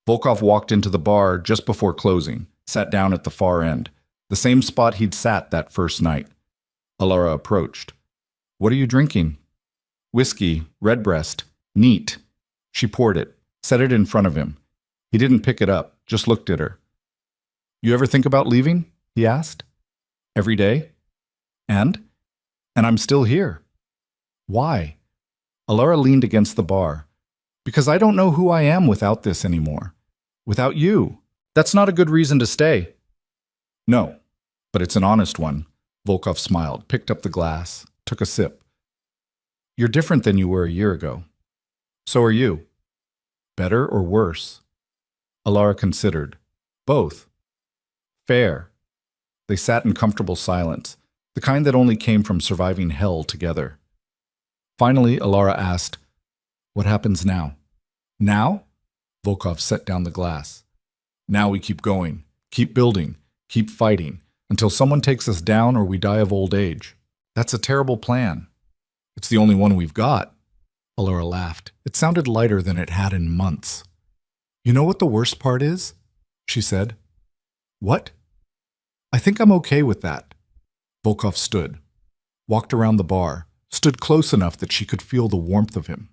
Volkov walked into the bar just before closing, sat down at the far end, the same spot he'd sat that first night. Alara approached. What are you drinking? Whiskey, redbreast, neat. She poured it, set it in front of him. He didn't pick it up, just looked at her. You ever think about leaving? He asked. Every day? And I'm still here. Why? Alara leaned against the bar. Because I don't know who I am without this anymore. Without you. That's not a good reason to stay. No, but it's an honest one. Volkov smiled, picked up the glass, took a sip. You're different than you were a year ago. So are you. Better or worse? Alara considered. Both. Fair. They sat in comfortable silence, the kind that only came from surviving hell together. Finally, Alara asked, What happens now? Now? Volkov set down the glass. Now we keep going, keep building, keep fighting, until someone takes us down or we die of old age. That's a terrible plan. It's the only one we've got. Alara laughed. It sounded lighter than it had in months. You know what the worst part is? She said. What? I think I'm okay with that. Volkov stood, walked around the bar, stood close enough that she could feel the warmth of him.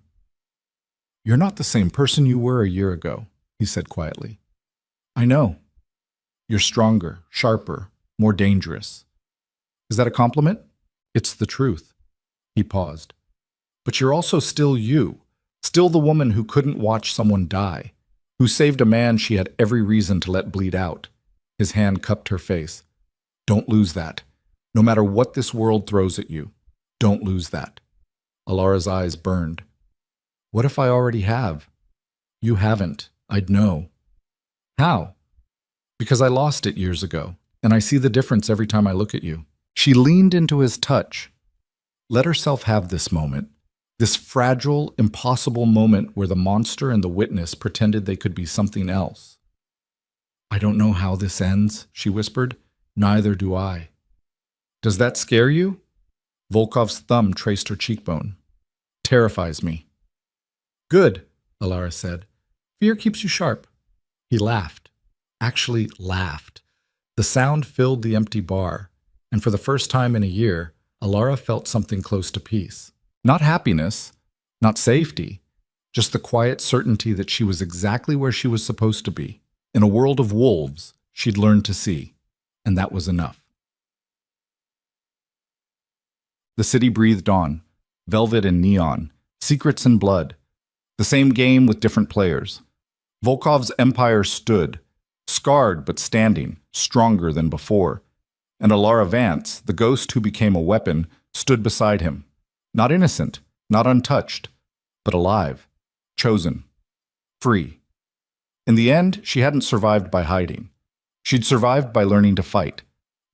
You're not the same person you were a year ago, he said quietly. I know. You're stronger, sharper, more dangerous. Is that a compliment? It's the truth. He paused. But you're also still you, still the woman who couldn't watch someone die, who saved a man she had every reason to let bleed out. His hand cupped her face. Don't lose that. No matter what this world throws at you, don't lose that. Alara's eyes burned. What if I already have? You haven't. I'd know. How? Because I lost it years ago, and I see the difference every time I look at you. She leaned into his touch. Let herself have this moment, this fragile, impossible moment where the monster and the witness pretended they could be something else. I don't know how this ends, she whispered. Neither do I. Does that scare you? Volkov's thumb traced her cheekbone. Terrifies me. Good, Alara said. Fear keeps you sharp. He laughed. Actually laughed. The sound filled the empty bar, and for the first time in a year, Alara felt something close to peace. Not happiness, not safety, just the quiet certainty that she was exactly where she was supposed to be. In a world of wolves, she'd learned to see, and that was enough. The city breathed on, velvet and neon, secrets and blood. The same game with different players. Volkov's empire stood, scarred but standing, stronger than before. And Alara Vance, the ghost who became a weapon, stood beside him. Not innocent, not untouched, but alive, chosen, free. In the end, she hadn't survived by hiding. She'd survived by learning to fight,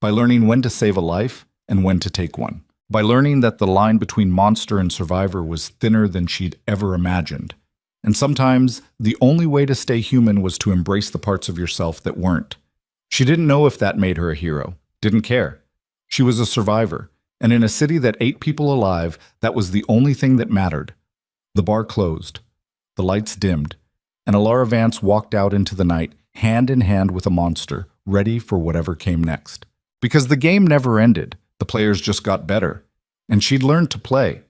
by learning when to save a life and when to take one, by learning that the line between monster and survivor was thinner than she'd ever imagined. And sometimes, the only way to stay human was to embrace the parts of yourself that weren't. She didn't know if that made her a hero, didn't care. She was a survivor, and in a city that ate people alive, that was the only thing that mattered. The bar closed, the lights dimmed, and Alara Vance walked out into the night, hand in hand with a monster, ready for whatever came next. Because the game never ended, the players just got better, and she'd learned to play,